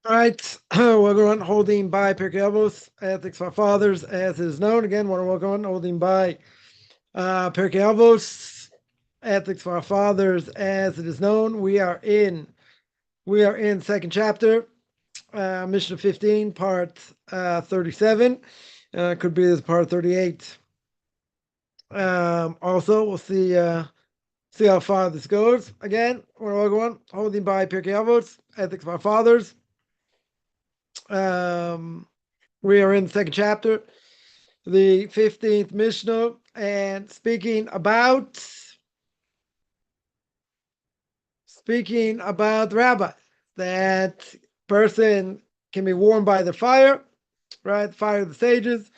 All right, welcome on holding by Pirke Avos, Ethics for Fathers, as is known. Again, want to welcome on holding by Pirke Avos, Ethics for Fathers, as it is known. We are in second chapter, Mishna 15, part 37. Could be this part 38. Also, we'll see how far this goes. Again, want to welcome on holding by Pirke Avos, Ethics for Fathers. We are in the second chapter, the 15th Mishnah, and speaking about the rabbi, that person can be warmed by the fire, right? The fire of the sages.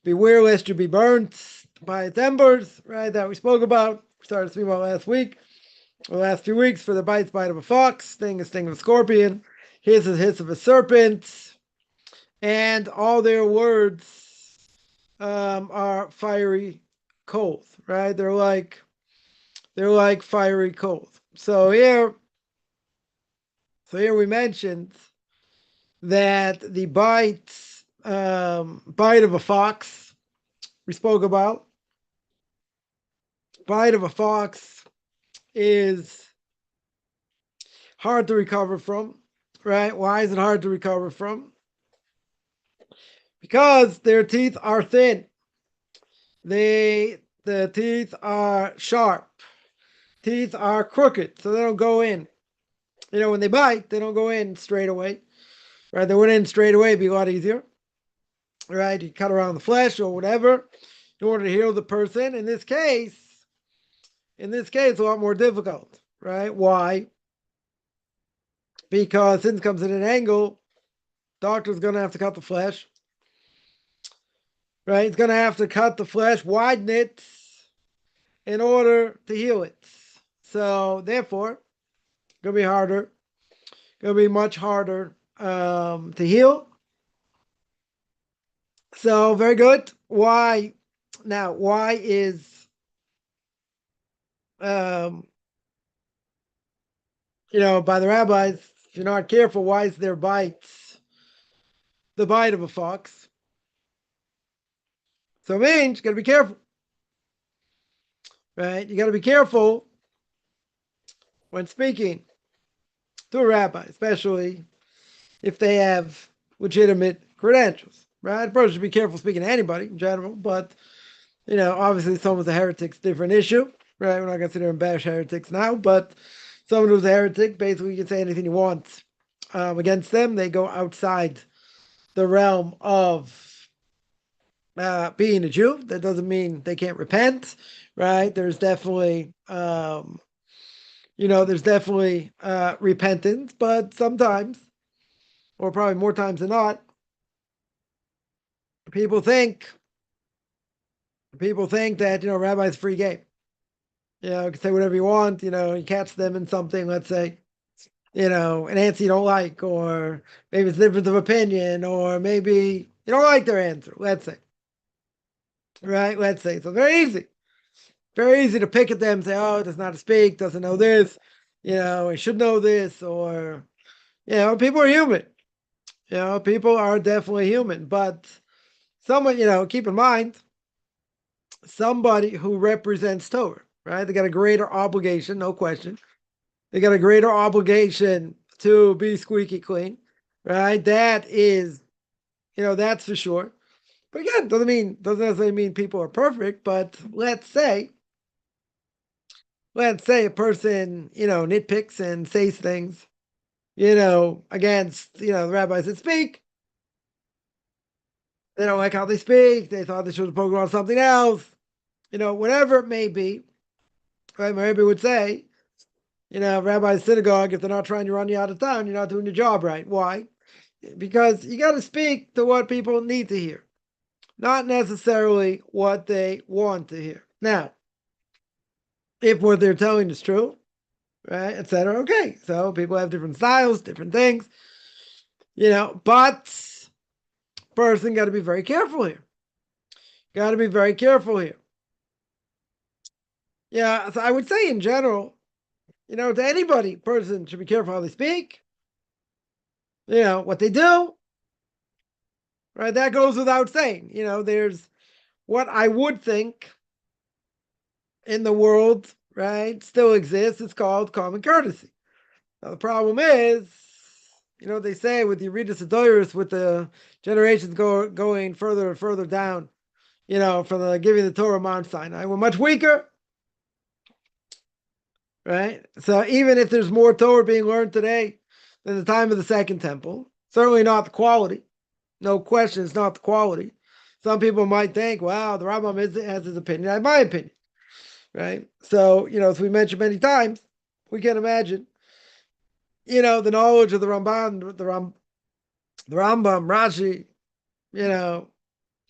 Beware lest you be burnt by its embers, right? That we spoke about. We started speaking about last week, the last few weeks. For the bite of a fox, sting of a scorpion, hiss of a serpent, and all their words are fiery coals, right? They're like fiery coals. So here we mentioned that the bite of a fox we spoke about. Bite of a fox is hard to recover from, right? Why is it hard to recover from? Because their teeth are thin. The teeth are sharp. Teeth are crooked, so they don't go in. When they bite, they don't go in straight away. Right? They went in straight away, it'd be a lot easier. Right? You cut around the flesh or whatever in order to heal the person. In this case, it's a lot more difficult. Right? Why? Because since it comes at an angle, doctor's gonna have to cut the flesh. Right? He's gonna have to cut the flesh, widen it in order to heal it. So therefore, gonna be harder. Gonna be much harder to heal. So very good. Why? Now, why is by the rabbis, if you're not careful, why is their bites the bite of a fox? So it means you gotta be careful. Right? You gotta be careful when speaking to a rabbi, especially if they have legitimate credentials. Right? A person should be careful speaking to anybody in general, but obviously someone's a heretic's a different issue. Right? We're not gonna sit there and bash heretics now, but someone who's a heretic, basically you can say anything you want against them. They go outside the realm of being a Jew. That doesn't mean they can't repent, right? There's definitely, repentance, but sometimes, or probably more times than not, people think that rabbi's free game. You can say whatever you want. You catch them in something. Let's say, an answer you don't like, or maybe it's a difference of opinion, or maybe you don't like their answer. Let's say. Right? Let's say. So very easy to pick at them and say, oh, does not speak, doesn't know this, he should know this, or, people are human. People are definitely human, but someone, keep in mind, somebody who represents Torah, right? They got a greater obligation, no question. They got a greater obligation to be squeaky clean, right? That is, that's for sure. But again, doesn't necessarily mean people are perfect, but let's say a person, nitpicks and says things, against, the rabbis that speak. They don't like how they speak. They thought they should have spoken on something else. Whatever it may be. Right? My rabbi would say, rabbi's synagogue, if they're not trying to run you out of town, you're not doing your job right. Why? Because you got to speak to what people need to hear, not necessarily what they want to hear. Now, if what they're telling is true, right, etc. Okay, so people have different styles, different things, but person got to be very careful here. Got to be very careful here. Yeah, so I would say in general, to anybody, person should be careful how they speak. what they do, right? That goes without saying. There's what I would think in the world, right, still exists. It's called common courtesy. Now, the problem is, they say with the Yeridus Adoris, with the generations going further and further down, from the giving the Torah Mount Sinai, we're much weaker, right? So even if there's more Torah being learned today than the time of the Second Temple, certainly not the quality. No question, it's not the quality. Some people might think, wow, the Rambam has his opinion. I have my opinion, right? So, as we mentioned many times, we can imagine, the knowledge of the Ramban, the Rambam, Rashi, Rabbeinu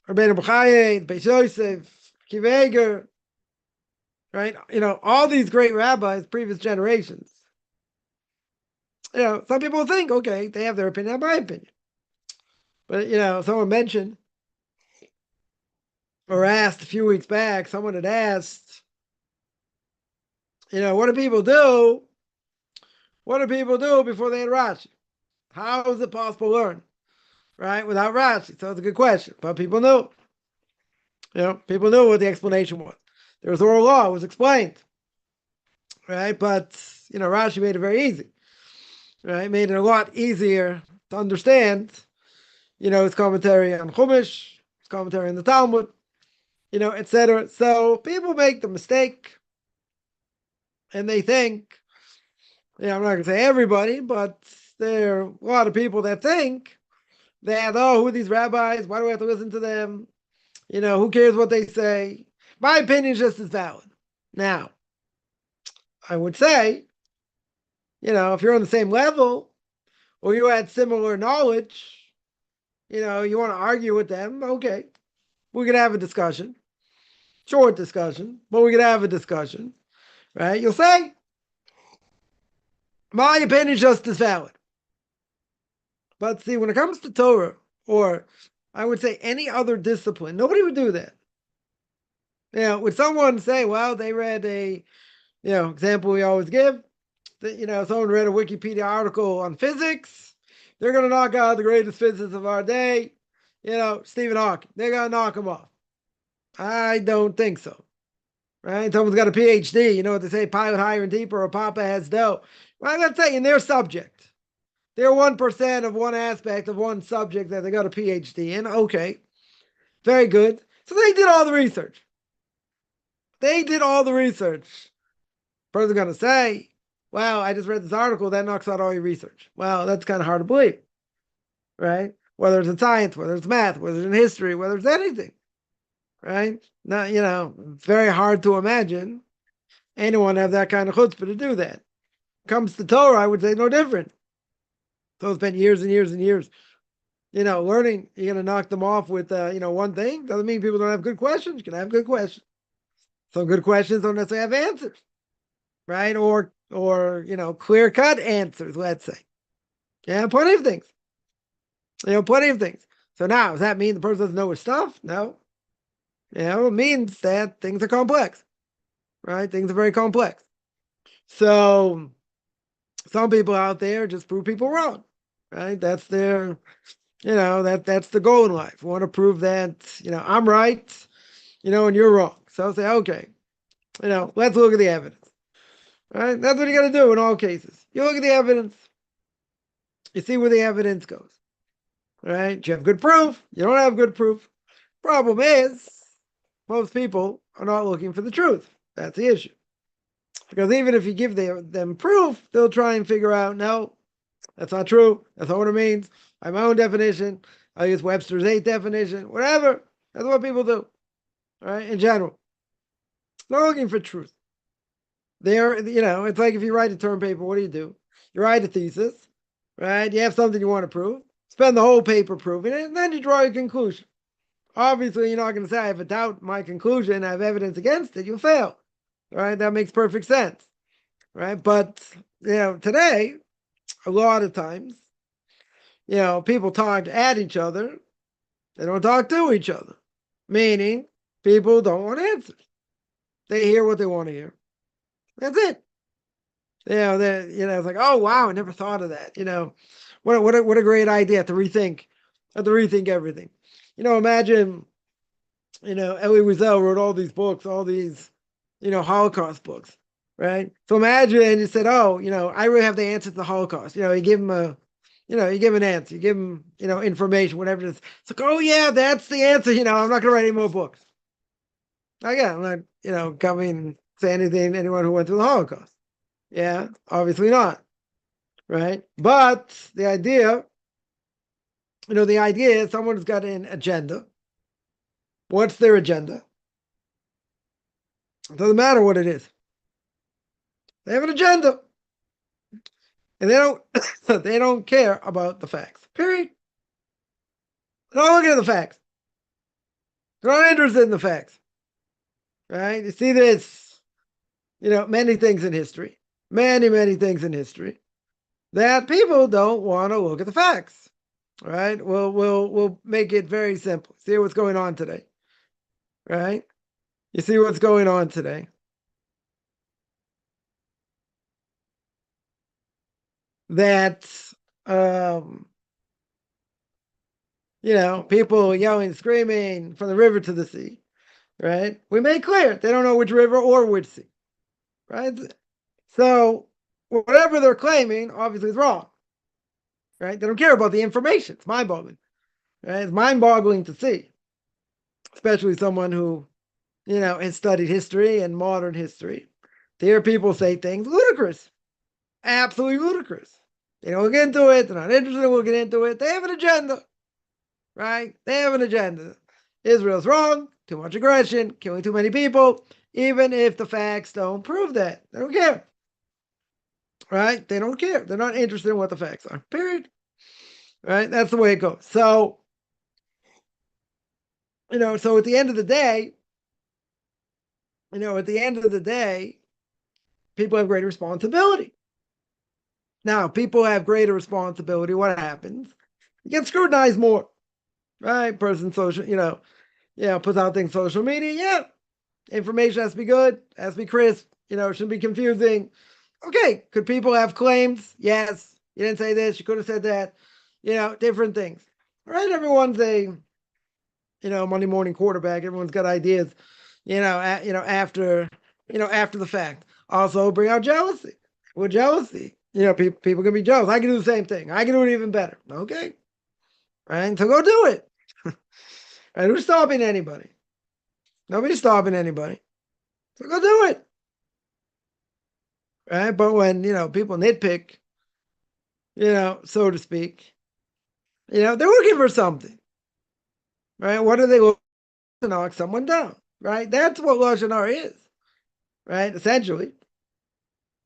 B'chai, Beis Yosef, Kiveger, right? All these great rabbis, previous generations. Some people think, okay, they have their opinion, I have my opinion. But, someone mentioned or asked a few weeks back, someone had asked, what do people do? What do people do before they had Rashi? How is it possible to learn, right, without Rashi? So it's a good question. But people knew. People knew what the explanation was. There was oral law, it was explained, right? But, Rashi made it very easy, right? Made it a lot easier to understand, his commentary on Chumash, his commentary on the Talmud, etc. So people make the mistake and they think, I'm not going to say everybody, but there are a lot of people that think that, who are these rabbis? Why do we have to listen to them? Who cares what they say? My opinion is just as valid. Now, I would say, if you're on the same level or you had similar knowledge, you want to argue with them, okay, we could have a discussion. Short discussion, but we could have a discussion, right? You'll say, my opinion is just as valid. But see, when it comes to Torah, or I would say any other discipline, nobody would do that. Would someone say, well, they read a, example we always give, that, someone read a Wikipedia article on physics, they're going to knock out the greatest physicist of our day, Stephen Hawking. They're going to knock him off. I don't think so. Right? Someone's got a PhD, what they say, pilot higher and deeper, or Papa has dough. Well, I'm going to say in their subject, they're 1% of one aspect of one subject that they got a PhD in. Okay, very good. So they did all the research. Person's going to say, wow, I just read this article, that knocks out all your research. Well, that's kind of hard to believe, right? Whether it's in science, whether it's math, whether it's in history, whether it's anything, right? Now, it's very hard to imagine anyone have that kind of chutzpah to do that. Comes to Torah, I would say no different. So spent years and years and years, learning. You're going to knock them off with, one thing. Doesn't mean people don't have good questions. You can have good questions. Some good questions don't necessarily have answers, right? Or clear-cut answers, let's say. Yeah, plenty of things. Plenty of things. So now, does that mean the person doesn't know his stuff? No. It means that things are complex, right? Things are very complex. So some people out there just prove people wrong, right? That's their, that's the goal in life. Want to prove that, I'm right, and you're wrong. So I'll say, okay, let's look at the evidence, right? That's what you got to do in all cases. You look at the evidence, you see where the evidence goes, right? You have good proof, you don't have good proof. Problem is, most people are not looking for the truth. That's the issue. Because even if you give them proof, they'll try and figure out, no, that's not true. That's not what it means. I have my own definition. I'll use Webster's 8th definition, whatever. That's what people do, right? In general. They're looking for truth. It's like if you write a term paper, what do? You write a thesis, right? You have something you want to prove. Spend the whole paper proving it, and then you draw your conclusion. Obviously, you're not going to say, I have a doubt in my conclusion, I have evidence against it, you'll fail. Right? That makes perfect sense. Right? But, today, a lot of times, people talk at each other. They don't talk to each other. Meaning, people don't want answers. They hear what they want to hear. That's it. It's like, oh wow, I never thought of that. What a great idea to rethink everything. Imagine, Elie Wiesel wrote all these books, all these, Holocaust books, right? So imagine you said, oh, I really have the answer to the Holocaust. You give him you give him an answer, you give him, information, whatever it is. It's like, oh yeah, that's the answer. I'm not going to write any more books. Again, I'm not, coming to anyone who went through the Holocaust. Yeah, obviously not, right? But the idea is someone's got an agenda. What's their agenda? It doesn't matter what it is. They have an agenda, and they don't care about the facts. Period. They're not looking at the facts. They're not interested in the facts. Right? You see this, many things in history, many things in history, that people don't want to look at the facts. Right? We'll make it very simple. See what's going on today. Right? You see what's going on today. That people yelling, screaming from the river to the sea, right? We made clear they don't know which river or which sea, right? So whatever they're claiming obviously is wrong, right? They don't care about the information. It's mind-boggling, right? It's mind-boggling to see, especially someone who, has studied history and modern history, to hear people say things ludicrous, absolutely ludicrous. They don't look into it. They're not interested in looking into it. They have an agenda, right? They have an agenda. Israel's wrong, too much aggression, killing too many people, even if the facts don't prove that. They don't care, right? They don't care. They're not interested in what the facts are, period. Right? That's the way it goes. So, so at the end of the day, people have greater responsibility. Now, people have greater responsibility. What happens? You get scrutinized more, right? Person social, puts out things social media. Yeah, information has to be good, has to be crisp. Shouldn't be confusing. Okay, could people have claims? Yes. You didn't say this. You could have said that. Different things. All right, everyone's a Monday morning quarterback. Everyone's got ideas. After the fact. Also, bring out jealousy. Well, jealousy. People can be jealous. I can do the same thing. I can do it even better. Okay. Right? So go do it. Right? Who's stopping anybody? Nobody's stopping anybody. So go do it. Right? But when, people nitpick, so to speak, they're looking for something. Right? What are they looking to knock someone down? Right? That's what Lashon Hara is. Right? Essentially.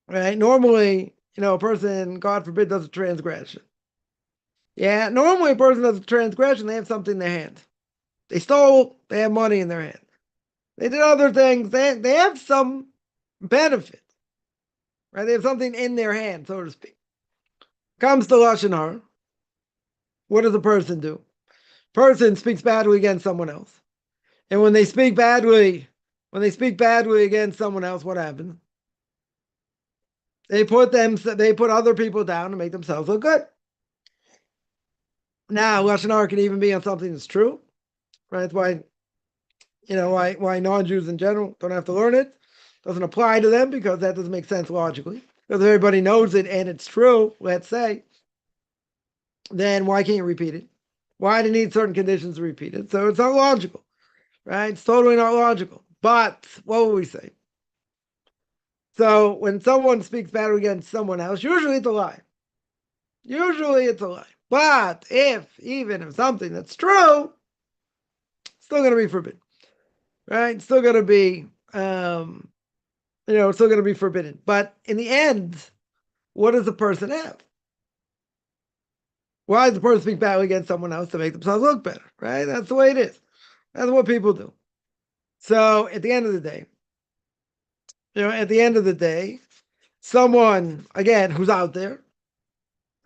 Right? Normally, a person, God forbid, does a transgression. Yeah, normally a person does a transgression, they have something in their hand. They stole, they have money in their hand. They did other things, they have some benefit. Right? They have something in their hand, so to speak. Comes to Lashon Hara. What does a person do? Person speaks badly against someone else. And when they speak badly against someone else, what happens? They put other people down to make themselves look good. Now, Lashon Hara can even be on something that's true, right? That's why, why non-Jews in general don't have to learn it. Doesn't apply to them because that doesn't make sense logically. Because everybody knows it and it's true, let's say, then why can't you repeat it? Why do you need certain conditions to repeat it? So it's not logical, right? It's totally not logical. But what will we say? So when someone speaks bad against someone else, usually it's a lie. But even if something that's true, it's still going to be forbidden, right? It's still going to be, it's still going to be forbidden. But in the end, what does the person have? Why does the person speak badly against someone else? To make themselves look better, right? That's the way it is. That's what people do. So at the end of the day, someone, again, who's out there,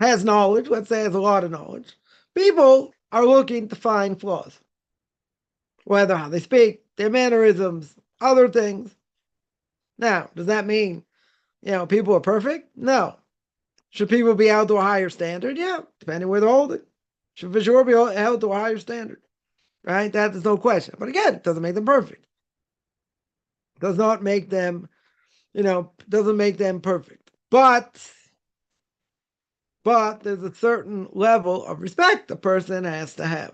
has knowledge, let's say has a lot of knowledge, people are looking to find flaws. Whether how they speak, their mannerisms, other things. Now, does that mean people are perfect? No. Should people be held to a higher standard? Yeah, depending where they're holding. Should for sure be held to a higher standard, right? That is no question. But again, it doesn't make them perfect. Does not make them, doesn't make them perfect. But there's a certain level of respect a person has to have,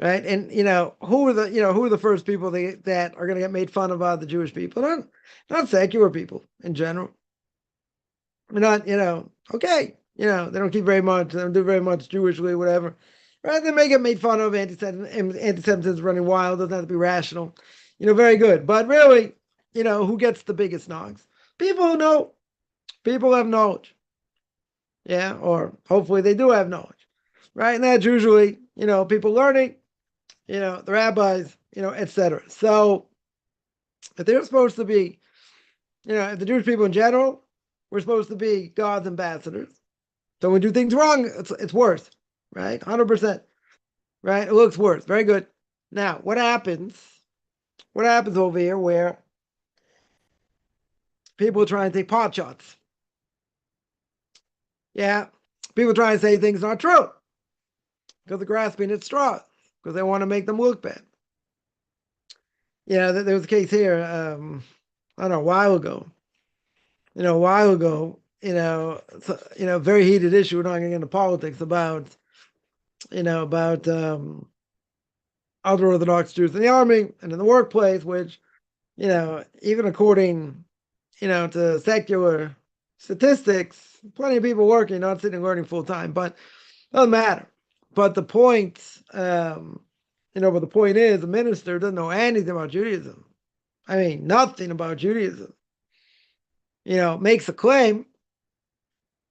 right? And who are the first people that are going to get made fun of by the Jewish people? Not secular people in general. Not okay. They don't keep very much. They don't do very much Jewishly, whatever. Right? They may get made fun of. Anti-Semitism is running wild. Doesn't have to be rational. Very good. But really, who gets the biggest knocks? People who know. People who have knowledge. Yeah, or hopefully they do have knowledge, right? And that's usually, people learning, the rabbis, etc. So if they're supposed to be, if the Jewish people in general, we're supposed to be God's ambassadors. So when we do things wrong, it's worse, right? 100%, right? It looks worse. Very good. Now, what happens? What happens over here where people try and take pot shots? Yeah, people try and say things not true because they're grasping at straws because they want to make them look bad. Yeah, there was a case here. I don't know, a while ago. Very heated issue. We're not going to get into politics about other Orthodox Jews in the army and in the workplace, which, even according, to secular statistics, plenty of people working, not sitting and learning full time, but it doesn't matter. But the point, but the point is, the minister doesn't know anything about Judaism. I mean, nothing about Judaism. Makes a claim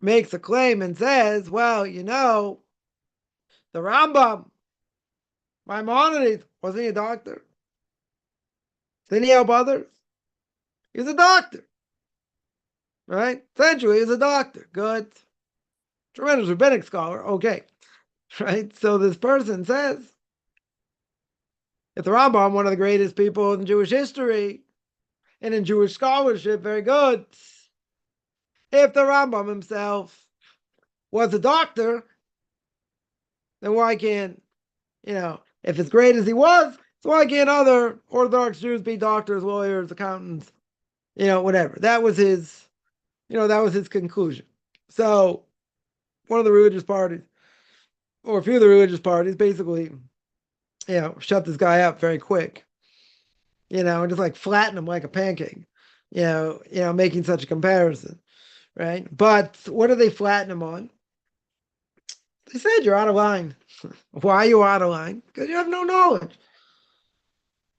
and says, well, the Rambam, Maimonides, wasn't he a doctor? Didn't he help others? He was a doctor, right? Essentially, he was a doctor. Good. Tremendous rabbinic scholar. Okay, right? So this person says, if the Rambam, one of the greatest people in Jewish history and in Jewish scholarship, very good. If the Rambam himself was a doctor, then why can't, if as great as he was, so why can't other Orthodox Jews be doctors, lawyers, accountants, whatever? That was his, conclusion. So one of the religious parties, or a few of the religious parties, basically, shut this guy up very quick, and just like flatten him like a pancake, making such a comparison, right? But what do they flatten him on? They said you're out of line. Why are you out of line? Because you have no knowledge.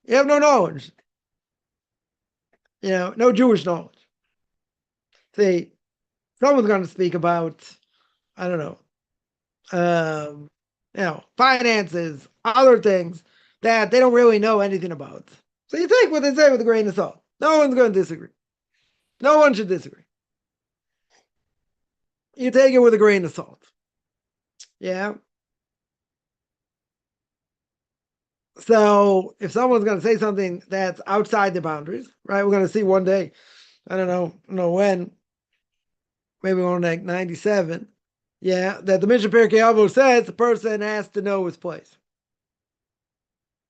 You have no knowledge. No Jewish knowledge. See, someone's going to speak about, I don't know, finances, other things that they don't really know anything about. So you take what they say with a grain of salt. No one's going to disagree. No one should disagree. You take it with a grain of salt. Yeah. So if someone's going to say something that's outside the boundaries, right? We're going to see one day, I don't know when, maybe on like 97, yeah, that the Mishna Pirke Avos says the person has to know his place.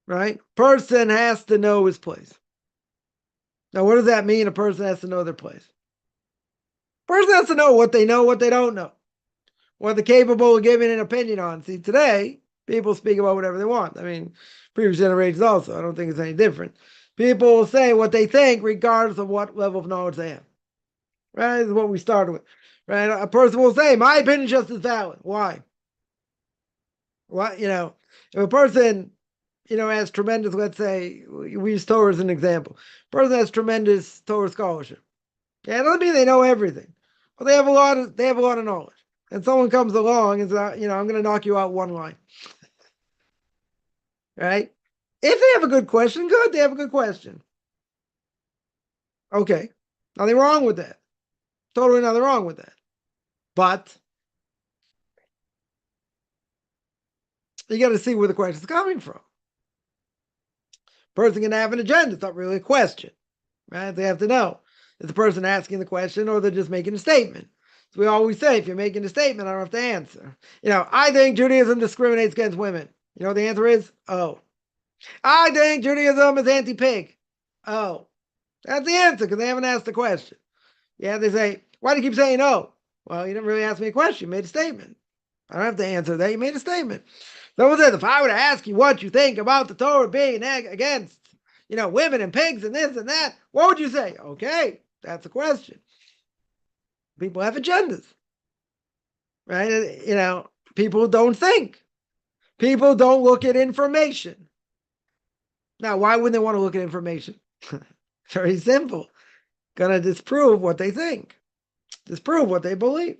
Right? Person has to know his place. Now, what does that mean? A person has to know their place. Person has to know what they don't know, what they're capable of giving an opinion on. See, today, people speak about whatever they want. I mean, previous generations also, I don't think it's any different. People will say what they think regardless of what level of knowledge they have. Right? This is what we started with. Right? A person will say, my opinion is just as valid. Why? What, if a person, has tremendous, let's say, we use Torah as an example. A person has tremendous Torah scholarship. Yeah, it doesn't mean they know everything. But they have a lot of knowledge. And someone comes along and says, I'm going to knock you out one line. Right? If they have a good question, good, they have a good question. Okay. Nothing wrong with that. Totally nothing wrong with that. But you got to see where the question is coming from. Person can have an agenda. It's not really a question. Right? They have to know. Is the person asking the question, or they're just making a statement? So we always say, if you're making a statement, I don't have to answer. I think Judaism discriminates against women. The answer is, oh. I think Judaism is anti-pig. Oh. That's the answer, because they haven't asked the question. Yeah, they say, why do you keep saying no? Well, you didn't really ask me a question. You made a statement. I don't have to answer that. You made a statement. Someone says, if I were to ask you what you think about the Torah being against, women and pigs and this and that, what would you say? Okay, that's a question. People have agendas, right? People don't think. People don't look at information. Now, why wouldn't they want to look at information? Very simple. Gonna disprove what they think. Disprove what they believe.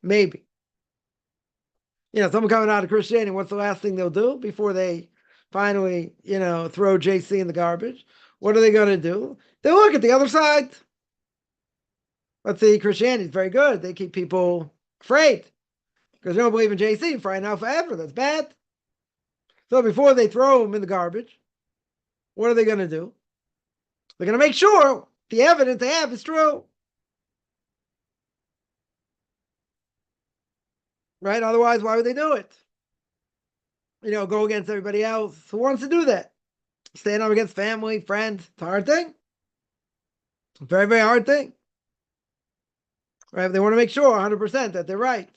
Maybe. Someone coming out of Christianity, what's the last thing they'll do before they finally, throw JC in the garbage? What are they going to do? They look at the other side. Let's see, Christianity is very good. They keep people afraid because they don't believe in JC for now forever. That's bad. So before they throw them in the garbage, what are they going to do? They're going to make sure the evidence they have is true. Right? Otherwise, why would they do it? Go against everybody else. Who wants to do that? Stand up against family, friends. It's a hard thing. It's a very, very hard thing. Right? They want to make sure 100% that they're right.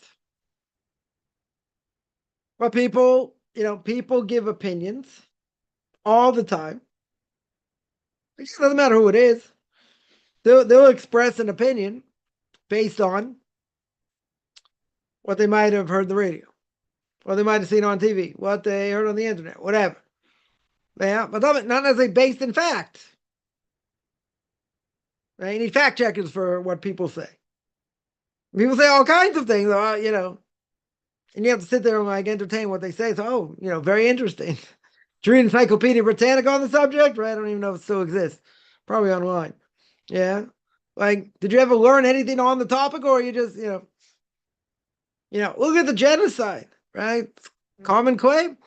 But people give opinions all the time. It doesn't matter who it is. They'll express an opinion based on what they might have heard on the radio, what they might have seen on TV, what they heard on the internet, whatever. Yeah, but not necessarily based in fact. Right? You need fact checkers for what people say. People say all kinds of things, and you have to sit there and entertain what they say. So, very interesting. Did you read Encyclopedia Britannica on the subject? Right? I don't even know if it still exists. Probably online. Yeah. Did you ever learn anything on the topic, or you just, look at the genocide, right? Common claim.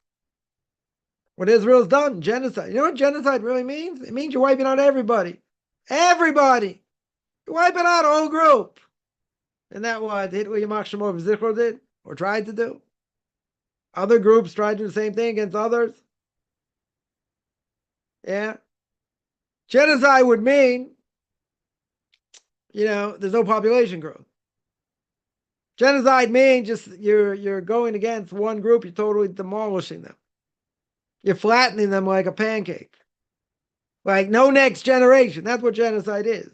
What Israel's done, genocide. You know what genocide really means? It means you're wiping out everybody. Everybody. You're wiping out a whole group. And that what Hitler Yamach Shemor Zichro did, or tried to do. Other groups tried to do the same thing against others. Yeah. Genocide would mean, there's no population growth. Genocide means just you're going against one group, you're totally demolishing them. You're flattening them like a pancake. Like no next generation. That's what genocide is.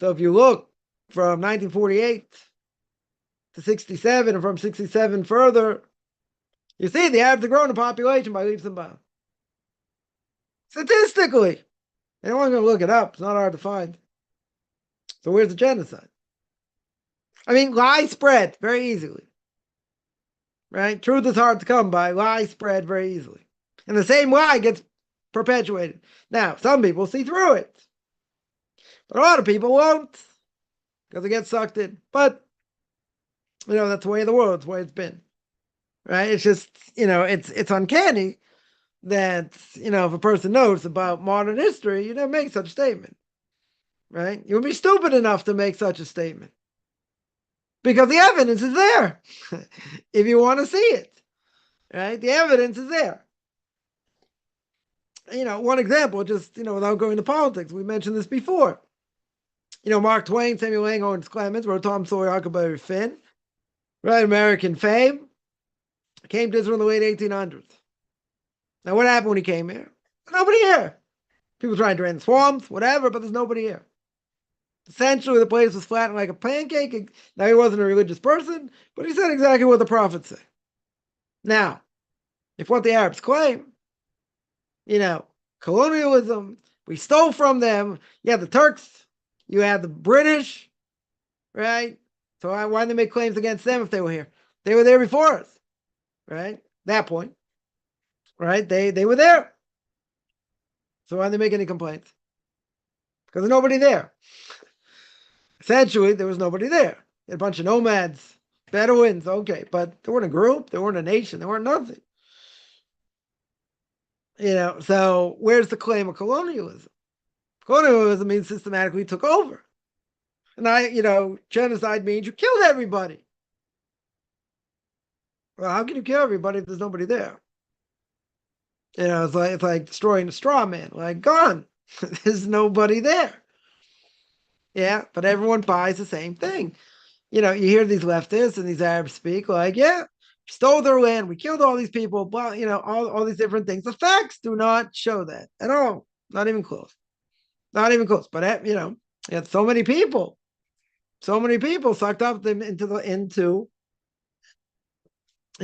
So if you look from 1948 to 67, and from 67 further, you see the average growing the population by leaps and bounds. Statistically. Anyone's going to look it up. It's not hard to find. So where's the genocide? Lies spread very easily. Right? Truth is hard to come by. Lies spread very easily. And the same lie gets perpetuated. Now, some people see through it. But a lot of people won't. Because they get sucked in. But, that's the way of the world. It's the way it's been. Right? It's just, it's uncanny that, if a person knows about modern history, you never make such a statement. Right? You would be stupid enough to make such a statement. Because the evidence is there. If you want to see it. Right? The evidence is there. One example, just, without going to politics, we mentioned this before. Mark Twain, Samuel Lang, Owens Clemens, wrote Tom Sawyer, Huckleberry Finn. Right? American fame. Came to Israel in the late 1800s. Now, what happened when he came here? Nobody here. People trying to drain swamps, whatever, but there's nobody here. Essentially, the place was flattened like a pancake. Now, he wasn't a religious person, but he said exactly what the prophets say. Now, if what the Arabs claim, colonialism, we stole from them. You had the Turks, you had the British, right? So why didn't they make claims against them if they were here? They were there before us, right? That point, right? They were there. So why didn't they make any complaints? Because there's nobody there. Essentially, there was nobody there. A bunch of nomads, Bedouins, okay, but they weren't a group, they weren't a nation, they weren't nothing. So where's the claim of colonialism? Colonialism means systematically took over. And genocide means you killed everybody. Well, how can you kill everybody if there's nobody there? It's like destroying a straw man. Like, gone. There's nobody there. Yeah, but everyone buys the same thing. You hear these leftists and these Arabs speak like, yeah, stole their land, we killed all these people, but all these different things. The facts do not show that at all. Not even close. Not even close. But so many people sucked up them into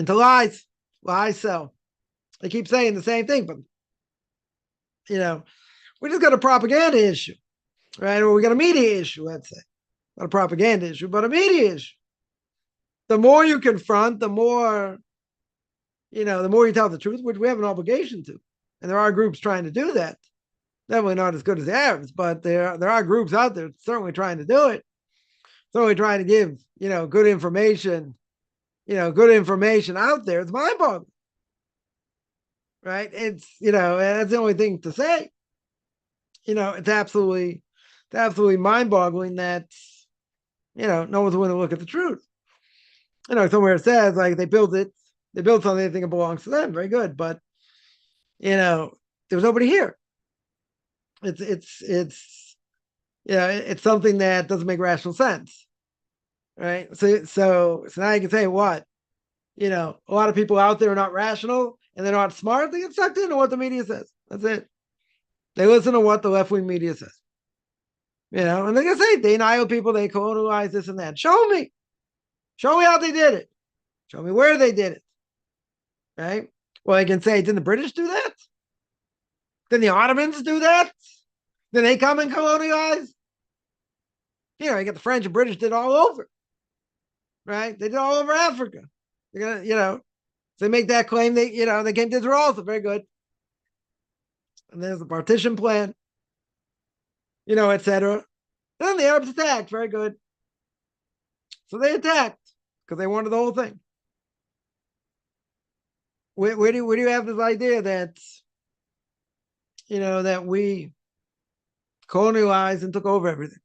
lies. Lies sell. They keep saying the same thing, but we just got a propaganda issue, right? Or we got a media issue, let's say. Not a propaganda issue, but a media issue. The more you confront, the more you tell the truth, which we have an obligation to. And there are groups trying to do that. Definitely not as good as the Arabs, but there are groups out there certainly trying to do it. Certainly trying to give, good information, out there. It's mind-boggling. Right? It's, that's the only thing to say. It's absolutely mind-boggling that, no one's willing to look at the truth. Somewhere it says like they built something they think it belongs to them. Very good. But, there's nobody here. It's something that doesn't make rational sense. Right. So now you can say what? A lot of people out there are not rational and they're not smart. They get sucked into what the media says. That's it. They listen to what the left-wing media says. And like I say, they annihilate people, they colonialize this and that. Show me how they did it. Show me where they did it. Right? Well, I can say, didn't the British do that? Didn't the Ottomans do that? Did they come and colonialize? You get the French and British did all over. Right? They did all over Africa. They're gonna, they make that claim. They came to Israel also. Very good. And there's the partition plan, etc. And then the Arabs attacked. Very good. So they attacked because they wanted the whole thing. Where do you have this idea that, that we colonialized and took over everything,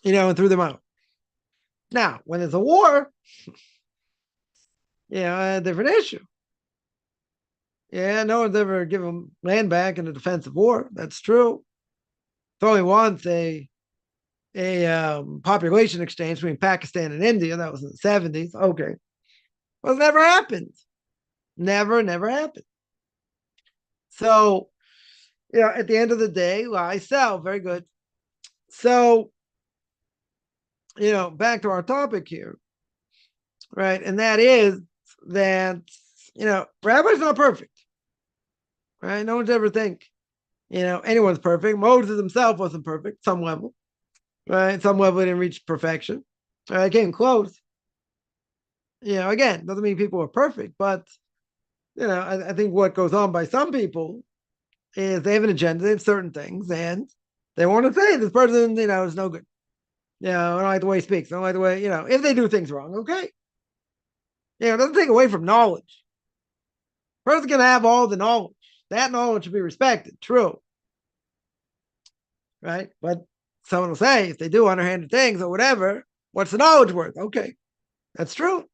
and threw them out? Now, when there's a war, a different issue. Yeah, no one's ever given land back in a defensive war. That's true. It's only once a population exchange between Pakistan and India. That was in the 70s. Okay. Well, it never happened. Never happened. So, at the end of the day, lies sell. Very good. So, back to our topic here, right? And that is that, rabbis are not perfect, right? No one's ever think, anyone's perfect. Moses himself wasn't perfect, some level, right? Some level he didn't reach perfection. Right? Came close. Again, doesn't mean people are perfect, but, I think what goes on by some people is they have an agenda, they have certain things, and they want to say this person, is no good. I don't like the way he speaks. I don't like the way, if they do things wrong, okay. It doesn't take away from knowledge. A person can have all the knowledge. That knowledge should be respected. True. Right? But someone will say, if they do underhanded things or whatever, what's the knowledge worth? Okay. That's true.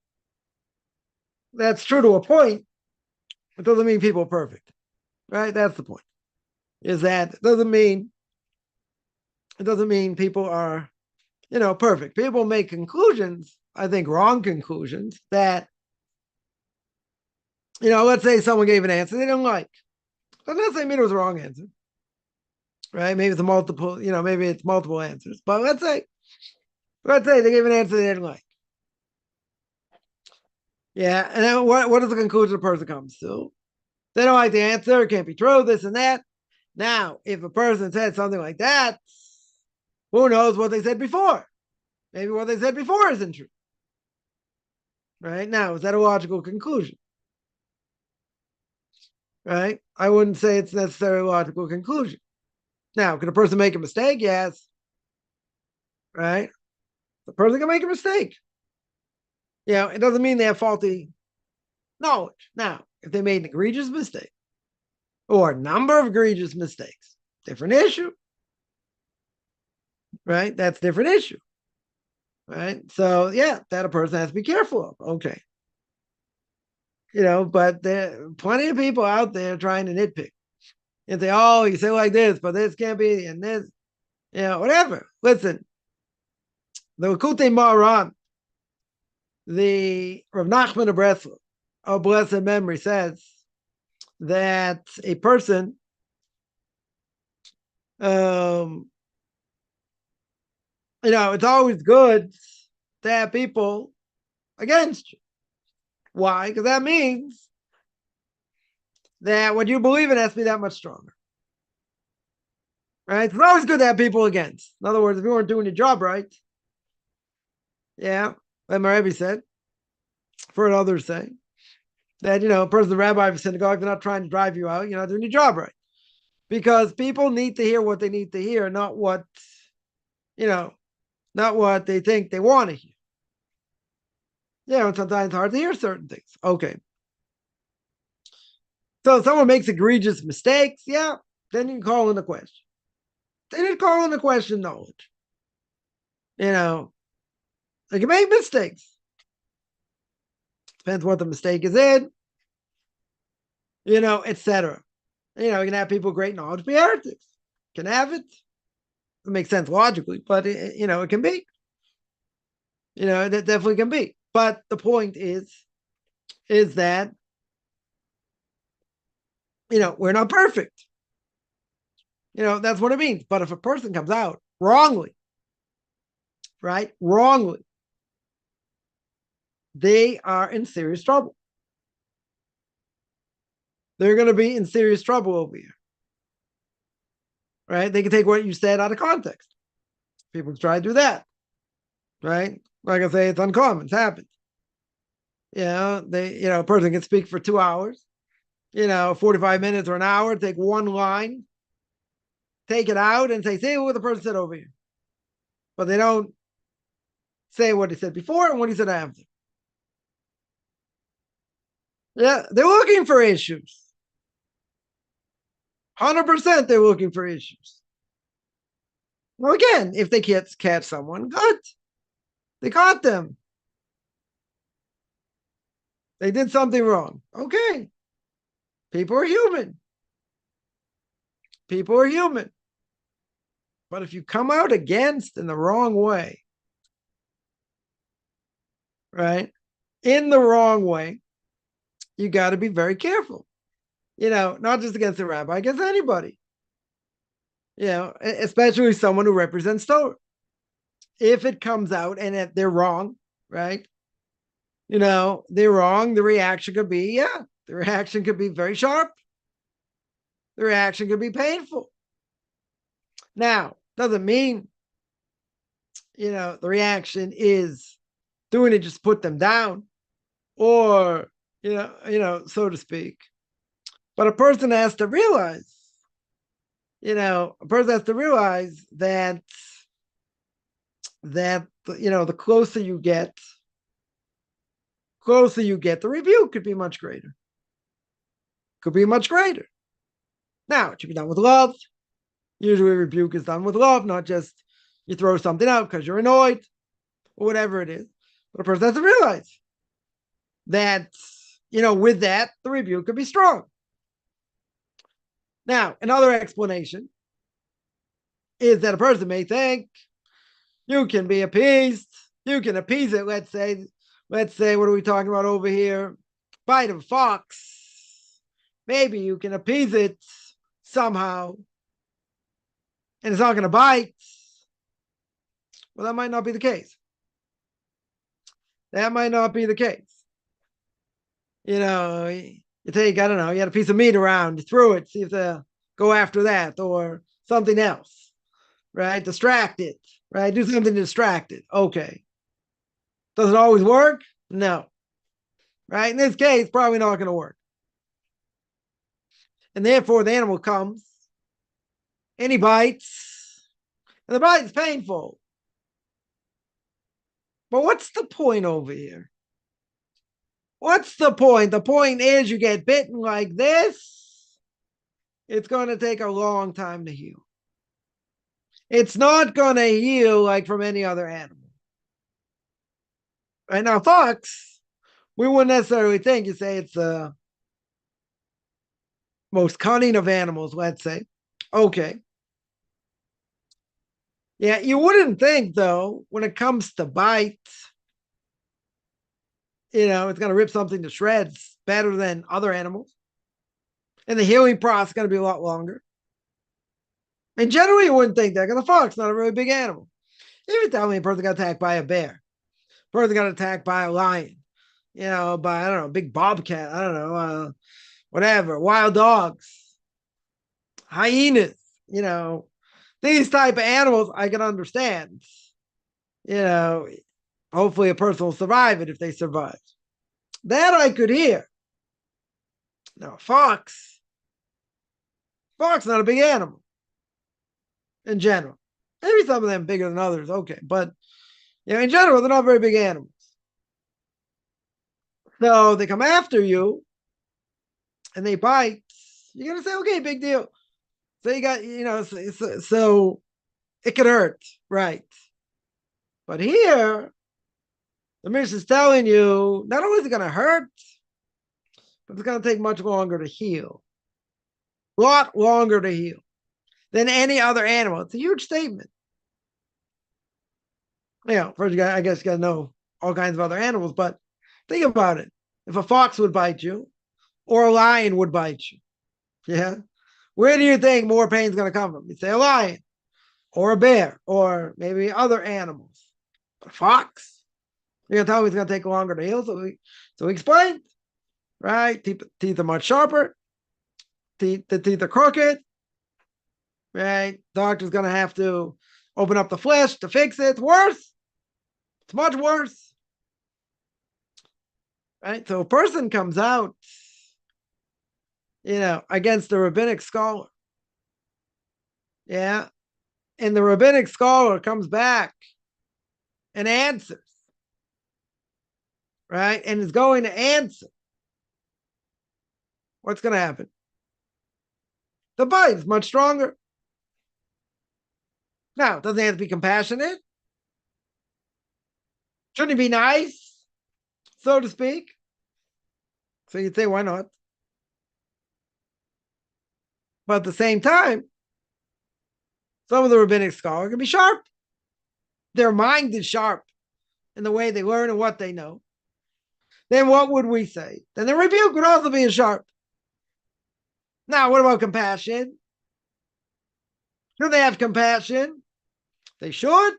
That's true to a point. It doesn't mean people are perfect. Right? That's the point. Is that it doesn't mean people are, perfect. People make conclusions, I think wrong conclusions, that, let's say someone gave an answer they didn't like. Doesn't necessarily mean it was a wrong answer. Right? Maybe it's multiple answers. But let's say they gave an answer they didn't like. Yeah, and then what is the conclusion the person comes to? They don't like the answer, it can't be true, this and that. Now, if a person said something like that, who knows what they said before? Maybe what they said before isn't true. Right? Now, is that a logical conclusion? Right? I wouldn't say it's necessarily a logical conclusion. Now, can a person make a mistake? Yes. Right? The person can make a mistake. It doesn't mean they have faulty knowledge. Now, if they made an egregious mistake or a number of egregious mistakes, different issue, right? That's a different issue, right? So yeah, that a person has to be careful of. Okay. But there are plenty of people out there trying to nitpick and say, oh, you say like this, but this can't be, and this, whatever. Listen, the Likutei Moharan, the Rav Nachman of Breslov, of blessed memory, says that a person it's always good to have people against you. Why? Because that means that what you believe in has to be that much stronger. Right? It's always good to have people against. In other words, if you weren't doing your job right, like my rabbi said, for others say, that, a person, the rabbi of a synagogue, they're not trying to drive you out, you're not doing your job right. Because people need to hear what they need to hear, not what they think they want to hear. And sometimes it's hard to hear certain things. Okay. So if someone makes egregious mistakes, then you can call in the question. They didn't call in the question knowledge. They can make mistakes. Depends what the mistake is in, etc. You can have people with great knowledge be heretics. Can have it. It makes sense logically, but it can be. It definitely can be. But the point is that we're not perfect. That's what it means. But if a person comes out wrongly, right? Wrongly, they are in serious trouble. They're going to be in serious trouble over here. Right? They can take what you said out of context. People try to do that. Right? Like I say, it's uncommon. It's happened. A person can speak for 2 hours, 45 minutes or an hour, take one line, take it out and say what the person said over here. But they don't say what he said before and what he said after. They're looking for issues. 100% they're looking for issues. Well, again, if they can't catch someone, good. They caught them. They did something wrong. Okay. People are human. People are human. But if you come out against in the wrong way, right? In the wrong way, you got to be very careful. Not just against the rabbi, against anybody. Especially someone who represents Torah. If it comes out and they're wrong, right? They're wrong, the reaction could be, the reaction could be very sharp. The reaction could be painful. Now, doesn't mean, the reaction is doing it just put them down or, so to speak. But a person has to realize, that the closer you get, the rebuke could be much greater. Could be much greater. Now, it should be done with love. Usually rebuke is done with love, not just you throw something out because you're annoyed or whatever it is. But a person has to realize that, with that, the rebuke could be strong. Now, another explanation is that a person may think you can be appeased. You can appease it, let's say, what are we talking about over here? Bite of a fox. Maybe you can appease it somehow. And it's not going to bite. Well, that might not be the case. That might not be the case. You take, I don't know, you had a piece of meat around, you threw it, see if they'll go after that or something else, right? Distract it, right? Do something to distract it. Okay. Does it always work? No. Right? In this case, probably not going to work. And therefore, the animal comes and he bites, and the bite is painful. But what's the point over here? What's the point? The point is you get bitten like this, it's going to take a long time to heal. It's not going to heal like from any other animal. Right now, fox, we wouldn't necessarily think, you say it's the most cunning of animals, let's say. Okay. Yeah, you wouldn't think, though, when it comes to bites, it's going to rip something to shreds better than other animals. And the healing process is going to be a lot longer. And generally, you wouldn't think that because the fox is not a really big animal. If you tell me a person got attacked by a bear, a person got attacked by a lion, by, I don't know, a big bobcat, I don't know, whatever, wild dogs, hyenas, these type of animals I can understand. Hopefully a person will survive it if they survive. That I could hear. Now, fox is not a big animal in general. Maybe some of them bigger than others, okay. But, in general, they're not very big animals. So they come after you and they bite. You're going to say, okay, big deal. So you got, so it could hurt, right? But here, the Mishna is telling you, not only is it going to hurt, but it's going to take much longer to heal. A lot longer to heal than any other animal. It's a huge statement. First, I guess you got to know all kinds of other animals, but think about it. If a fox would bite you, or a lion would bite you, yeah, where do you think more pain is going to come from? You say a lion, or a bear, or maybe other animals. But a fox, you're going to tell me it's going to take longer to heal. So we explained, right? Teeth are much sharper. The teeth are crooked, right? Doctor's going to have to open up the flesh to fix it. It's worse. It's much worse. Right? So a person comes out, against the rabbinic scholar. Yeah. And the rabbinic scholar comes back and answers. Right? And is going to answer. What's going to happen? The bite is much stronger. Now, doesn't he have to be compassionate? Shouldn't he be nice, so to speak? So you'd say, why not? But at the same time, some of the rabbinic scholars can be sharp. Their mind is sharp in the way they learn and what they know. Then what would we say? Then the rebuke would also be as sharp. Now, what about compassion? Should they have compassion? They should.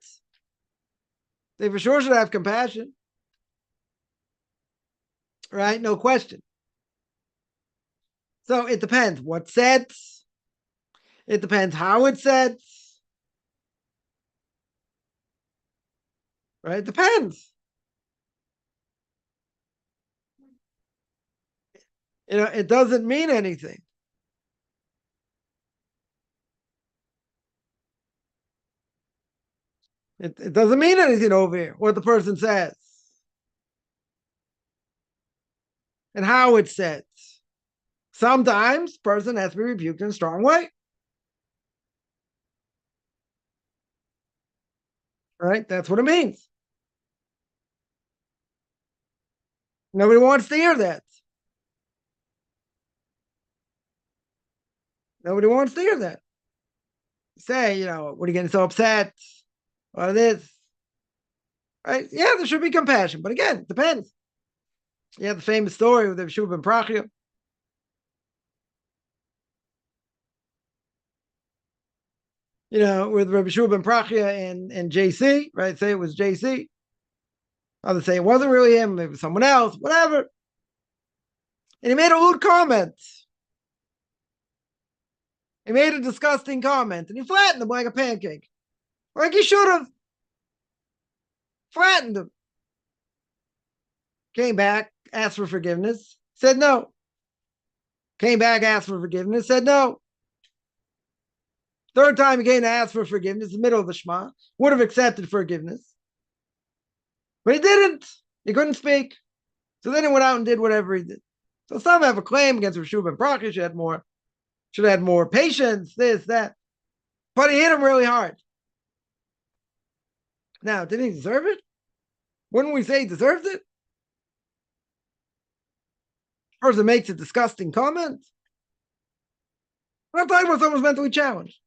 They for sure should have compassion. Right? No question. So it depends what's said. It depends how it's said. Right? It depends. It doesn't mean anything. It doesn't mean anything over here, what the person says. And how it's said. Sometimes person has to be rebuked in a strong way. Right? That's what it means. Nobody wants to hear that. Nobody wants to hear that. Say, what are you getting so upset? What is? Right? Yeah, there should be compassion. But again, it depends. You have the famous story with the Yeshua ben Prachia. With Rabbi Yeshua ben Prachia and JC, right? Say it was JC. Others say it wasn't really him, it was someone else, whatever. And he made a lewd comment. He made a disgusting comment, and he flattened him like a pancake. Like he should have. Flattened him. Came back, asked for forgiveness, said no. Came back, asked for forgiveness, said no. Third time he came to ask for forgiveness, in the middle of the Shema, would have accepted forgiveness. But he didn't. He couldn't speak. So then he went out and did whatever he did. So some have a claim against Yeshua ben Prachia, had more Should have had more patience, this, that. But he hit him really hard. Now, did he deserve it? Wouldn't we say he deserved it? Person makes a disgusting comment. We're not talking about someone's mentally challenged.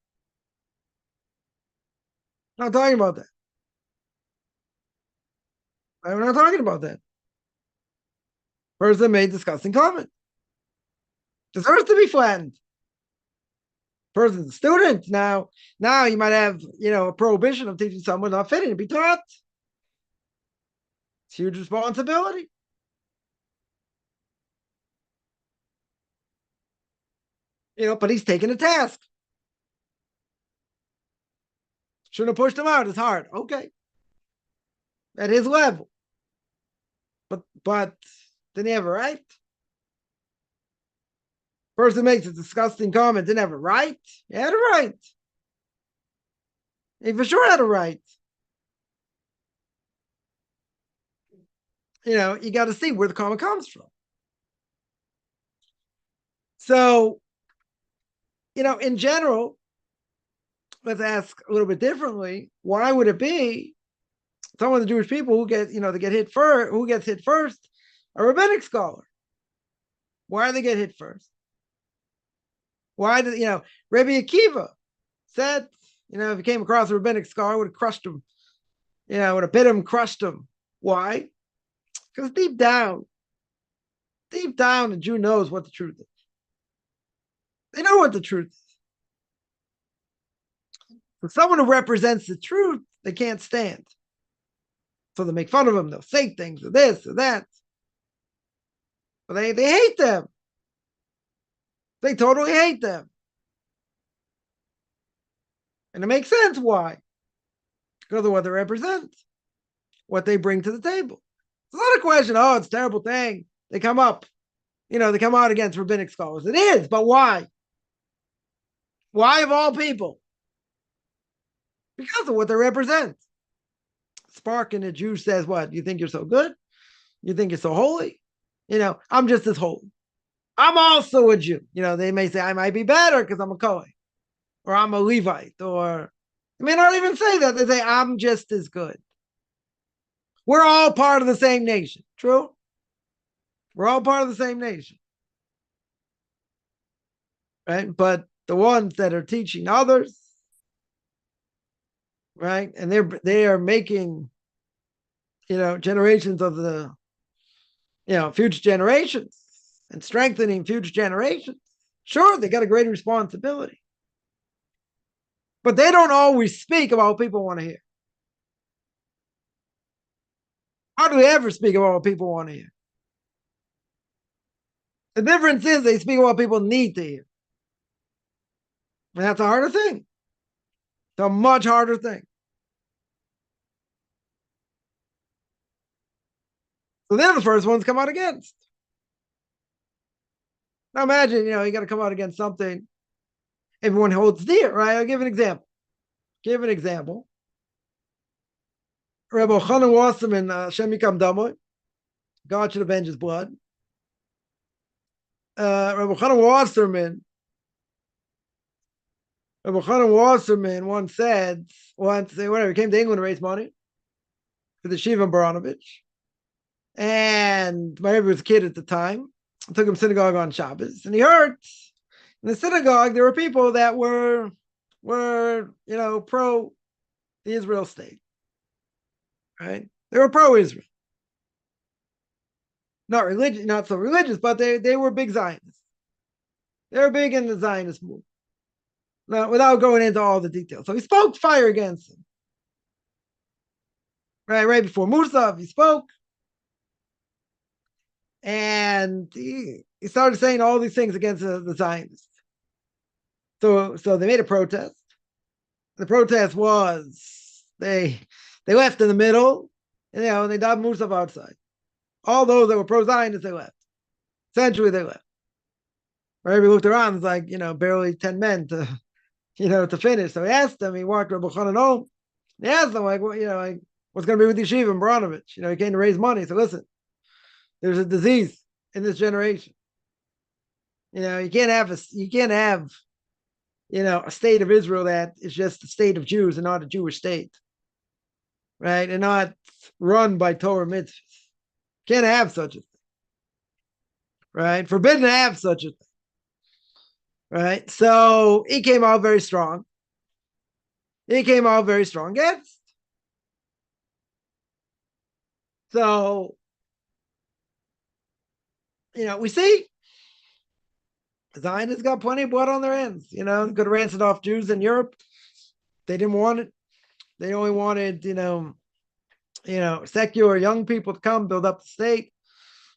We're not talking about that. We're not talking about that. Person made disgusting comment. Deserves to be flattened. Person's a student. Now you might have, a prohibition of teaching someone not fitting to be taught. It's huge responsibility. But he's taking a task. Shouldn't have pushed him out. It's hard. Okay. At his level. But didn't he have a right? Person makes a disgusting comment, didn't have a right? He had a right. He for sure had a right. You got to see where the comment comes from. So, in general, let's ask a little bit differently. Why would it be some of the Jewish people who get hit first, who gets hit first, a rabbinic scholar? Why do they get hit first? Why did Rabbi Akiva said, if he came across a rabbinic scholar, would have crushed him, would have bit him, crushed him. Why? Because deep down, the Jew knows what the truth is. They know what the truth is. So someone who represents the truth, they can't stand. So they make fun of him. They'll say things or this or that. But they hate them. They totally hate them. And it makes sense why. Because of what they represent, what they bring to the table. It's not a question, it's a terrible thing. They come out against rabbinic scholars. It is, but why? Why of all people? Because of what they represent. Spark in a Jew says, what? You think you're so good? You think you're so holy? I'm just as holy. I'm also a Jew. They may say I might be better because I'm a Kohen, or I'm a Levite, or they may not even say that. They say I'm just as good. We're all part of the same nation. True? We're all part of the same nation. Right? But the ones that are teaching others, right? And they are making, generations of the, future generations and strengthening future generations. Sure, they got a great responsibility. But they don't always speak about what people want to hear. How do they ever speak about what people want to hear? The difference is they speak about what people need to hear. And that's a harder thing. It's a much harder thing. So they're the first ones to come out against. Now imagine, you got to come out against something everyone holds dear, right? I'll give an example. Rabbi Chanan Wasserman, Hashem Yikam Damoy, God should avenge his blood. Rabbi Chanan Wasserman once said, whenever he came to England to raise money for the Shiva Baranovich, and my Rebbe was a kid at the time, I took him to synagogue on Shabbos, and he heard in the synagogue there were people that were pro the Israel state, right? They were pro-Israel, not so religious, but they were big Zionists. They were big in the Zionist movement. Now, without going into all the details, so he spoke fire against them. Right before Musaf, he spoke. And he started saying all these things against the Zionists. So they made a protest. The protest was they left in the middle, and they dubbed Musaf outside. All those that were pro-Zionists, they left. Essentially, they left. Right? We looked around, it's like, barely 10 men to finish. So he asked them, he walked Rabbi Chanan home. He asked them, what's going to be with Yeshiva and Baranovich? He came to raise money. So listen, there's a disease in this generation. You can't have a state of Israel that is just a state of Jews and not a Jewish state, right? And not run by Torah mitzvahs. Can't have such a thing, right? Forbidden to have such a thing, right? So he came out very strong. Against. So, we see Zionists got plenty of blood on their hands. Could have ransomed off Jews in Europe. They didn't want it. They only wanted, secular young people to come build up the state,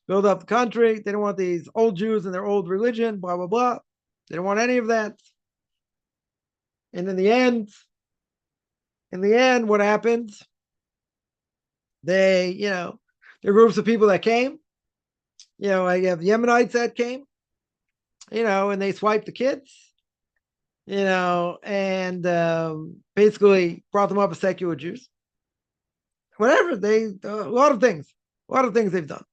build up the country. They didn't want these old Jews and their old religion, blah, blah, blah. They didn't want any of that. And in the end, what happened? There are groups of people that came. I have the Yemenites that came, and they swiped the kids, and basically brought them up as secular Jews. Whatever, a lot of things they've done,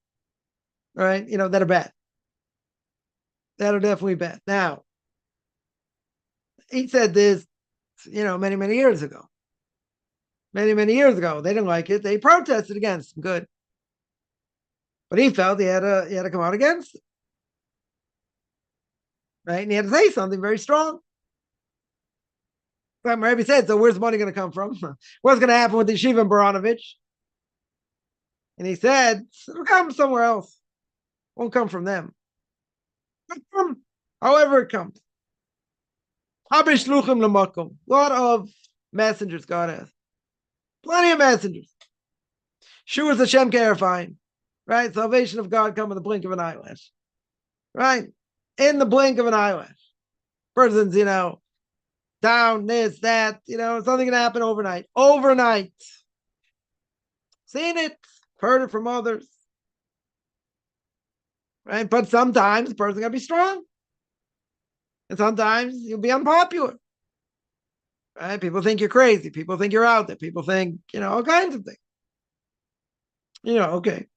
right? That are bad. That are definitely bad. Now, he said this, many, many years ago. Many, many years ago. They didn't like it. They protested against him. Good. But he felt he had to come out against it. Right? And he had to say something very strong. But Rabbi said, so where's the money going to come from? What's going to happen with the Yeshiva and Baranovich? And he said, it'll come somewhere else. It won't come from them. However it comes. A lot of messengers God has. Plenty of messengers. Shuas Hashem Kerafine. Right? Salvation of God come in the blink of an eyelash. Right? In the blink of an eyelash. Person's, down, this, that, something going to happen overnight. Overnight. Seen it, heard it from others. Right? But sometimes the person got to be strong. And sometimes you'll be unpopular. Right? People think you're crazy. People think you're out there. People think, all kinds of things. Okay.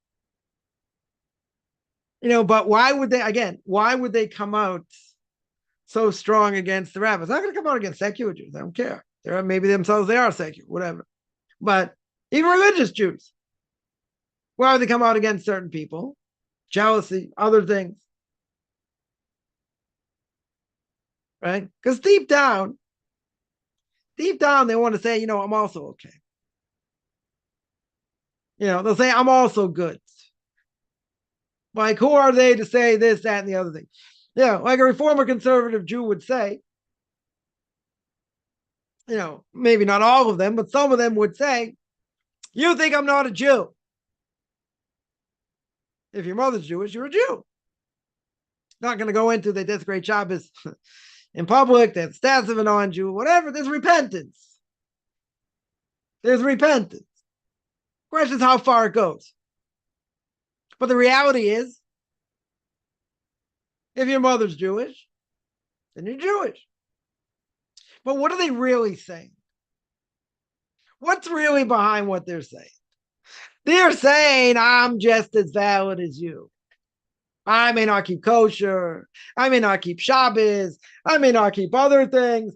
But why would they come out so strong against the rabbis? They're not going to come out against secular Jews. I don't care. Maybe themselves, they are secular, whatever. But even religious Jews, why would they come out against certain people? Jealousy, other things. Right? Because deep down, they want to say, I'm also okay. They'll say, I'm also good. Like, who are they to say this, that, and the other thing? Like a reformer conservative Jew would say, maybe not all of them, but some of them would say, you think I'm not a Jew. If your mother's Jewish, you're a Jew. Not going to go into they desecrate Shabbos in public, that stats of a non-Jew, whatever. There's repentance. Question is how far it goes. But the reality is, if your mother's Jewish, then you're Jewish. But what are they really saying? What's really behind what they're saying? They're saying, I'm just as valid as you. I may not keep kosher. I may not keep Shabbos. I may not keep other things.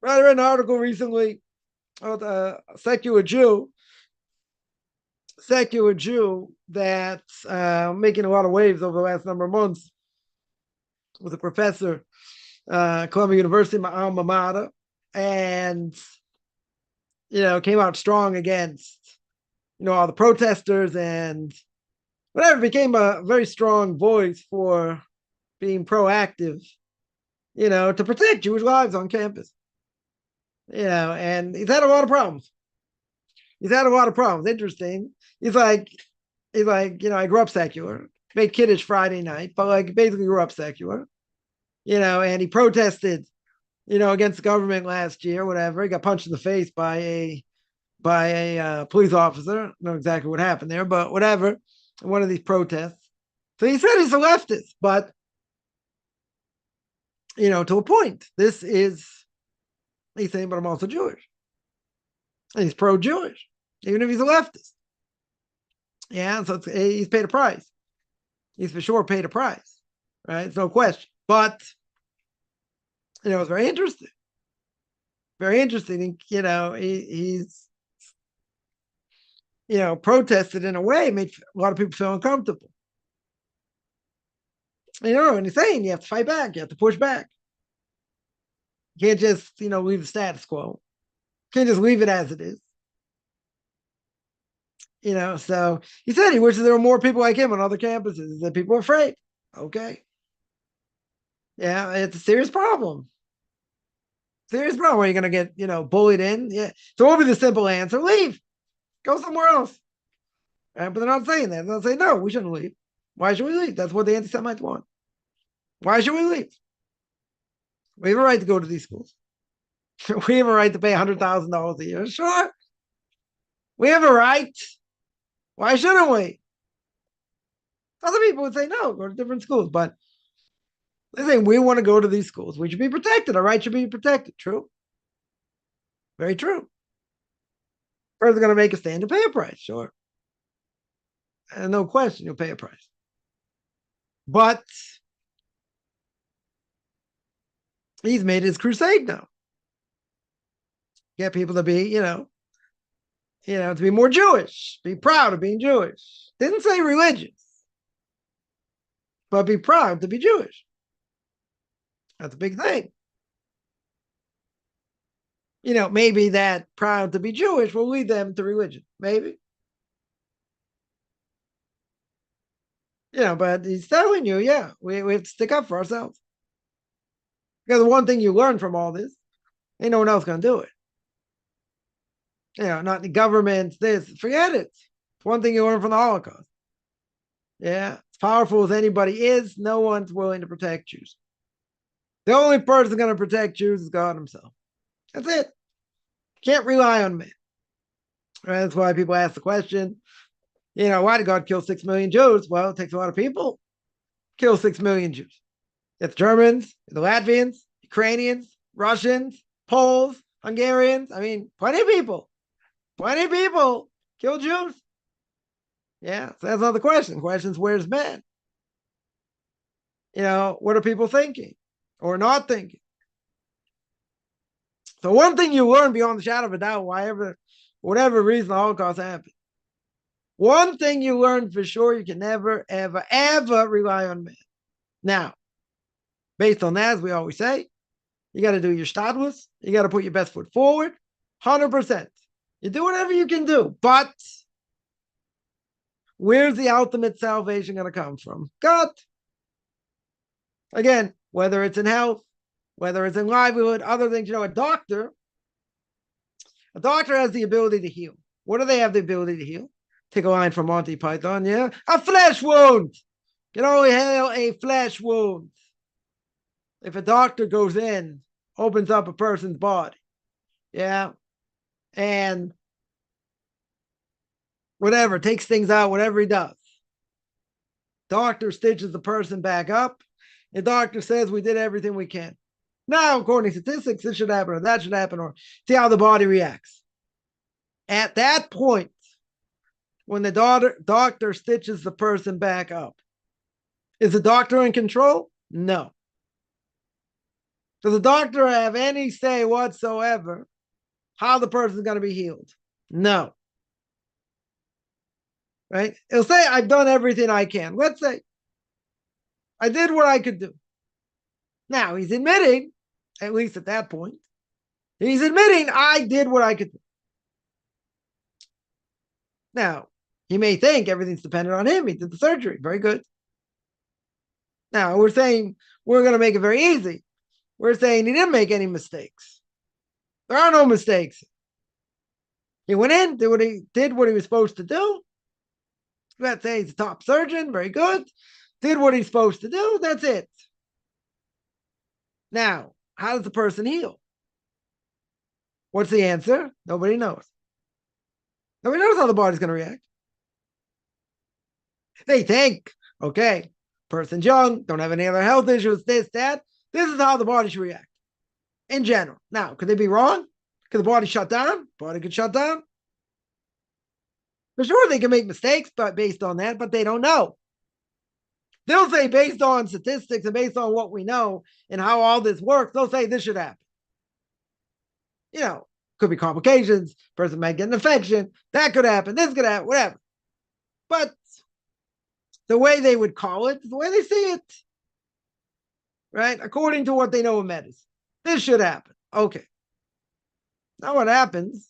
I read an article recently about a secular Jew that's making a lot of waves over the last number of months, with a professor, Columbia University, my alma mater, and came out strong against all the protesters and whatever, became a very strong voice for being proactive, to protect Jewish lives on campus. And he's had a lot of problems. Interesting. He's like, I grew up secular, made Kiddush Friday night, but basically grew up secular, and he protested, against the government last year, whatever. He got punched in the face by a police officer. I don't know exactly what happened there, but whatever. One of these protests. So he said he's a leftist, but to a point. He's saying, but I'm also Jewish. And he's pro-Jewish, even if he's a leftist. Yeah, so he's paid a price. He's for sure paid a price. right? It's no question. But, it's very interesting. Very interesting. He's, protested in a way, made a lot of people feel uncomfortable. And he's saying you have to fight back, you have to push back. You can't just, leave the status quo. You can't just leave it as it is. So he said he wishes there were more people like him on other campuses, that people are afraid. Okay. Yeah, it's a serious problem. Serious problem where you're going to get, bullied in. Yeah. So what would be the simple answer? Leave. Go somewhere else. Right? But they're not saying that. They'll say, no, we shouldn't leave. Why should we leave? That's what the anti-Semites want. Why should we leave? We have a right to go to these schools. We have a right to pay $100,000 a year. Sure. We have a right. Why shouldn't we? Other people would say, no, go to different schools. But they say, we want to go to these schools. We should be protected. Our rights should be protected. True. Very true. First, they're going to make a stand and pay a price. Sure. And no question, you'll pay a price. But he's made his crusade now. Get people to be, to be more Jewish, be proud of being Jewish. Didn't say religious, but be proud to be Jewish. That's a big thing. Maybe that proud to be Jewish will lead them to religion. Maybe. But he's telling you, yeah, we have to stick up for ourselves. Because the one thing you learn from all this, ain't no one else going to do it. Not the government, this, forget it. It's one thing you learn from the Holocaust. Yeah, as powerful as anybody is, no one's willing to protect Jews. The only person going to protect Jews is God himself. That's it. Can't rely on men. Right? That's why people ask the question, why did God kill 6 million Jews? Well, it takes a lot of people to kill 6 million Jews. It's Germans, the Latvians, Ukrainians, Russians, Poles, Hungarians. I mean, plenty of people kill Jews. Yeah, so that's not the question. The question is, where's man? What are people thinking or not thinking? So one thing you learn beyond the shadow of a doubt, whatever reason the Holocaust happened, one thing you learn for sure, you can never, ever, ever rely on man. Now, based on that, as we always say, you got to do your shtadlus. You got to put your best foot forward, 100%. You do whatever you can do, but where's the ultimate salvation going to come from? God. Again, whether it's in health, whether it's in livelihood, other things, a doctor has the ability to heal. What do they have the ability to heal? Take a line from Monty Python, yeah? A flesh wound. Can only heal a flesh wound. If a doctor goes in, opens up a person's body, yeah, and whatever, takes things out, whatever he does, doctor stitches the person back up, the doctor says we did everything we can. Now, according to statistics, this should happen or that should happen, or see how the body reacts. At that point, when the doctor stitches the person back up, is the doctor in control? No. Does the doctor have any say whatsoever how the person is going to be healed? No. Right? He'll say, I've done everything I can. Let's say I did what I could do. Now, he's admitting, at least at that point, he's admitting I did what I could do. Now, he may think everything's dependent on him. He did the surgery. Very good. Now, we're saying we're going to make it very easy. We're saying he didn't make any mistakes. There are no mistakes. He went in, did what he was supposed to do. Let's say he's a top surgeon. Very good. Did what he's supposed to do. That's it. Now, how does the person heal? What's the answer? Nobody knows. Nobody knows how the body's going to react. They think, okay, person's young, don't have any other health issues, this, that. This is how the body should react in general. Now, could they be wrong? Could the body shut down? Body could shut down. For sure, they can make mistakes, but based on that, but they don't know. They'll say, based on statistics and based on what we know and how all this works, they'll say this should happen. Could be complications, person might get an infection, that could happen, this could happen, whatever. But the way they would call it, the way they see it, right? According to what they know in medicine, this should happen. Okay. Now what happens?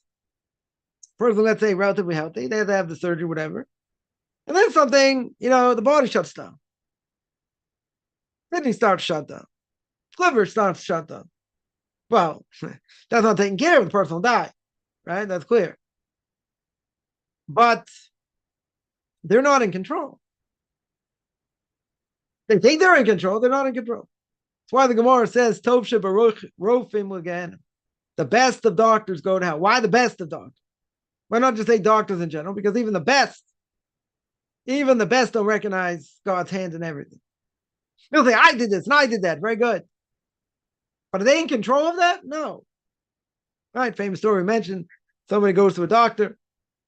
Person, let's say, relatively healthy, they have to have the surgery, whatever. And then something, the body shuts down. Kidney starts to shut down. Liver starts to shut down. Well, that's not taken care of, the person will die, right? That's clear. But they're not in control. They think they're in control, they're not in control. That's why the Gemara says, Tov shebaruch rofim l'gehenim. The best of doctors go to hell. Why the best of doctors? Why not just say doctors in general? Because even the best don't recognize God's hand in everything. They'll say, I did this and I did that. Very good. But are they in control of that? No. Right? Famous story we mentioned. Somebody goes to a doctor,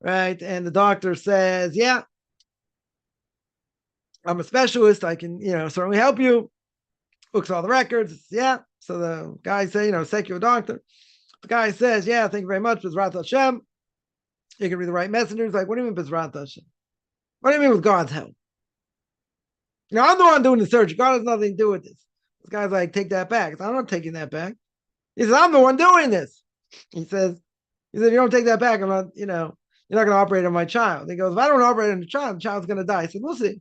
right? And the doctor says, yeah, I'm a specialist. I can, certainly help you. Looks all the records. Yeah. So the guy says, secular doctor. The guy says, yeah, thank you very much. Bezrat Hashem. You can be the right messenger. He's like, what do you mean Bezrat Hashem? What do you mean with God's help? I'm the one doing the surgery. God has nothing to do with this. This guy's like, take that back. I'm not taking that back. He says, I'm the one doing this. He says, if you don't take that back, I'm not, you're not going to operate on my child. He goes, if I don't operate on the child's going to die. I said, we'll see.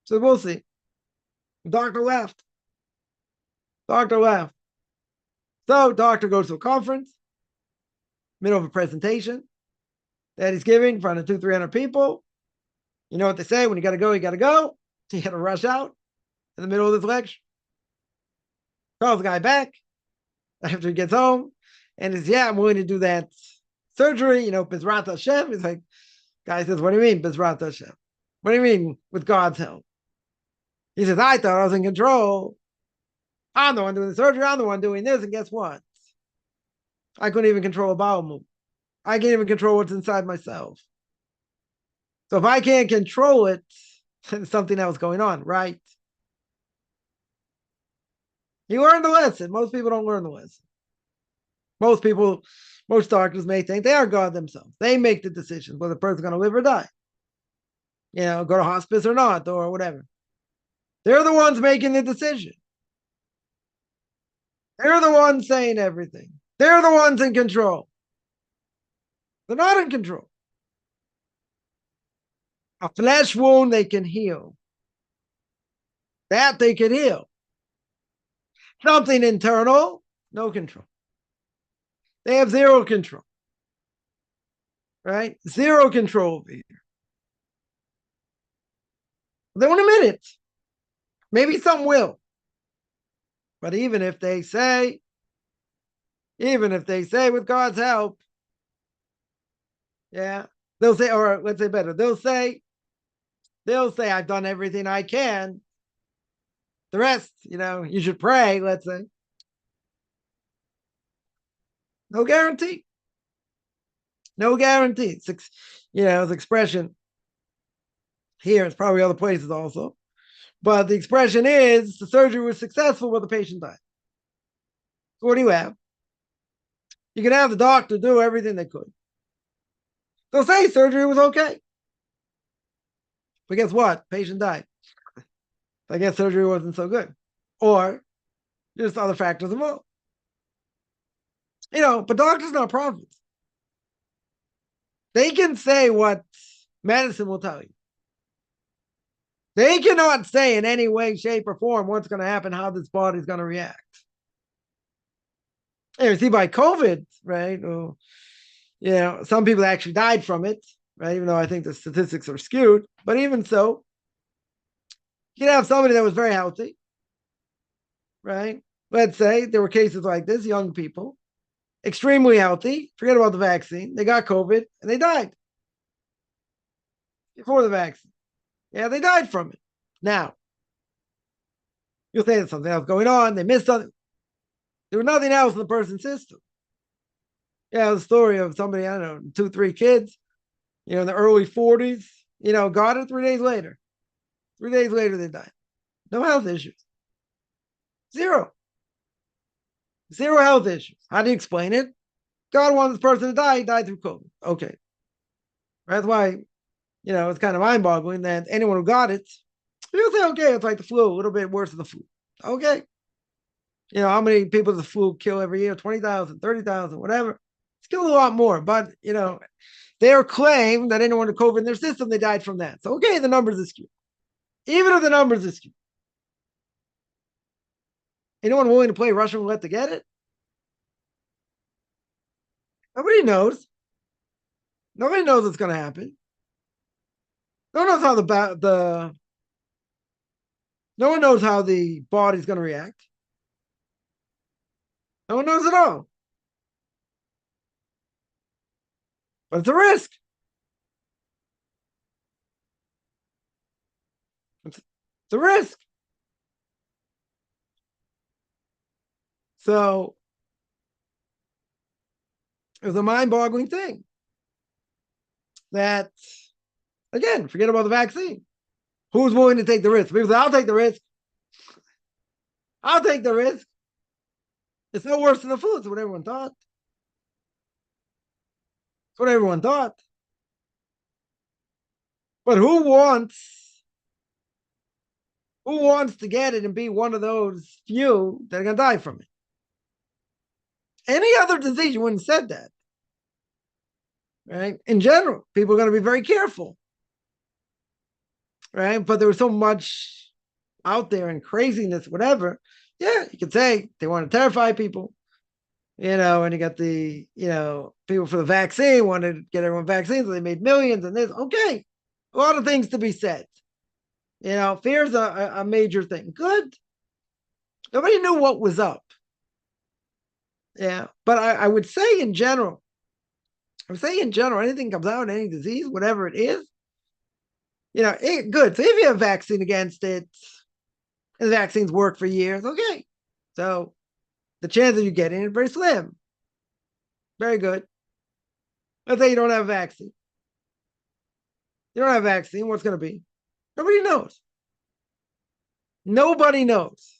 So we'll see. The doctor left. So doctor goes to a conference, middle of a presentation that he's giving in front of 200-300 people. You know what they say? When you got to go, you got to go. So you got to rush out in the middle of this lecture. Calls the guy back after he gets home and says, yeah, I'm willing to do that surgery, Bezrat Hashem. He's like, guy says, what do you mean, Bezrat Hashem? What do you mean with God's help? He says, I thought I was in control. I'm the one doing the surgery. I'm the one doing this. And guess what? I couldn't even control a bowel movement. I can't even control what's inside myself. So if I can't control it, there's something else going on, right? You learned the lesson. Most people don't learn the lesson. Most doctors may think they are God themselves. They make the decision whether the person's going to live or die. Go to hospice or not, or whatever. They're the ones making the decision. They're the ones saying everything. They're the ones in control. They're not in control. A flesh wound they can heal. That they can heal. Something internal, no control. They have zero control. Right? Zero control over here. They won't admit it. Maybe some will. But even if they say with God's help, yeah, they'll say, or let's say better, they'll say, I've done everything I can. The rest, you should pray, let's say. No guarantee. No guarantee. It's expression here. It's probably other places also. But the expression is the surgery was successful, but the patient died. So what do you have? You can have the doctor do everything they could. They'll say surgery was okay. But guess what? Patient died. I guess surgery wasn't so good. Or just other factors involved. But doctors are not prophets. They can say what medicine will tell you. They cannot say in any way, shape, or form what's going to happen, how this body is going to react. And you see by COVID, right? Some people actually died from it, right? Even though I think the statistics are skewed. But even so, you can have somebody that was very healthy, right? Let's say there were cases like this, young people, extremely healthy, forget about the vaccine. They got COVID and they died before the vaccine. Yeah, they died from it. Now, you'll say there's something else going on. They missed something. There was nothing else in the person's system. The story of somebody, 2-3 kids, in the early 40s, got it 3 days later. 3 days later, they died. No health issues. Zero. Zero health issues. How do you explain it? God wants this person to die. He died through COVID. Okay. That's why, it's kind of mind-boggling that anyone who got it, you'll say, okay, it's like the flu, a little bit worse than the flu. Okay. How many people does the flu kill every year? 20,000, 30,000, whatever. It's killed a lot more. But, their claim that anyone with COVID in their system, they died from that. So, okay, the numbers are skewed. Even if the numbers are skewed. Anyone willing to play Russian roulette to get it? Nobody knows. Nobody knows what's going to happen. No one knows how no one knows how the body's going to react. No one knows at all. But it's a risk. It's a risk. So it was a mind-boggling thing that, again, forget about the vaccine. Who's willing to take the risk? People say, I'll take the risk. I'll take the risk. It's no worse than the flu. It's what everyone thought. It's what everyone thought. But who wants to get it and be one of those few that are going to die from it? Any other disease, you wouldn't have said that. Right? In general, people are going to be very careful. Right? But there was so much out there and craziness, whatever. Yeah, you could say they want to terrify people. And you got the, people for the vaccine wanted to get everyone vaccines, so they made millions and this. Okay. A lot of things to be said. Fear is a major thing. Good. Nobody knew what was up. Yeah. But I would say in general, anything comes out, any disease, whatever it is, good. So if you have a vaccine against it, and the vaccines work for years, okay. So the chance of you getting it is very slim. Very good. Let's say you don't have a vaccine. You don't have a vaccine, what's going to be? Nobody knows. Nobody knows.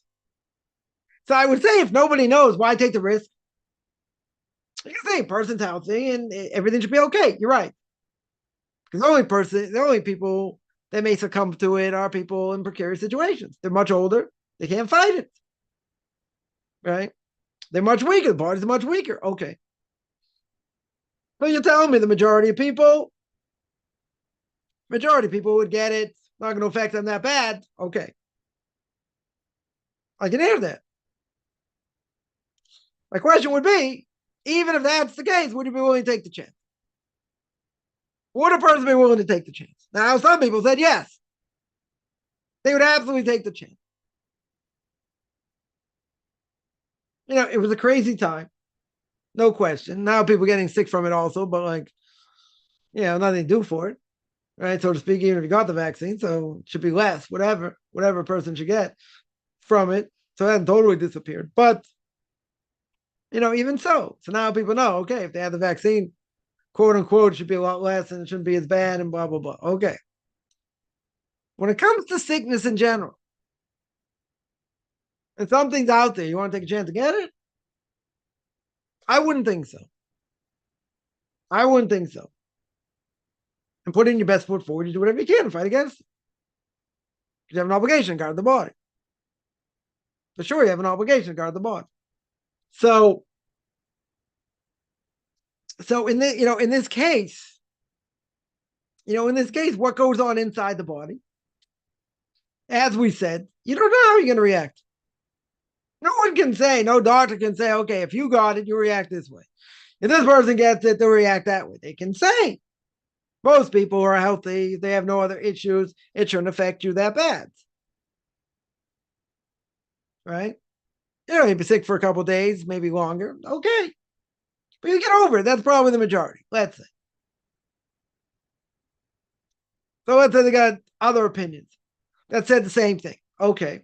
So I would say if nobody knows, why take the risk? You can say a person's healthy and everything should be okay. You're right. Because the only people that may succumb to it are people in precarious situations. They're much older. They can't fight it. Right? They're much weaker. The body's much weaker. Okay. So you're telling me the majority of people would get it. Not going to affect them that bad. Okay. I can hear that. My question would be, even if that's the case, would you be willing to take the chance? Would a person be willing to take the chance? Now, some people said yes. They would absolutely take the chance. It was a crazy time. No question. Now people are getting sick from it also, but nothing to do for it. Right? So to speak, even if you got the vaccine, so it should be less, whatever a person should get from it. So it hasn't totally disappeared. But, even so. So now people know, okay, if they have the vaccine, quote unquote, it should be a lot less and it shouldn't be as bad and blah, blah, blah. Okay. When it comes to sickness in general, and something's out there, you want to take a chance to get it? I wouldn't think so. And put in your best foot forward. You do whatever you can to fight against it. Because you have an obligation to guard the body. For sure, you have an obligation to guard the body. So in this case, what goes on inside the body, as we said, you don't know how you're going to react. No doctor can say, okay, if you got it, you react this way. If this person gets it, they'll react that way. They can say, most people who are healthy, they have no other issues, it shouldn't affect you that bad. Right? You'd be sick for a couple of days, maybe longer. Okay. But you get over it. That's probably the majority, let's say. So let's say they got other opinions that said the same thing. Okay.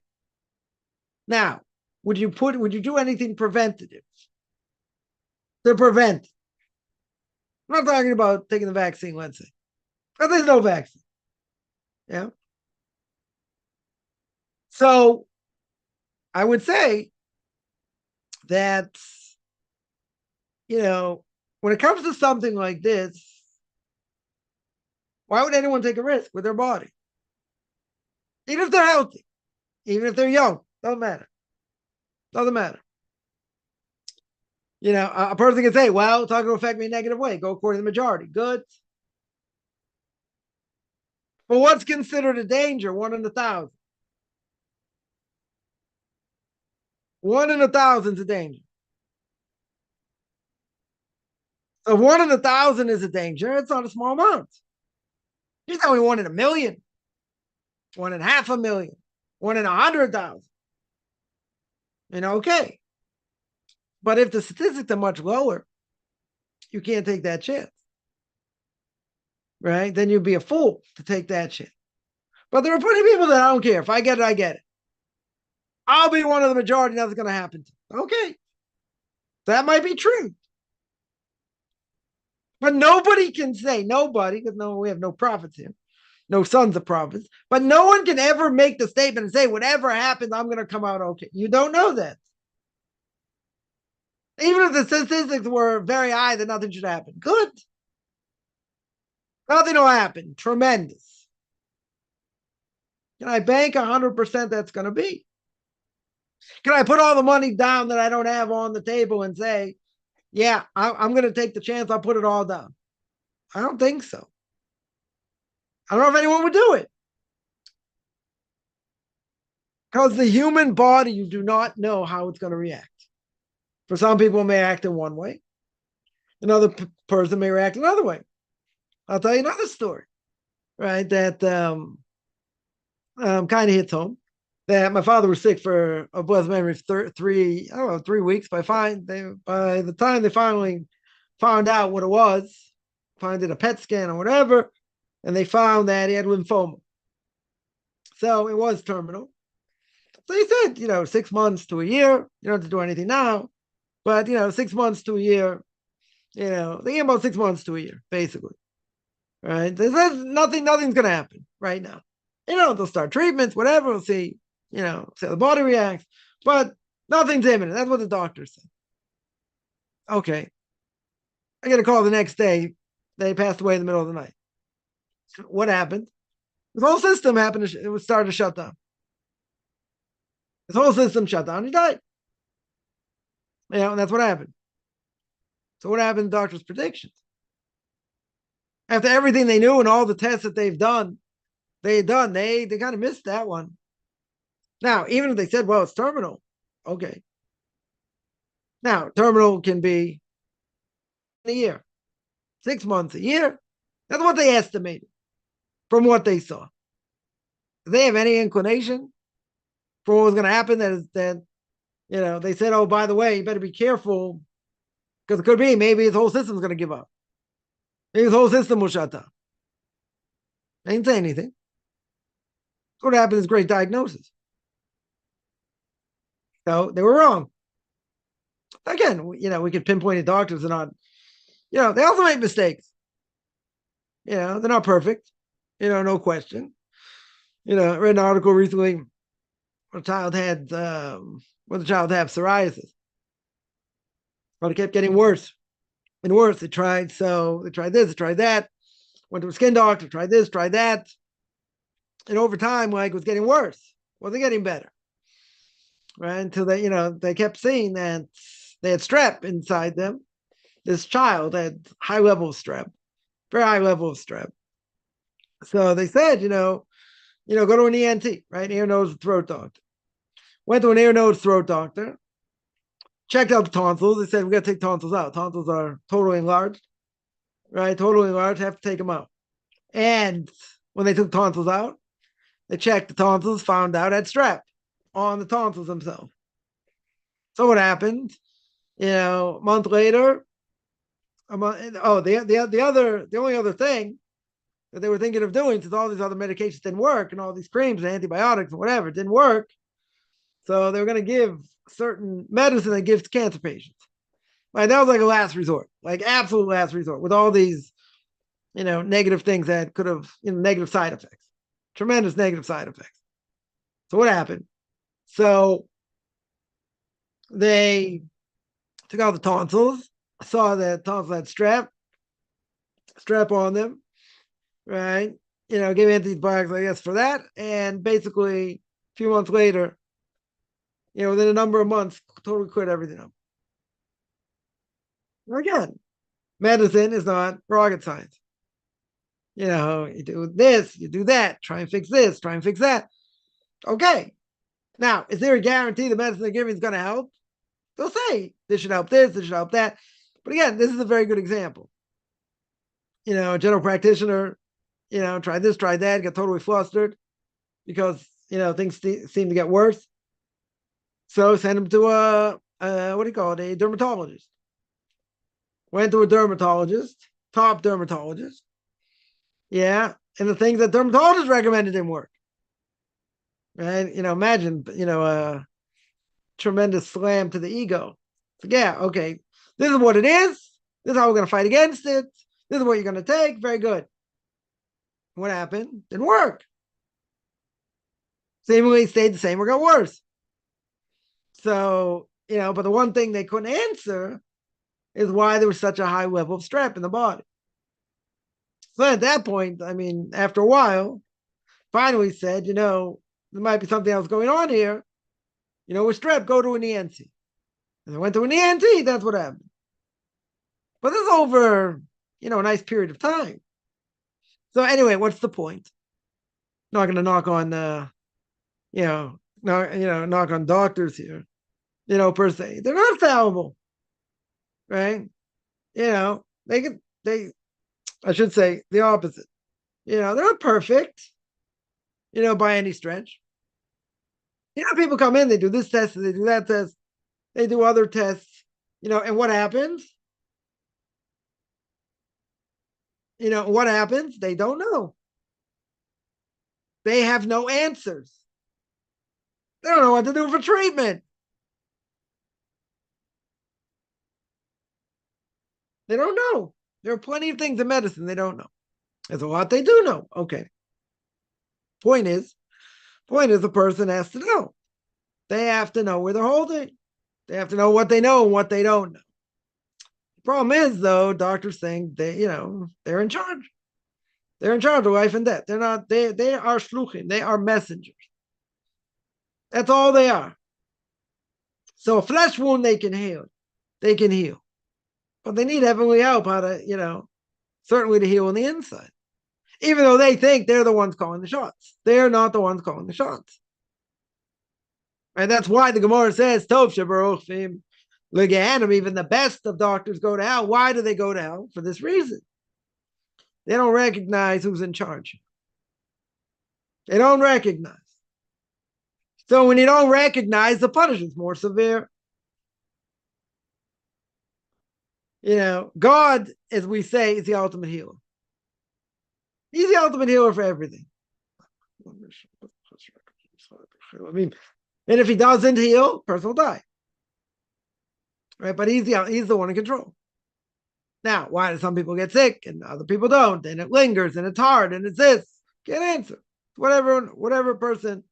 Now, would you do anything preventative to prevent? I'm not talking about taking the vaccine, let's say. But there's no vaccine. Yeah. So I would say that, when it comes to something like this, why would anyone take a risk with their body? Even if they're healthy, even if they're young, doesn't matter. Doesn't matter. A person can say, well, it's not going to affect me in a negative way. Go according to the majority. Good. But what's considered a danger? 1 in 1,000. 1 in 1,000 is a danger. So 1 in 1,000 is a danger. It's not a small amount. He's only 1 in 1,000,000, 1 in 500,000, 1 in 100,000. Okay. But if the statistics are much lower, you can't take that chance. Right? Then you'd be a fool to take that chance. But there are plenty of people that I don't care. If I get it, I get it. I'll be one of the majority. Nothing's going to happen to me. Okay. That might be true. But nobody can say, nobody, because we have no prophets here, no sons of prophets, but no one can ever make the statement and say, whatever happens, I'm going to come out okay. You don't know that. Even if the statistics were very high, that nothing should happen. Good. Nothing will happen. Tremendous. Can I bank 100% that's going to be? Can I put all the money down that I don't have on the table and say, yeah, I'm going to take the chance, I'll put it all down? I don't think so. I don't know if anyone would do it. Because the human body, you do not know how it's going to react. For some people, it may act in one way. Another person may react another way. I'll tell you another story, right? That kind of hits home. That my father was sick for a blessed memory for 3 weeks. By the time they finally found out what it was, did a PET scan or whatever, and they found that he had lymphoma. So it was terminal. So he said, 6 months to a year. You don't have to do anything now, but 6 months to a year. They gave about 6 months to a year, basically. Right? There's nothing's going to happen right now. They'll start treatments, whatever. We'll see. See how the body reacts, but nothing's imminent. That's what the doctor said. Okay. I get a call the next day. They passed away in the middle of the night. What happened? His whole system it started to shut down. His whole system shut down. He died. And that's what happened. So what happened to the doctor's predictions? After everything they knew and all the tests that they kind of missed that one. Now, even if they said, well, it's terminal, okay. Now, terminal can be a year, 6 months, a year. That's what they estimated from what they saw. Do they have any inclination for what was going to happen? That they said, oh, by the way, you better be careful, because it could be maybe his whole system's going to give up. Maybe his whole system will shut down. They didn't say anything. What happened is great diagnosis. So they were wrong. Again, we could pinpoint the doctors and not, they also make mistakes. They're not perfect. No question. I read an article recently when the child had psoriasis. But it kept getting worse and worse. They tried this, they tried that. Went to a skin doctor, tried this, tried that. And over time, it was getting worse. Wasn't getting better. Right? Until they kept seeing that they had strep inside them. This child had high level of strep, very high level of strep. So they said, go to an ENT, right? Ear, nose, throat doctor. Went to an ear, nose, throat doctor. Checked out the tonsils. They said, we got to take tonsils out. Tonsils are totally enlarged, right? Totally enlarged. Have to take them out. And when they took tonsils out, they checked the tonsils, found out had strep on the tonsils themselves. So what happened? A month later, the only other thing that they were thinking of doing, since all these other medications didn't work and all these creams and antibiotics and whatever didn't work, so they were going to give certain medicine that gives cancer patients. Right? That was like a last resort, like absolute last resort, with all these, negative things that could have, negative side effects, tremendous negative side effects. So what happened? So they took out the tonsils, saw that tonsils had strap on them, right? Gave antibiotics, I guess, for that. And basically, a few months later, within a number of months, totally quit everything up. Again, medicine is not rocket science. You do this, you do that, try and fix this, try and fix that. Okay. Now, is there a guarantee the medicine they're giving is going to help? They'll say this should help this should help that. But again, this is a very good example. A general practitioner, tried this, tried that, got totally flustered because, things seem to get worse. So send him to a dermatologist. Went to a dermatologist, top dermatologist. Yeah. And the things that dermatologists recommended didn't work. Right. Imagine, a tremendous slam to the ego. So, yeah, okay. This is what it is. This is how we're going to fight against it. This is what you're going to take. Very good. What happened? Didn't work. Seemingly stayed the same or got worse. So, but the one thing they couldn't answer is why there was such a high level of strep in the body. So at that point, after a while, finally said, there might be something else going on here. With strep, go to an ENT. And I went to an ENT, that's what happened. But this is over, a nice period of time. So anyway, what's the point? Not going to knock on, knock on doctors here, per se. They're not fallible, right? I should say the opposite. They're not perfect, by any stretch. People come in, they do this test, they do that test, they do other tests, and what happens? What happens? They don't know. They have no answers. They don't know what to do for treatment. They don't know. There are plenty of things in medicine they don't know. There's a lot they do know. Okay. Point is, the person has to know. They have to know where they're holding. They have to know what they know and what they don't know. The problem is, though, doctors think they're in charge. They're in charge of life and death. They're not. They are shluchim. They are messengers. That's all they are. So a flesh wound they can heal. They can heal, but they need heavenly help how to certainly to heal on the inside. Even though they think they're the ones calling the shots, they're not the ones calling the shots. And that's why the Gemara says, Tov shebaruchim legehanim, even the best of doctors go to hell. Why do they go to hell? For this reason. They don't recognize who's in charge. They don't recognize. So when you don't recognize, the punishment's more severe. God, as we say, is the ultimate healer. He's the ultimate healer for everything. And if he doesn't heal, the person will die. Right? But he's the one in control. Now, why do some people get sick and other people don't? And it lingers and it's hard and it's this. Can't answer. Whatever person,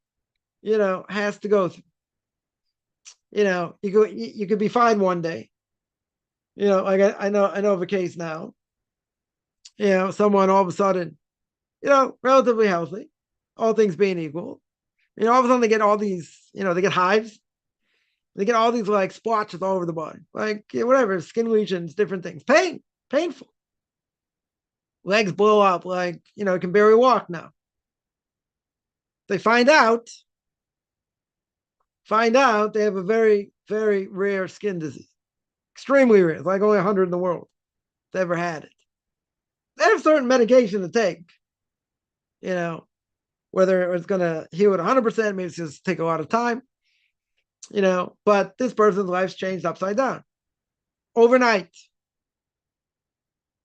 has to go through. You could be fine one day. Like I know of a case now. Someone all of a sudden, relatively healthy, all things being equal. All of a sudden they get all these, they get hives. They get all these like splotches all over the body, like whatever, skin lesions, different things. Painful. Legs blow up, like, can barely walk now. They find out they have a very, very rare skin disease. Extremely rare. It's like only 100 in the world that's ever had it. They have certain medication to take, whether it's going to heal it 100%, maybe it's just take a lot of time, but this person's life's changed upside down overnight.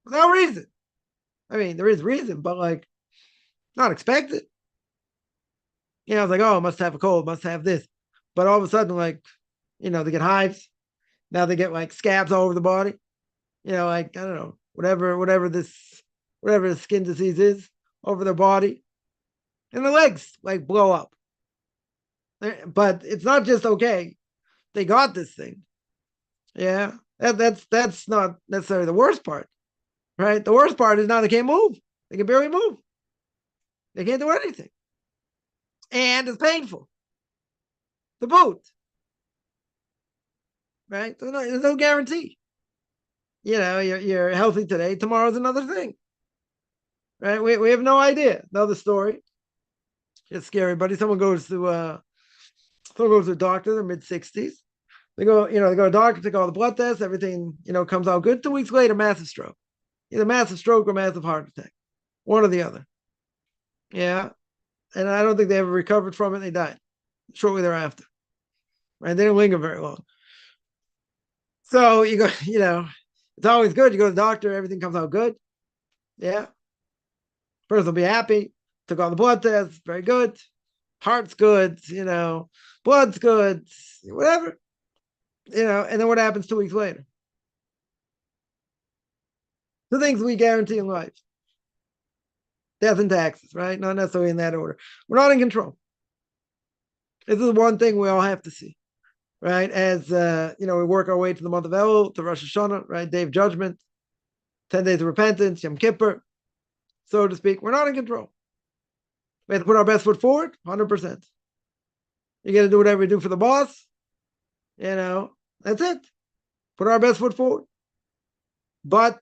No reason. There is reason, but like not expected. I was like, oh, must have a cold, must have this. But all of a sudden, like, they get hives. Now they get like scabs all over the body. Like, I don't know, whatever the skin disease is over their body. And the legs like blow up. But it's not just okay. They got this thing. Yeah. That's not necessarily the worst part. Right? The worst part is now they can't move. They can barely move. They can't do anything. And it's painful. The boot. Right? There's no guarantee. You're healthy today. Tomorrow's another thing. Right? We have no idea. Another story. It's scary, buddy. Someone goes to a doctor, they're mid-60s. They go to a doctor, take all the blood tests, everything, comes out good. 2 weeks later, massive stroke. Either massive stroke or massive heart attack. One or the other. Yeah. And I don't think they ever recovered from it. They died shortly thereafter. Right? They didn't linger very long. So you go, it's always good. You go to the doctor, everything comes out good. Yeah. Person will be happy. Took all the blood tests, very good. Heart's good, blood's good, whatever. And then what happens 2 weeks later? The things we guarantee in life. Death and taxes, right? Not necessarily in that order. We're not in control. This is one thing we all have to see, right? As, we work our way to the month of Elul, to Rosh Hashanah, right? Day of Judgment, 10 days of repentance, Yom Kippur, so to speak. We're not in control. We have to put our best foot forward, 100%. You're going to do whatever you do for the boss. That's it. Put our best foot forward. But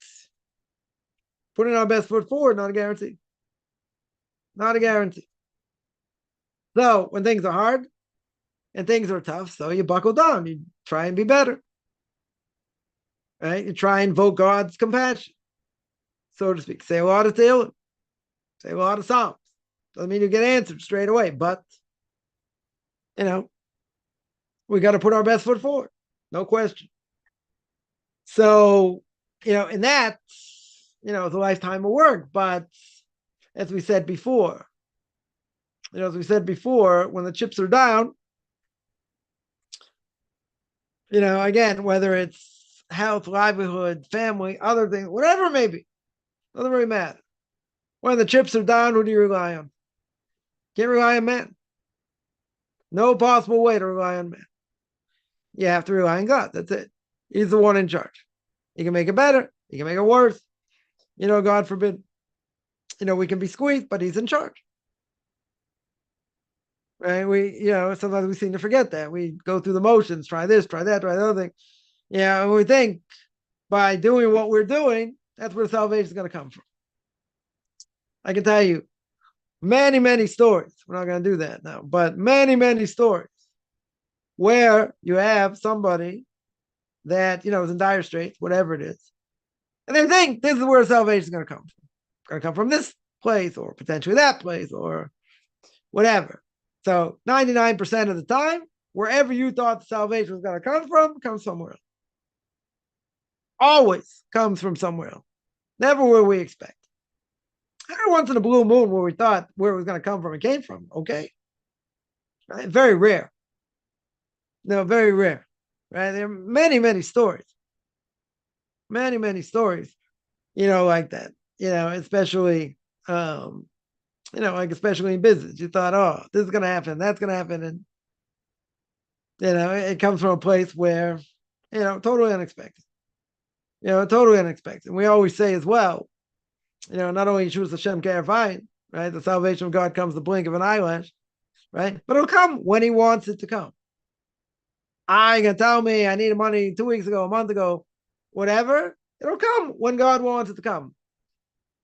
putting our best foot forward, not a guarantee. Not a guarantee. So when things are hard and things are tough, so you buckle down. You try and be better. Right? You try and invoke God's compassion, so to speak. Say a lot of Tehillim. Say a lot of Psalms. Doesn't mean you get answered straight away, but, we got to put our best foot forward. No question. So, in that, it's a lifetime of work. But as we said before, when the chips are down, again, whether it's health, livelihood, family, other things, whatever it may be, doesn't really matter. When the chips are down, who do you rely on? Can't rely on man. No possible way to rely on man. You have to rely on God. That's it. He's the one in charge. He can make it better. He can make it worse. God forbid. We can be squeezed, but he's in charge. Right? Sometimes we seem to forget that. We go through the motions, try this, try that, try the other thing. And we think by doing what we're doing, that's where salvation is going to come from. I can tell you many, many stories. We're not going to do that now, but many, many stories where you have somebody that, is in dire straits, whatever it is. And they think this is where salvation is going to come from. It's going to come from this place or potentially that place or whatever. So 99% of the time, wherever you thought the salvation was going to come from, comes somewhere else. Always comes from somewhere else. Never where we expect. Every once in a blue moon where we thought where it was going to come from, it came from. Okay. Right? Very rare. No, very rare. Right? There are many, many stories. Many, many stories, like that. Especially, especially in business. You thought, oh, this is going to happen, that's going to happen. And, it comes from a place where, totally unexpected. Totally unexpected. And we always say as well, not only Yeshua Hashem Ke'ervayin, right? The salvation of God comes the blink of an eyelash, right? But it'll come when he wants it to come. I ain't going to tell me I needed money 2 weeks ago, a month ago, whatever. It'll come when God wants it to come,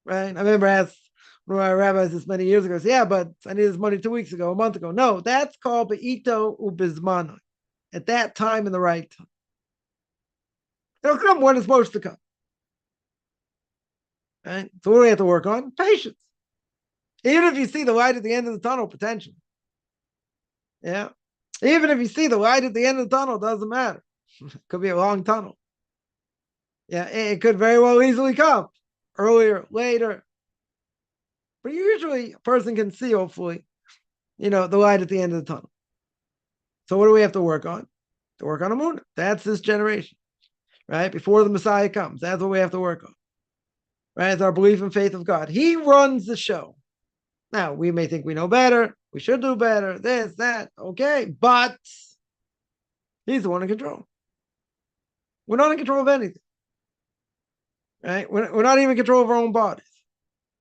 right? I remember I asked one of my rabbis this many years ago, yeah, but I needed this money 2 weeks ago, a month ago. No, that's called be'ito ubizmano. At that time in the right time. It'll come when it's supposed to come. Right? So what do we have to work on? Patience. Even if you see the light at the end of the tunnel, potentially. Yeah. Even if you see the light at the end of the tunnel, doesn't matter. It could be a long tunnel. Yeah, it could very well easily come earlier, later. But usually a person can see, hopefully, the light at the end of the tunnel. So what do we have to work on? To work on Amunah. That's this generation. Right? Before the Messiah comes. That's what we have to work on. Right? It's our belief and faith of God. He runs the show. Now, we may think we know better, we should do better, this, that, okay, but he's the one in control. We're not in control of anything, right? We're not even in control of our own bodies,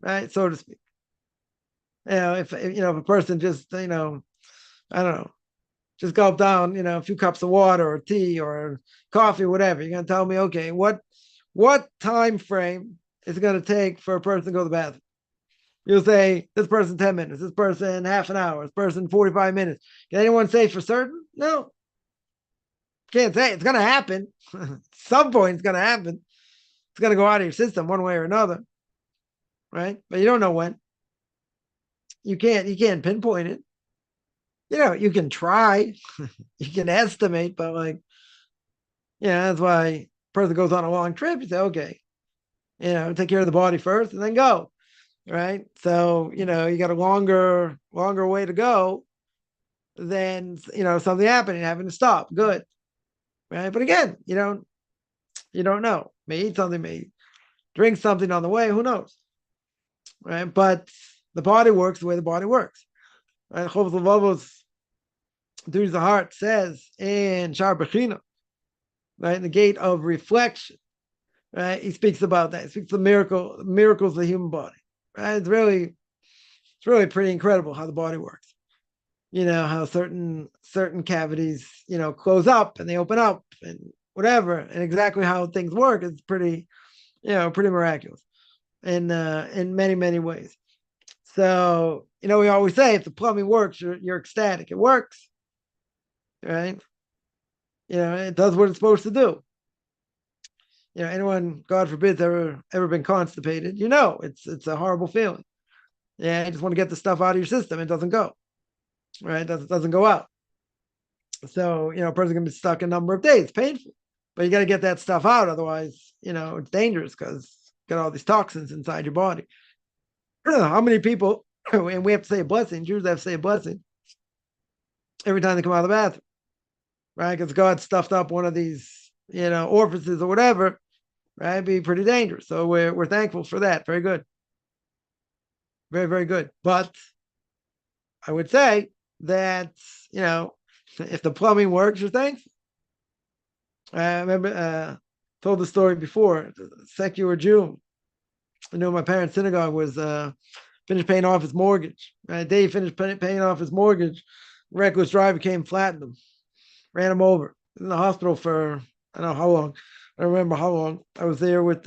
right? So to speak. If a person just, I don't know, just gulp down, a few cups of water or tea or coffee, whatever, you're going to tell me, okay, what time frame is it going to take for a person to go to the bathroom? You'll say, this person 10 minutes, this person half an hour, this person 45 minutes. Can anyone say for certain? No. Can't say. It's going to happen. Some point it's going to happen. It's going to go out of your system one way or another, right? But you don't know when. You can't pinpoint it. You can try, you can estimate, but that's why a person goes on a long trip. You say, okay, take care of the body first and then go. Right. So, you got a longer way to go than, something happening, having to stop. Good. Right. But again, you don't know. May eat something, may drink something on the way. Who knows? Right. But the body works the way the body works. Right. Chovos Levavos, Duties of the Heart says in Shar Bechina, right, in the gate of reflection, right, he speaks about that. He speaks of miracles of the human body. Right, it's really pretty incredible how the body works. How certain cavities, close up and they open up and whatever, and exactly how things work is pretty miraculous in many, many ways. So, we always say if the plumbing works, you're ecstatic. It works. Right? It does what it's supposed to do. Anyone, God forbid, ever been constipated, it's a horrible feeling. Yeah, you just want to get the stuff out of your system. It doesn't go. Right? It doesn't go out. So, a person can be stuck a number of days. It's painful. But you got to get that stuff out. Otherwise, it's dangerous because you got all these toxins inside your body. How many people, and we have to say a blessing, Jews have to say a blessing every time they come out of the bathroom. Right? Because God stuffed up one of these, orifices or whatever, right? It'd be pretty dangerous. So we're thankful for that. Very good. Very, very good. But I would say that, if the plumbing works, you're thankful. I remember told the story before. The secular Jew, my parents' synagogue was finished paying off his mortgage. Right? The day he finished paying off his mortgage, reckless driver came, flattened him, ran him over. He was in the hospital for I don't know how long. I don't remember how long. I was there with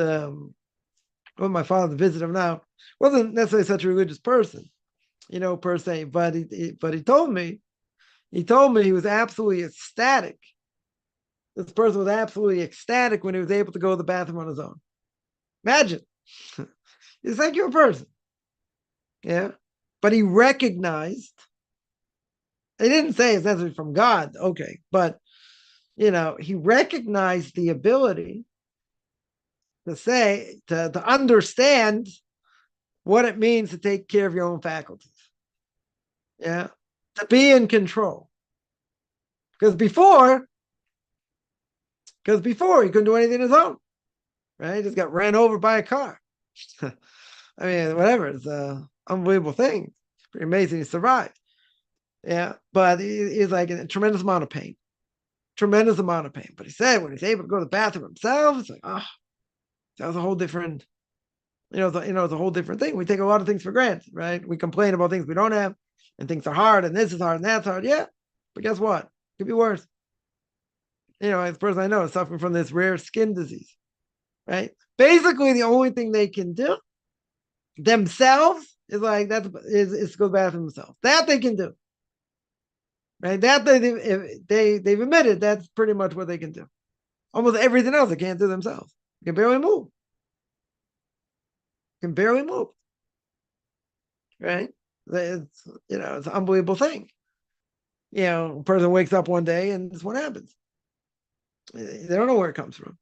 my father to visit him. Now, wasn't necessarily such a religious person, per se, but he told me he was absolutely ecstatic. This person was absolutely ecstatic when he was able to go to the bathroom on his own. Imagine. He's a secular person. Yeah. But he recognized, he didn't say it's necessarily from God, okay, but he recognized the ability to understand what it means to take care of your own faculties. Yeah. To be in control. Because before he couldn't do anything on his own. Right? He just got ran over by a car. I mean, whatever. It's an unbelievable thing. It's pretty amazing he survived. Yeah. But he's like in a tremendous amount of pain. Tremendous amount of pain. But he said when he's able to go to the bathroom himself, it's like, that was a whole different, it's a whole different thing. We take a lot of things for granted, right? We complain about things we don't have, and things are hard, and this is hard, and that's hard. Yeah. But guess what? It could be worse. As a person I know is suffering from this rare skin disease, right? Basically, the only thing they can do themselves is is to go to the bathroom themselves. That they can do. Right? That they've admitted that's pretty much what they can do. Almost everything else they can't do themselves. They can barely move. Right? It's it's an unbelievable thing. A person wakes up one day and this is what happens. They don't know where it comes from.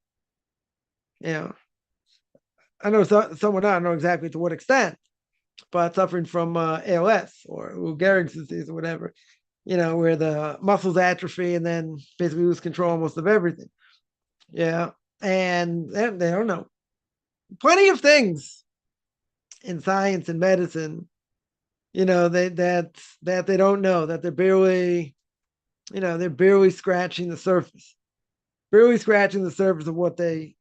I know someone, I don't know exactly to what extent, but suffering from ALS or Lou Gehrig's disease or whatever, where the muscles atrophy and then basically lose control almost of everything. Yeah. And they don't know. Plenty of things in science and medicine, that they don't know, that they're barely scratching the surface, of what they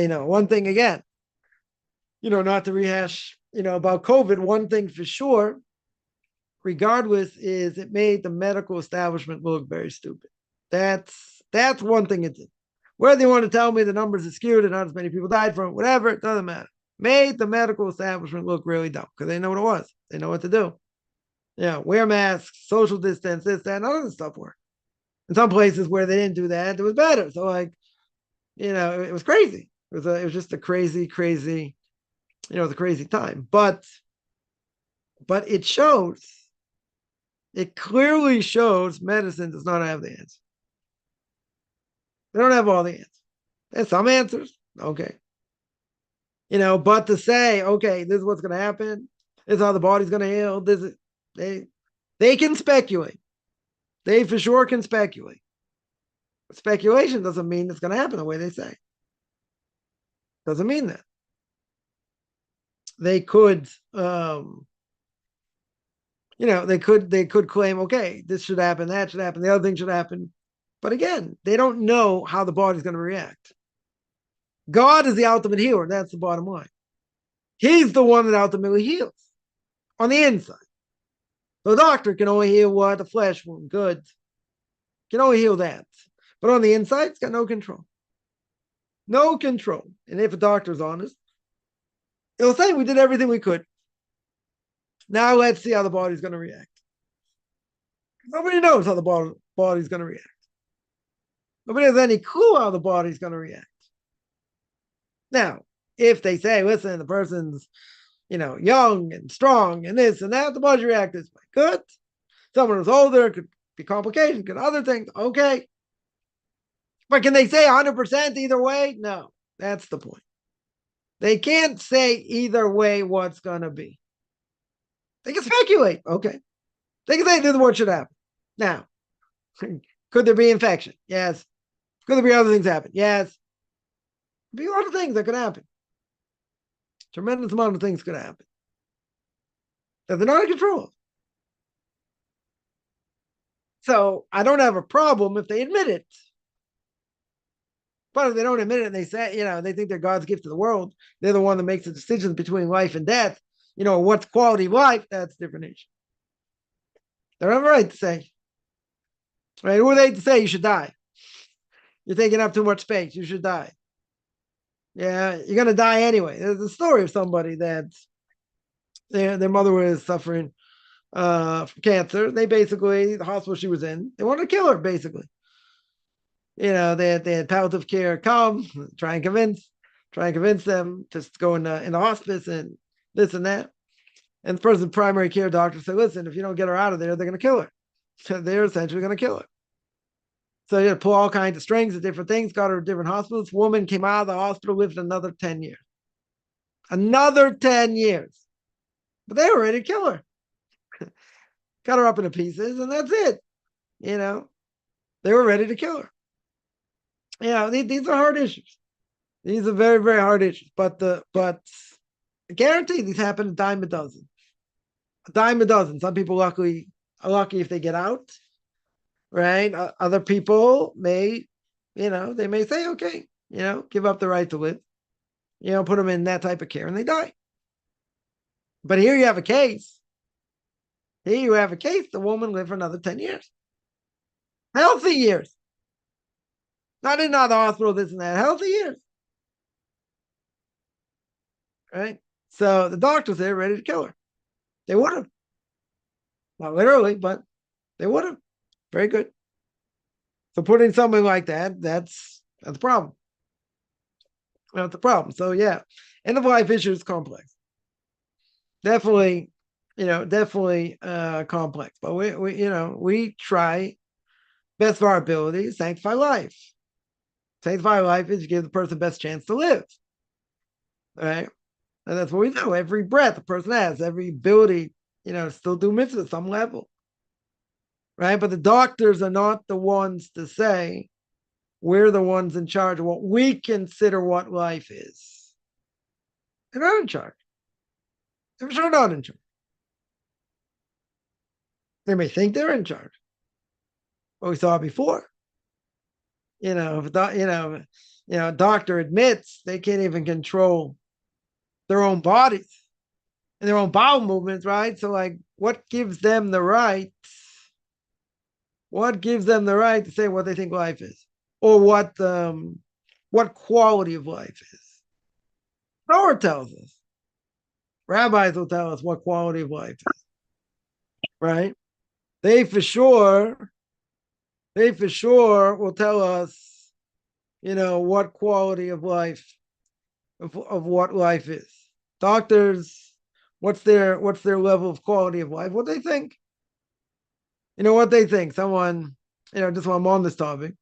know. One thing again, not to rehash, about COVID, one thing for sure, regardless, is it made the medical establishment look very stupid. That's one thing it did. Whether you want to tell me the numbers are skewed and not as many people died from it, whatever, it doesn't matter. Made the medical establishment look really dumb because they know what it was. They know what to do. Wear masks, social distance, this, that, none of this stuff worked. In some places where they didn't do that, it was better. So it was crazy. It was just a crazy, it was a crazy time. But it clearly shows medicine does not have the answer. They don't have all the answers. There's some answers. Okay. But to say, okay, this is what's going to happen. This is how the body's going to heal. They can speculate. They for sure can speculate. But speculation doesn't mean it's going to happen the way they say. Doesn't mean that. They could, they could claim, okay, this should happen, that should happen, the other thing should happen. But again, they don't know how the body's going to react. God is the ultimate healer. That's the bottom line. He's the one that ultimately heals on the inside. The doctor can only heal what? The flesh wound, good. Can only heal that. But on the inside, it's got no control. No control. And if a doctor's honest, he'll say, we did everything we could. Now let's see how the body's going to react. Nobody knows how the body's going to react. Nobody has any clue how the body's going to react. Now, if they say, listen, the person's, young and strong and this and that, the body reacts this way. Good. Someone who's older, could be complications, could other things. Okay. But can they say 100% either way? No, that's the point. They can't say either way what's going to be. They can speculate. Okay. They can say this is what should happen. Now, could there be infection? Yes. Could there be other things happen? Yes. Be a lot of things that could happen. Tremendous amount of things could happen that they're not in control of. So I don't have a problem if they admit it. But if they don't admit it and they say, they think they're God's gift to the world, they're the one that makes the decisions between life and death, what's quality of life, that's a different issue. They don't have a right to say. Right? Who are they to say you should die? You're taking up too much space. You should die. Yeah, you're going to die anyway. There's a story of somebody that their mother was suffering from cancer. The hospital she was in, they wanted to kill her, basically. They had palliative care come, try and convince them to go in the hospice and this and that. And the person's primary care doctor said, listen, if you don't get her out of there, they're going to kill her. So they're essentially going to kill her. So you had to pull all kinds of strings of different things, got her to different hospitals. This woman came out of the hospital, lived another 10 years. Another 10 years. But they were ready to kill her. Cut her up into pieces, and that's it. They were ready to kill her. These are hard issues. These are very, very hard issues. But I guarantee these happen a dime a dozen. A dime a dozen. Some people luckily are lucky if they get out. Right? Other people may, they may say, okay, give up the right to live, put them in that type of care and they die. But here you have a case. The woman lived for another 10 years. Healthy years. Not in the hospital, this and that. Healthy years. Right? So the doctors there ready to kill her. They would have. Not literally, but they would have. Very good. So putting something like that, that's a problem. That's the problem. So yeah, end of life issue is complex. Definitely complex. But we try best of our ability, sanctify life. Sanctify life is to give the person the best chance to live. All right. And that's what we do. Every breath the person has, every ability, still do mitzvah at some level. Right? But the doctors are not the ones to say, we're the ones in charge of what we consider what life is. They're not in charge. They're sure not in charge. They may think they're in charge. What we saw before. If a doctor admits they can't even control their own bodies and their own bowel movements, right? So, like, what gives them the right? What gives them the right to say what they think life is, or what quality of life is? Torah tells us. Rabbis will tell us what quality of life is, right? They for sure will tell us, what quality of life, of what life is. Doctors, what's their level of quality of life? What they think. What they think. Someone, just while I'm on this topic,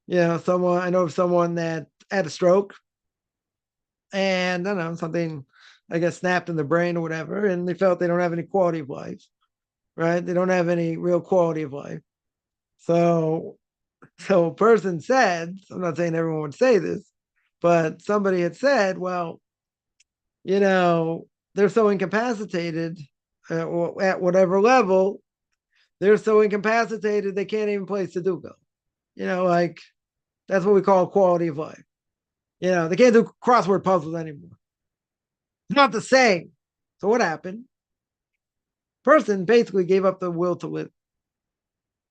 I know of someone that had a stroke, and I don't know, something, I guess, snapped in the brain or whatever, and they felt they don't have any quality of life, right? They don't have any real quality of life. So a person said, I'm not saying everyone would say this, but somebody had said, well, they're so incapacitated at whatever level, they're so incapacitated they can't even play Sudoku. Like, that's what we call quality of life. They can't do crossword puzzles anymore. It's not the same. So what happened? Person basically gave up the will to live.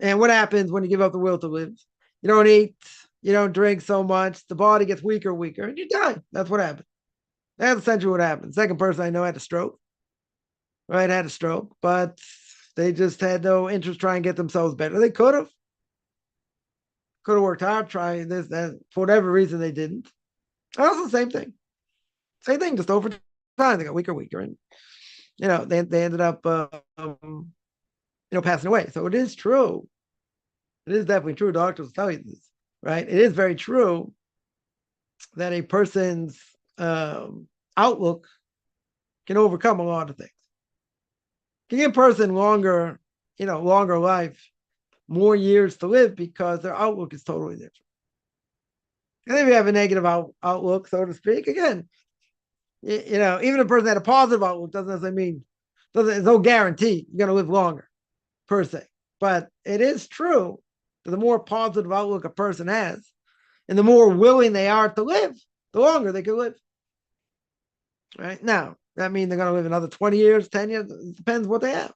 And what happens when you give up the will to live? You don't eat, you don't drink so much, the body gets weaker, and you die. That's what happened. That's essentially what happened. Second person I know had a stroke, right? Had a stroke, but they just had no interest trying to get themselves better. They could have worked hard trying this, that, for whatever reason they didn't. Also, same thing, just over time they got weaker, and they ended up passing away. So it is true. It is definitely true. Doctors will tell you this, right? It is very true that a person's outlook can overcome a lot of things. Can give a person longer life, more years to live, because their outlook is totally different. And if you have a negative outlook, so to speak, again, even a person that had a positive outlook doesn't necessarily mean, there's no guarantee you're going to live longer, per se. But it is true that the more positive outlook a person has, and the more willing they are to live, the longer they can live. Right? Now, that means they're going to live another 20 years, 10 years. It depends what they have.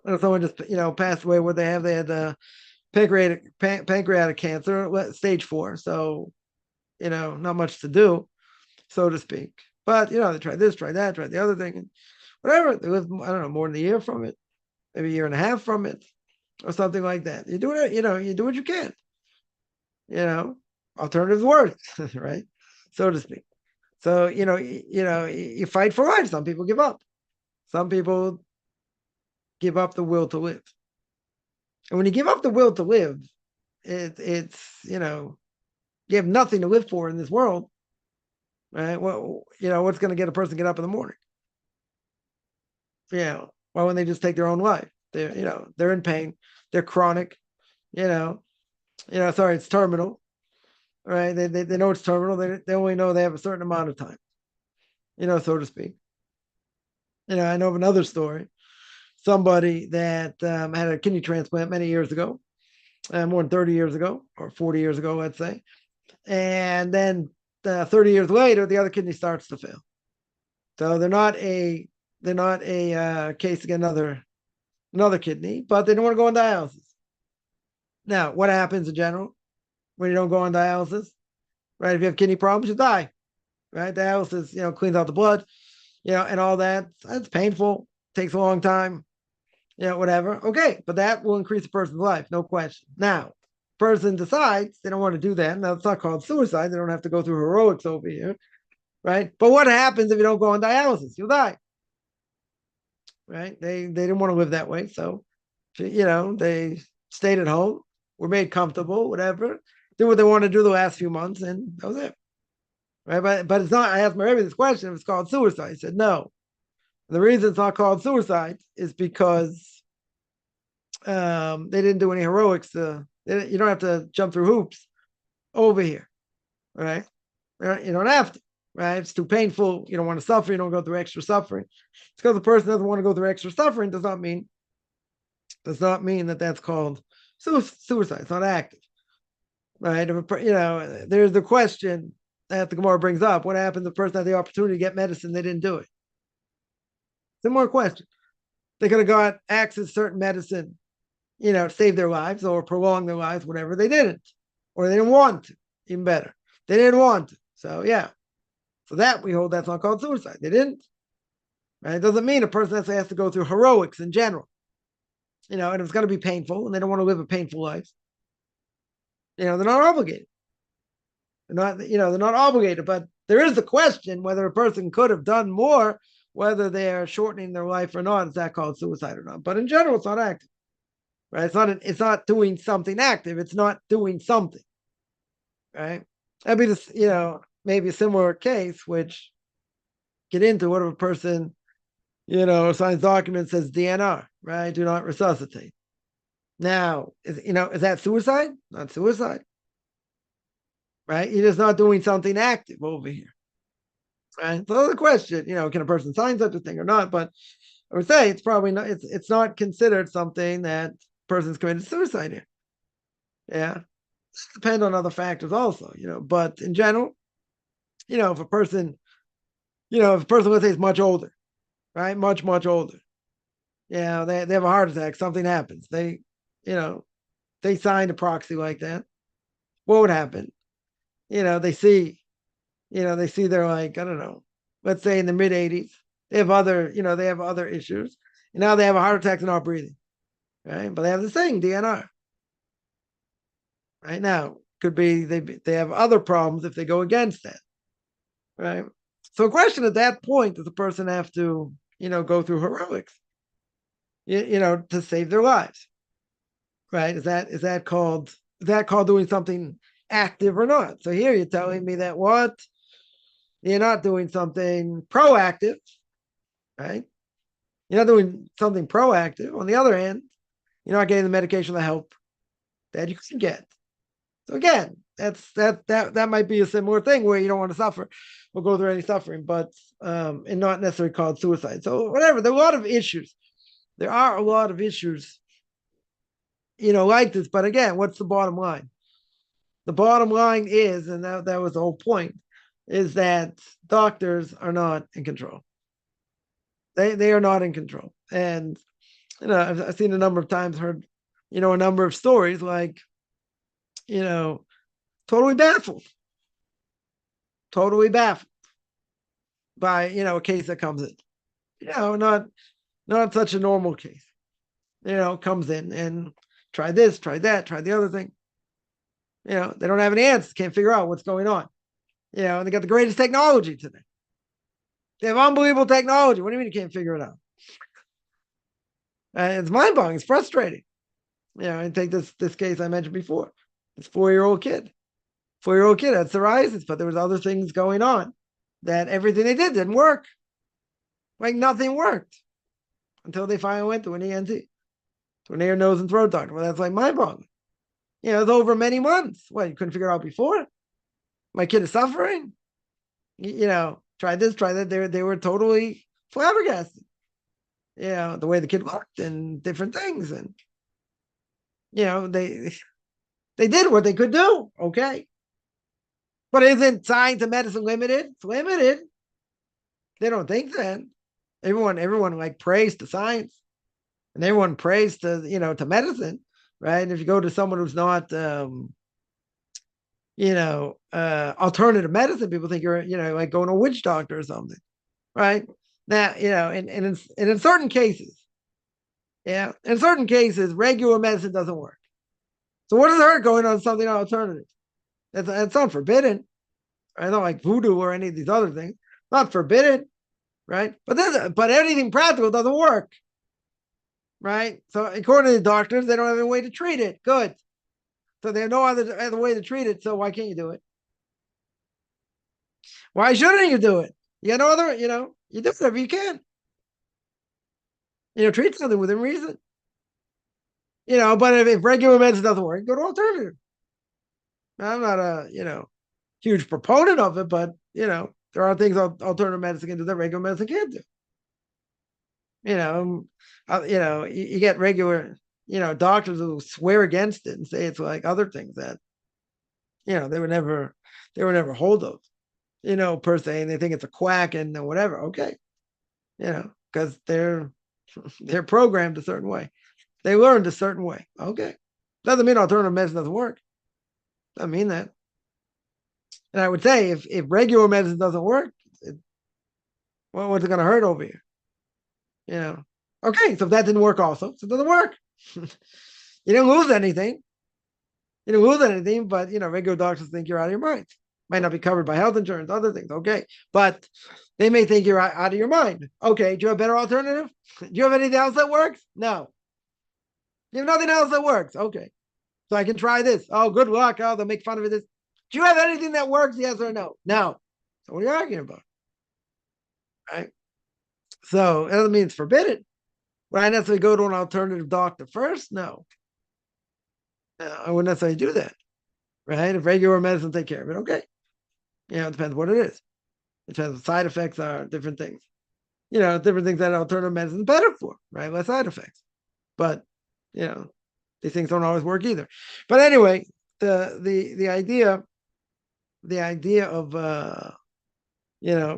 If someone just, passed away, what they have, they had pancreatic cancer, stage 4. So, not much to do, so to speak. But, they tried this, tried that, tried the other thing, and whatever. They lived, I don't know, more than a year from it, maybe a year and a half from it, or something like that. You do it, you do what you can. Alternatives work, right? So to speak. So, you fight for life. Some people give up. Some people give up the will to live. And when you give up the will to live, it's you have nothing to live for in this world, right? Well, what's going to get a person to get up in the morning? Well, when they just take their own life, they're in pain, they're chronic, sorry, it's terminal, right? They know it's terminal. They only know they have a certain amount of time, so to speak. I know of another story. Somebody that had a kidney transplant many years ago, more than 30 years ago, or 40 years ago, let's say. And then 30 years later, the other kidney starts to fail. So they're not a case to get another kidney, but they don't want to go on dialysis. Now, what happens in general when you don't go on dialysis? Right? If you have kidney problems, you die. Right? Dialysis, cleans out the blood, and all that. It's painful, takes a long time, whatever. Okay, but that will increase a person's life, no question. Now, person decides they don't want to do that. Now, it's not called suicide. They don't have to go through heroics over here, right? But what happens if you don't go on dialysis? You'll die, right? They didn't want to live that way, so they stayed at home, were made comfortable, whatever, did what they wanted to do the last few months, and that was it, right? But it's not. I asked my rabbi this question: if it's called suicide, he said no. The reason it's not called suicide is because they didn't do any heroics. You don't have to jump through hoops over here, right? You don't have to, right? It's too painful. You don't want to suffer. You don't go through extra suffering. It's because the person doesn't want to go through extra suffering does not mean does not mean that that's called suicide. It's not active, right? There's the question that the Gemara brings up: what happens if the person had the opportunity to get medicine, they didn't do it? Similar question. They could have got access to certain medicine, to save their lives or prolong their lives, whatever. They didn't, or they didn't want to. Even better, they didn't want to. So yeah, so that we hold that's not called suicide. They didn't. Right? It doesn't mean a person has to go through heroics in general. And it's going to be painful, and they don't want to live a painful life. They're not obligated. They're not obligated, but there is the question whether a person could have done more, whether they're shortening their life or not. Is that called suicide or not? But in general, it's not active, right? It's not doing something active. It's not doing something, right? That'd be this, maybe a similar case, which get into what if a person, signs document says DNR, right? Do not resuscitate. Now, is that suicide? Not suicide. Right? You're just not doing something active over here. Right? So the question, can a person sign such a thing or not? But I would say it's probably not, it's not considered something that person's committed suicide here. Yeah. It depends on other factors also, but in general, if a person, let's say is much older, right? Much, much older. Yeah, they have a heart attack, something happens. They signed a proxy like that. What would happen? They see they're like, I don't know, let's say in the mid 80s, they have other issues. And now they have a heart attack and not breathing. Right. But they have this thing, DNR. Right now, could be they have other problems if they go against that. Right. So a question at that point, does the person have to, go through heroics, to save their lives? Right. Is that called doing something active or not? So here you're telling me that what? You're not doing something proactive, right? You're not doing something proactive. On the other hand, you're not getting the medication, the help that you can get. So again, that might be a similar thing where you don't want to suffer or go through any suffering, but and not necessarily called suicide. So whatever, there are a lot of issues. There are a lot of issues, like this. But again, what's the bottom line? The bottom line is, and that was the whole point, is that doctors are not in control. They are not in control. And I've seen a number of times, heard a number of stories like totally baffled by a case that comes in, not such a normal case, comes in and try this, try that, try the other thing. They don't have any answers, can't figure out what's going on. And they got the greatest technology today. They have unbelievable technology. What do you mean you can't figure it out? It's mind-boggling. It's frustrating. And take this case I mentioned before. This 4-year-old kid. 4-year-old kid had psoriasis, but there was other things going on that everything they did didn't work. Like nothing worked until they finally went to an ENT, to an ear, nose, and throat doctor. Well, that's like mind-boggling. It's over many months. What, you couldn't figure it out before? My kid is suffering. Try this, try that. They were totally flabbergasted. The way the kid looked and different things, and they did what they could do. Okay, but isn't science and medicine limited? It's limited. They don't think that. Everyone like prays to science, and everyone prays to to medicine, right? And if you go to someone who's not alternative medicine, people think you're, like going to a witch doctor or something, right? Now, and in certain cases, regular medicine doesn't work. So what does it hurt going on something alternative? That's not forbidden. I don't like voodoo or any of these other things. Not forbidden, right? But anything practical doesn't work, right? So according to the doctors, they don't have any way to treat it. Good. So they have no other way to treat it. So why can't you do it? Why shouldn't you do it? You got no other, you do whatever you can. Treat something within reason. But if regular medicine doesn't work, go to alternative. I'm not a, huge proponent of it, but, there are things alternative medicine can do that regular medicine can't do. You get regular, doctors will swear against it and say it's like other things that, they would never hold of, per se, and they think it's a quack and whatever. Okay. Because they're programmed a certain way. They learned a certain way. Okay. Doesn't mean alternative medicine doesn't work. Doesn't mean that. And I would say if regular medicine doesn't work, what's it going to hurt over here? Okay, so if that didn't work also, so it doesn't work. You didn't lose anything. But regular doctors think you're out of your mind. Might not be covered by health insurance, other things. Okay. But they may think you're out of your mind. Okay, do you have a better alternative? Do you have anything else that works? No. You have nothing else that works. Okay. So I can try this. Oh, good luck. Oh, they'll make fun of it. Do you have anything that works? Yes or no? No. So what are you arguing about? Right? So it doesn't mean it's forbidden. Would I necessarily go to an alternative doctor first? No. I wouldn't necessarily do that. Right? If regular medicine take care of it, okay. It depends what it is. It depends what side effects are, different things. Different things that alternative medicine is better for, right? Less side effects. But, these things don't always work either. But anyway, the idea of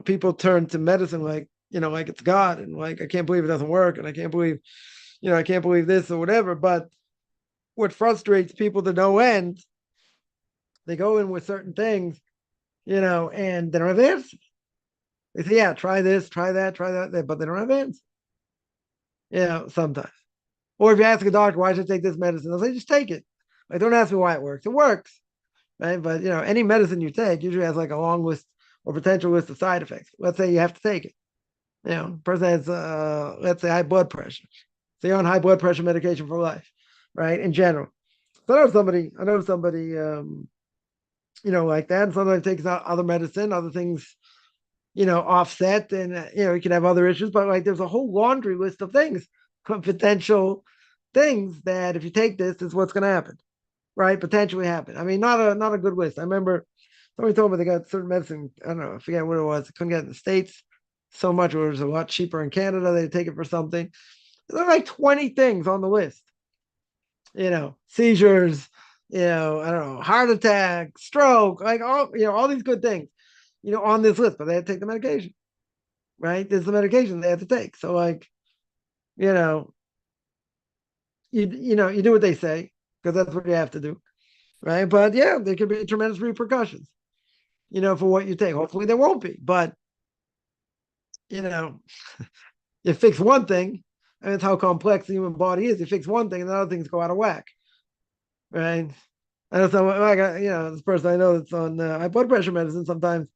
people turn to medicine like it's God, and like I can't believe it doesn't work, and I can't believe this or whatever. But what frustrates people to no end, they go in with certain things, and they don't have answers. They say, yeah, try this, try that, but they don't have answers. Sometimes. Or if you ask a doctor, why should I take this medicine? They'll say, just take it. Like, don't ask me why it works. It works. Right? But any medicine you take usually has like a long list or potential list of side effects. Let's say you have to take it. Person has let's say high blood pressure. So you're on high blood pressure medication for life, right? In general. So I know somebody, like that. And sometimes takes out other medicine, other things, offset, and you can have other issues, but like there's a whole laundry list of things, potential things that if you take this is what's going to happen, right? Potentially happen. I mean, not a good list. I remember somebody told me they got certain medicine. I don't know, I forget what it was. They couldn't get it in the States so much, it was a lot cheaper in Canada. They take it for something. There are like 20 things on the list. Seizures, I don't know, heart attack, stroke, like all these good things, on this list, but they had to take the medication, right? There's the medication they had to take. So like, you do what they say because that's what you have to do, right? But yeah, there could be tremendous repercussions, for what you take. Hopefully there won't be, but you fix one thing, and it's how complex the human body is. You fix one thing, and the other things go out of whack, right? I know someone, like this person I know that's on high blood pressure medicine. Sometimes,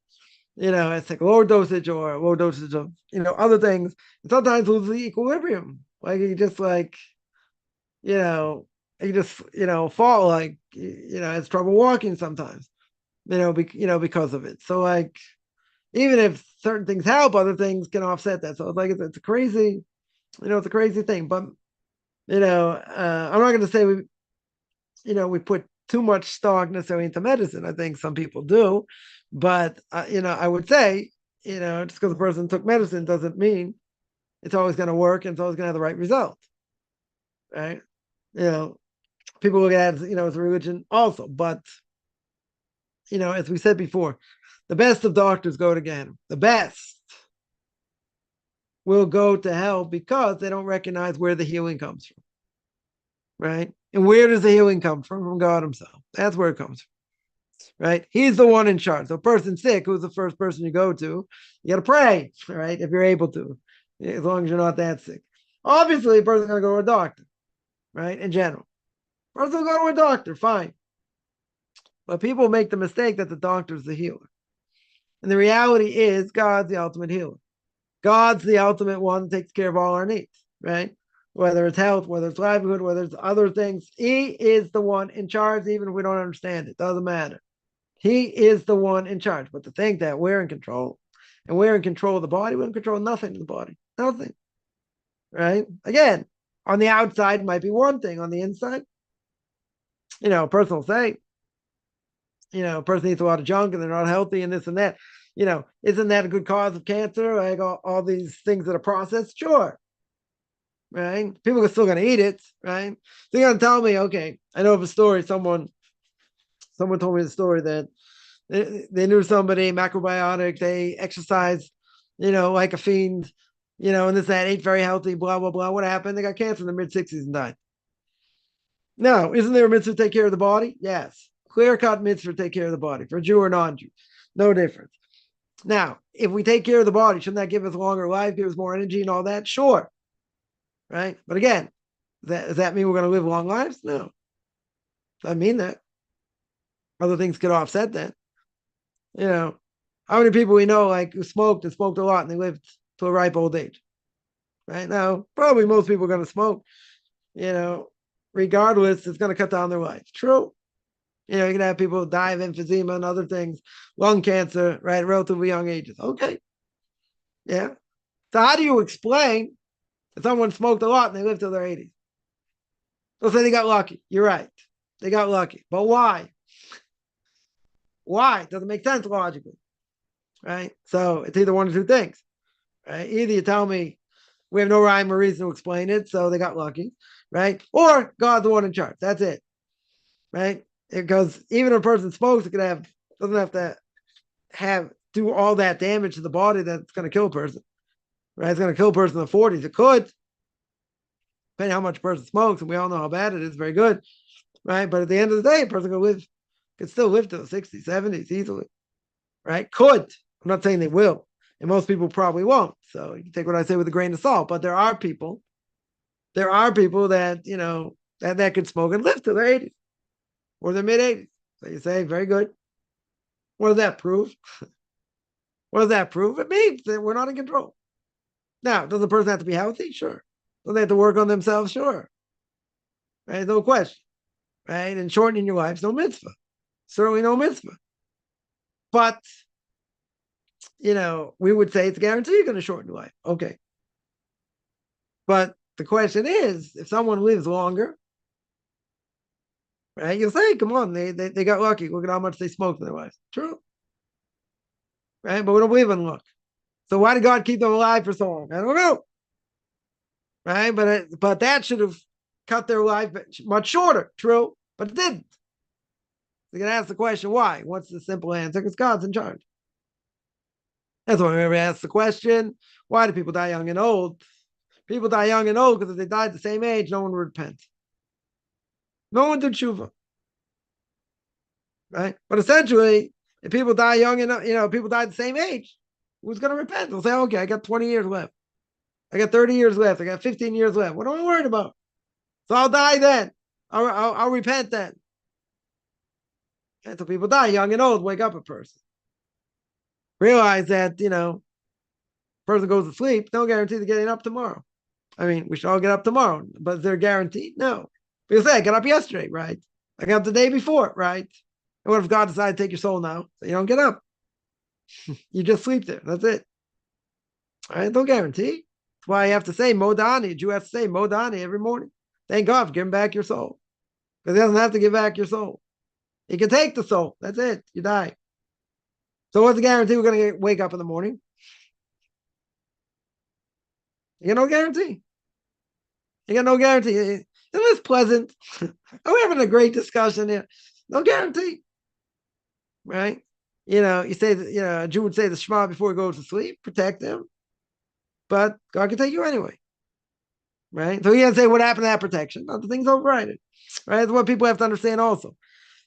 it's like lower dosage or low dosage of other things. And sometimes lose the equilibrium. Like you just like, you just fall, like has trouble walking sometimes. Because of it. So like, even if certain things help, other things can offset that. So it's like it's a crazy, it's a crazy thing. But I'm not going to say we put too much stock necessarily into medicine. I think some people do, but I would say just because a person took medicine doesn't mean it's always going to work and it's always going to have the right result, right? People look at it as a religion also, but as we said before, the best of doctors go to Gehenna. The best will go to hell because they don't recognize where the healing comes from, right? And where does the healing come from? From God himself. That's where it comes from, right? He's the one in charge. So a person sick, who's the first person you go to? You got to pray, right? If you're able to, as long as you're not that sick. Obviously, a person's going to go to a doctor, right? In general. A person will go to a doctor, fine. But people make the mistake that the doctor is the healer. And the reality is God's the ultimate healer. God's the ultimate one that takes care of all our needs, right? Whether it's health, whether it's livelihood, whether it's other things. He is the one in charge, even if we don't understand it. Doesn't matter. He is the one in charge. But to think that we're in control and we're in control of the body, we're in control of nothing in the body. Nothing. Right? Again, on the outside might be one thing. On the inside, a person will say, a person eats a lot of junk and they're not healthy and this and that. Isn't that a good cause of cancer? Like all these things that are processed? Sure. right? People are still going to eat it, right? They're going to tell me, okay, I know of a story. Someone told me the story that they knew somebody macrobiotic. They exercised, like a fiend, and this that ate very healthy. Blah blah blah. What happened? They got cancer in the mid-60s and died. No, isn't there a mitzvah to take care of the body? Yes, clear cut mitzvah to take care of the body for Jew or non-Jew, no difference. Now, if we take care of the body, shouldn't that give us longer life, give us more energy and all that? Sure, right? But again, does that mean we're going to live long lives? No, doesn't mean that. Other things could offset that. How many people we know like who smoked and smoked a lot and they lived to a ripe old age? Right now, probably most people are going to smoke. Regardless, it's going to cut down their life. True. You can have people die of emphysema and other things, lung cancer, right? Relatively young ages. Okay. Yeah. So how do you explain if someone smoked a lot and they lived till their 80s? They'll say they got lucky. You're right. They got lucky. But why? Why? Doesn't make sense logically. Right? So it's either one or two things. Right? Either you tell me we have no rhyme or reason to explain it, so they got lucky, right? Or God's the one in charge. That's it. Right? Because even if a person smokes, it doesn't have to do all that damage to the body that's going to kill a person. Right? It's going to kill a person in the 40s. It could, depending on how much a person smokes, and we all know how bad it is, very good. Right? But at the end of the day, a person could still live to the 60s, 70s easily. Right? Could. I'm not saying they will. And most people probably won't. So you can take what I say with a grain of salt. But there are people that, that could smoke and live to their 80s or their mid 80s. So you say, very good. What does that prove? What does that prove? It means that we're not in control. Now, does the person have to be healthy? Sure. Do they have to work on themselves? Sure. Right? No question. Right? And shortening your life is no mitzvah. Certainly no mitzvah. But we would say it's a guarantee you're going to shorten your life. Okay. But the question is, if someone lives longer, right, you'll say, come on, they got lucky. Look at how much they smoked in their lives. True. Right? But we don't believe in luck. So why did God keep them alive for so long? I don't know. Right? But that should have cut their life much shorter. True. But it didn't. You can ask the question, why? What's the simple answer? Because God's in charge. That's why we ever ask the question, why do people die young and old? People die young and old because if they died the same age, no one would repent. No one did tshuva. Right? But essentially, if people die young and, people die the same age, who's going to repent? They'll say, okay, I got 20 years left. I got 30 years left. I got 15 years left. What am I worried about? So I'll die then. I'll repent then. And so people die young and old, wake up a person. Realize that, person goes to sleep, no guarantee they're getting up tomorrow. I mean, we should all get up tomorrow, but is there a guarantee? No. People say, I got up yesterday, right? I got up the day before, right? And what if God decided to take your soul now? So you don't get up. You just sleep there. That's it. All right, no guarantee. That's why you have to say Modani. A Jew has to say Modani every morning. Thank God for giving back your soul. Because he doesn't have to give back your soul. He can take the soul. That's it. You die. So what's the guarantee we're going to wake up in the morning? You got no guarantee. You got no guarantee. Isn't this pleasant? Are we having a great discussion here? No guarantee. Right? You say that, a Jew would say the Shema before he goes to sleep, protect him. But God can take you anyway. Right? So he can't say what happened to that protection. No, the thing's overridden. Right? That's what people have to understand also.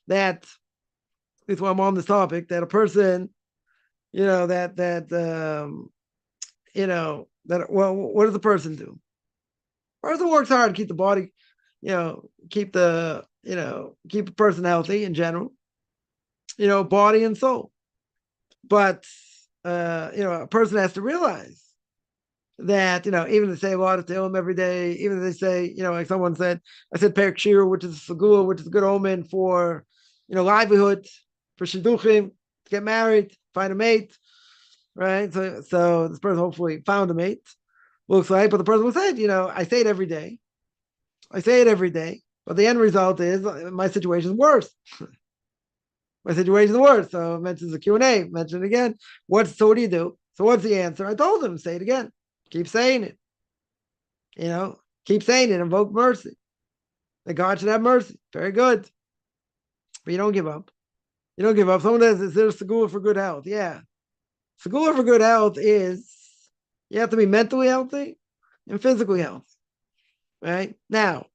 That, at least while I'm on this topic, that a person, what does the person do? A person works hard to keep the body, keep a person healthy in general, body and soul. But, a person has to realize that, even if they say a lot of Tehillim every day, even if they say, like someone said, I said Pirke Avos, which is a segula, which is a good omen for, livelihood, for shidduchim, to get married, find a mate, right? So this person hopefully found a mate, looks like, but the person will say, I say it every day. I say it every day, but the end result is my situation is worse. My situation is worse. So it mentions the Q&A, mention it again. So what do you do? So what's the answer? I told him, say it again. Keep saying it. Keep saying it, invoke mercy. That God should have mercy. Very good. But you don't give up. You don't give up. Someone says, is there a segula for good health? Yeah. Segula for good health is you have to be mentally healthy and physically healthy. Right? Now,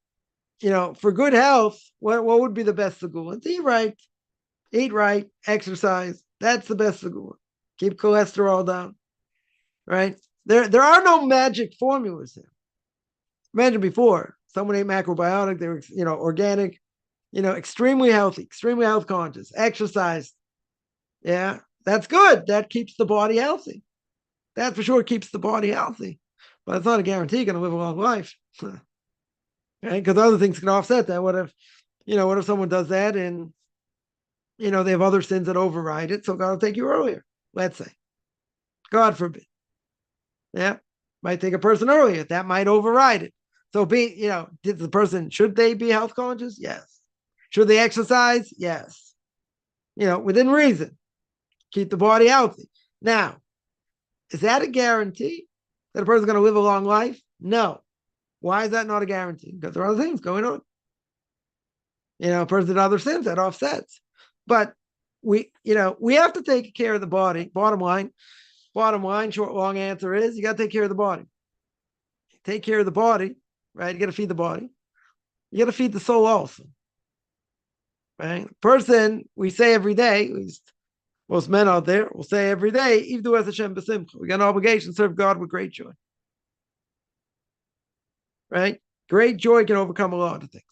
for good health, what would be the best segula? It's eat right, exercise. That's the best segula. Keep cholesterol down. Right? There are no magic formulas here. Imagine before, someone ate macrobiotic, they were, organic, extremely healthy, extremely health conscious, exercise. Yeah, that's good. That keeps the body healthy. That for sure keeps the body healthy. But it's not a guarantee you're going to live a long life. Right? Because other things can offset that. What if someone does that and, they have other sins that override it, so God will take you earlier, let's say. God forbid. Yeah, might take a person earlier. That might override it. So should they be health conscious? Yes. Should they exercise? Yes. Within reason. Keep the body healthy. Now, is that a guarantee that a person's going to live a long life? No. Why is that not a guarantee? Because there are other things going on. A person did other sins that offsets. But we have to take care of the body. Bottom line, short, long answer is you got to take care of the body. Take care of the body, right? You got to feed the body. You got to feed the soul also. Right? Person, we say every day, at least most men out there will say every day, Ivdu es Hashem b'simcha. We got an obligation to serve God with great joy. Right? Great joy can overcome a lot of things.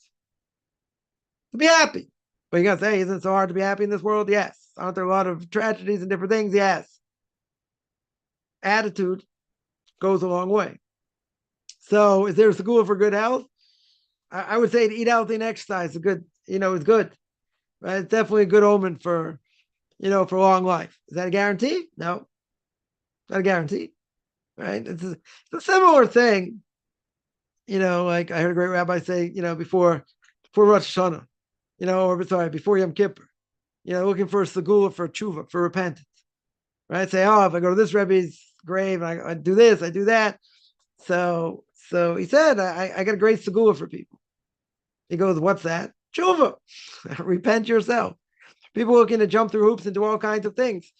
To be happy. But you got to say, isn't it so hard to be happy in this world? Yes. Aren't there a lot of tragedies and different things? Yes. Attitude goes a long way. So is there a segula for good health? I would say to eat healthy and exercise is good, is good. Right? It's definitely a good omen for for long life. Is that a guarantee? No. Not a guarantee. Right? It's a similar thing. Like I heard a great rabbi say, before Rosh Hashanah, before Yom Kippur, looking for a segula for tshuva, for repentance. Right? Say, if I go to this Rebbe's grave and I do this, I do that. So he said, I got a great segula for people. He goes, what's that? Tshuva. Repent yourself. People looking to jump through hoops and do all kinds of things.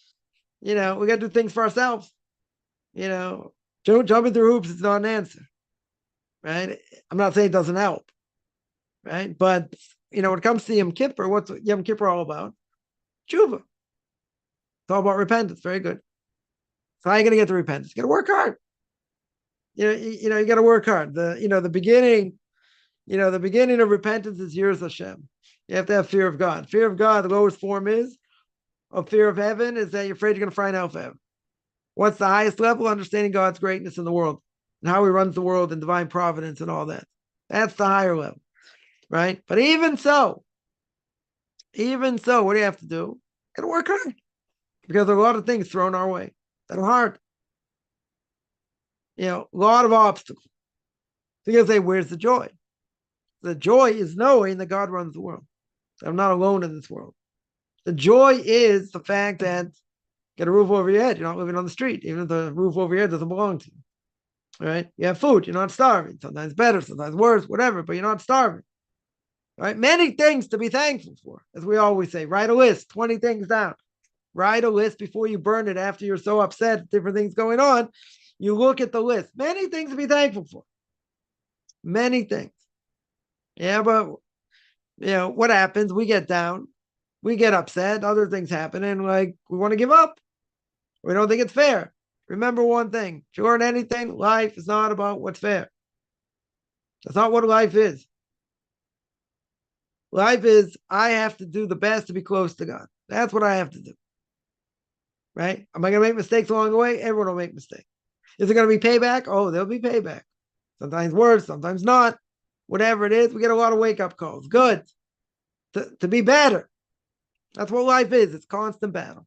We got to do things for ourselves. Jumping through hoops is not an answer. Right? I'm not saying it doesn't help. Right? But, when it comes to Yom Kippur, what's Yom Kippur all about? Tshuva. It's all about repentance. Very good. So how are you going to get the repentance? You got to work hard. You got to work hard. The beginning of repentance is Yiras Hashem. You have to have fear of God. Fear of God, the lowest form of fear of heaven is that you're afraid you're going to find out heaven. What's the highest level? Understanding God's greatness in the world and how he runs the world and divine providence and all that. That's the higher level, right? But even so, what do you have to do? You got to work hard because there are a lot of things thrown our way that are hard. A lot of obstacles. So you say, where's the joy? The joy is knowing that God runs the world. I'm not alone in this world. The joy is the fact that you get a roof over your head. You're not living on the street, even if the roof over your head doesn't belong to you. All right? You have food. You're not starving. Sometimes better, sometimes worse, whatever, but you're not starving. All right? Many things to be thankful for, as we always say. Write a list, 20 things down. Write a list before you burn it after you're so upset, different things going on. You look at the list. Many things to be thankful for. Many things. Yeah, but what happens? We get down, we get upset, other things happen, and we want to give up. We don't think it's fair. Remember one thing: if you learn anything, life is not about what's fair. That's not what life is. Life is I have to do the best to be close to God. That's what I have to do. Right? Am I going to make mistakes along the way? Everyone will make mistakes. Is it going to be payback? Oh, there'll be payback. Sometimes worse, sometimes not. Whatever it is, we get a lot of wake-up calls. Good. To be better. That's what life is. It's constant battle.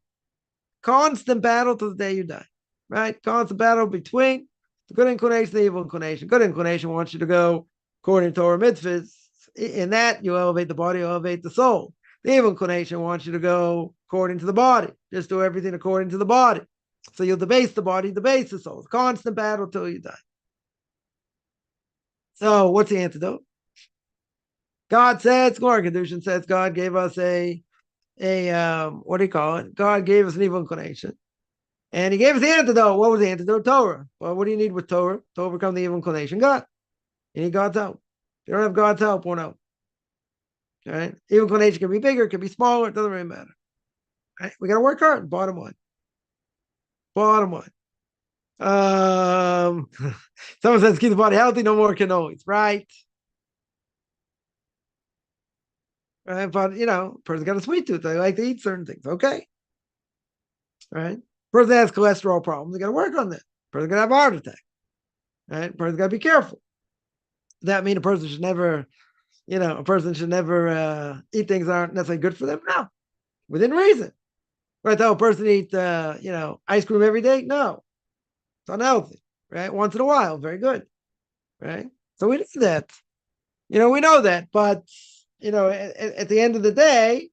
Constant battle to the day you die. Right? Constant battle between the good inclination and the evil inclination. Good inclination wants you to go according to Torah mitzvahs. In that, you elevate the body, you elevate the soul. The evil inclination wants you to go according to the body. Just do everything according to the body. So you'll debase the body, debase the soul. Constant battle till you die. So what's the antidote? God says, Gemara Kedushin says, God gave us what do you call it? God gave us an evil inclination. And he gave us the antidote. What was the antidote? Torah. Well, what do you need with Torah to overcome the evil inclination? God. You need God's help. If you don't have God's help, won't help. All right. Evil inclination can be bigger, it can be smaller, it doesn't really matter. All right. We got to work hard. Bottom line. Bottom line. Someone says keep the body healthy, no more cannolis, right? Right, but person's got a sweet tooth. They like to eat certain things. Okay, right. Person has cholesterol problems. They got to work on that. Person gonna have a heart attack. Right. Person got to be careful. Does that mean a person should never, eat things that aren't necessarily good for them? No, within reason. Right? Tell a person to eat, ice cream every day? No, it's unhealthy. Right? Once in a while, very good. Right? So we do that. We know that, but at the end of the day,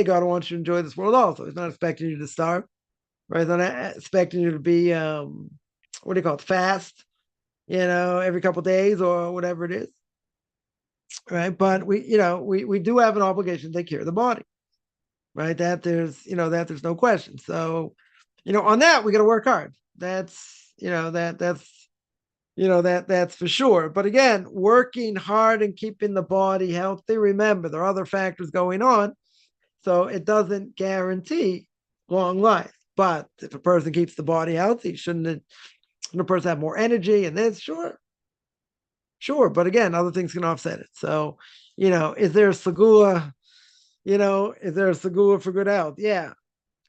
God wants you to enjoy this world also. He's not expecting you to starve, right? He's not expecting you to be, what do you call it, fast, every couple of days or whatever it is, right? But we do have an obligation to take care of the body, right? That there's no question. So, on that we got to work hard. That's for sure. But again, working hard and keeping the body healthy. Remember, there are other factors going on, so it doesn't guarantee long life. But if a person keeps the body healthy, shouldn't a person have more energy? And this, sure. But again, other things can offset it. So, is there a segula? Is there a segula for good health? Yeah,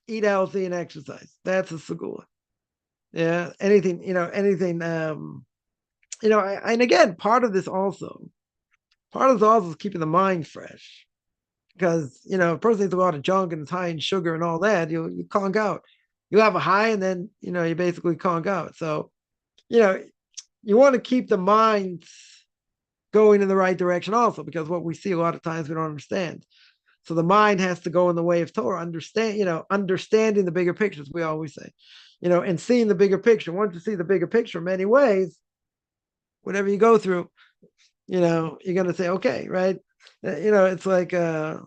eat healthy and exercise. That's a segula. Yeah, anything. And again, part of this also is keeping the mind fresh. Because a person eats a lot of junk and it's high in sugar and all that, you conk out. You have a high and then you basically conk out. So you want to keep the mind going in the right direction also, because what we see a lot of times we don't understand. So the mind has to go in the way of Torah, understanding the bigger picture, as we always say, and seeing the bigger picture. Once you see the bigger picture in many ways, whatever you go through, you're going to say, okay, right? It's like a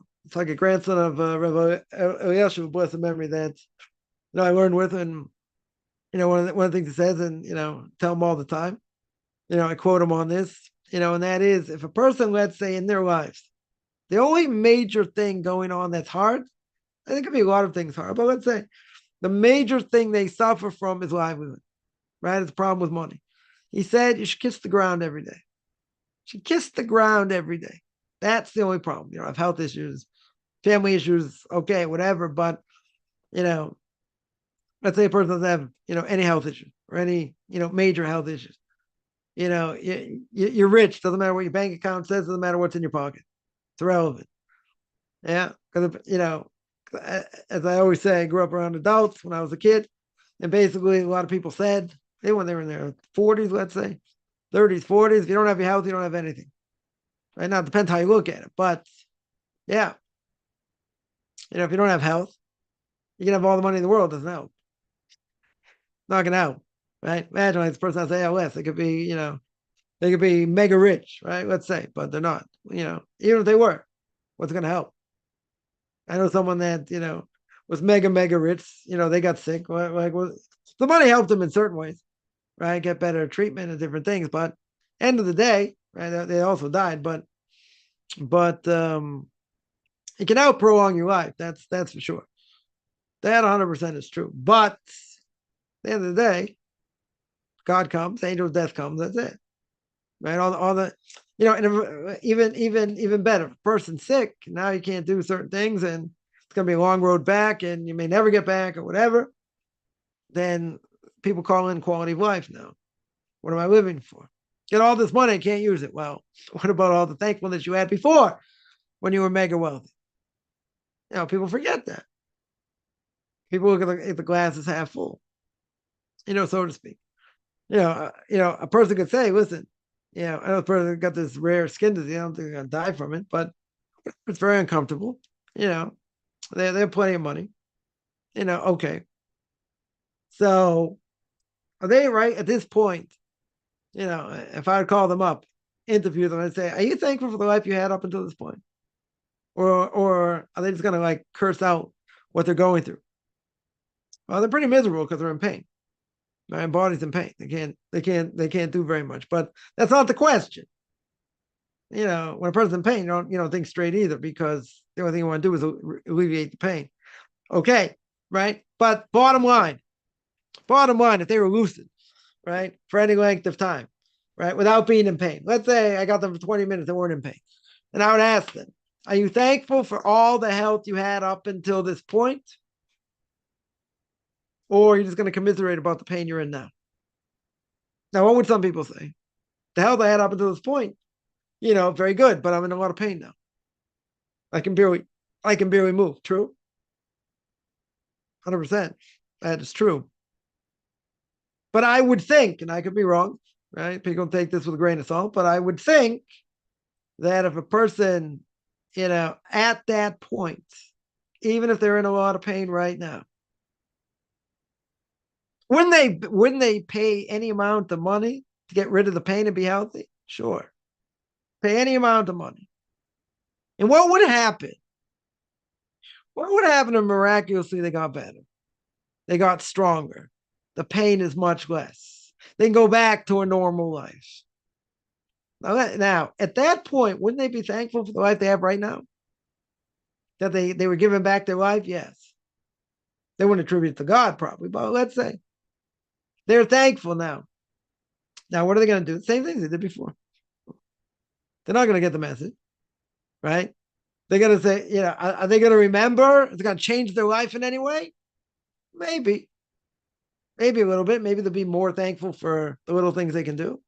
grandson of Rabbi Eliashib, blessed memory, that I learned with, and one of the things he says, and tell him all the time. I quote him on this, and that is, if a person, let's say, in their lives, the only major thing going on that's hard, I think it could be a lot of things hard, but let's say the major thing they suffer from is livelihood, right? It's a problem with money. He said you should kiss the ground every day. You should kiss the ground every day. That's the only problem. Have health issues, family issues, okay, whatever. But, let's say a person doesn't have, any health issues or any, major health issues. You're rich. Doesn't matter what your bank account says. Doesn't matter what's in your pocket. It's irrelevant. Yeah. Because, as I always say, I grew up around adults when I was a kid. And basically a lot of people said, when they were in their 40s, let's say, 30s, 40s, if you don't have your health, you don't have anything. Right now, it depends how you look at it. But yeah, if you don't have health, you can have all the money in the world. Doesn't help. Not gonna help, right? Imagine like this person has ALS. They could be, they could be mega rich, right? Let's say, but they're not. Even if they were, what's gonna help? I know someone that was mega rich. They got sick. The money helped them in certain ways, right? Get better treatment and different things. But end of the day, right? They also died, but it can help prolong your life. That's for sure. That 100% is true. But at the end of the day, God comes, angel of death comes. That's it, right? All the and even better. If a person's sick, now you can't do certain things, and it's going to be a long road back, and you may never get back or whatever. Then people call in quality of life now. What am I living for? Get all this money, I can't use it. Well, what about all the thankfulness you had before when you were mega wealthy? People forget that. People look at the glass as half full, so to speak. A person could say, listen, I know a person got this rare skin disease. I don't think they're going to die from it, but it's very uncomfortable. They have plenty of money. Okay. So are they right at this point? if I would call them up, interview them, I'd say, are you thankful for the life you had up until this point? Or are they just going to like curse out what they're going through? Well, they're pretty miserable because they're in pain. My body's in pain. They can't do very much. But that's not the question. When a person's in pain, you don't think straight either, because the only thing you want to do is alleviate the pain. Okay, right? But bottom line, if they were lucid, right, for any length of time, right, without being in pain. Let's say I got them for 20 minutes, they weren't in pain. And I would ask them, are you thankful for all the health you had up until this point? Or are you just going to commiserate about the pain you're in now? Now, what would some people say? The health I had up until this point, very good, but I'm in a lot of pain now. I can barely move. True? 100%. That is true. But I would think, and I could be wrong, right? People take this with a grain of salt, but I would think that if a person, at that point, even if they're in a lot of pain right now, wouldn't they pay any amount of money to get rid of the pain and be healthy? Sure. Pay any amount of money. And what would happen? What would happen if miraculously they got better? They got stronger. The pain is much less. They can go back to a normal life. Now, at that point, wouldn't they be thankful for the life they have right now? That they were giving back their life? Yes. They wouldn't attribute it to God, probably, but let's say they're thankful now. Now, what are they going to do? The same things they did before. They're not going to get the message, right? They're going to say, are they going to remember? Is it going to change their life in any way? Maybe a little bit. Maybe they'll be more thankful for the little things they can do.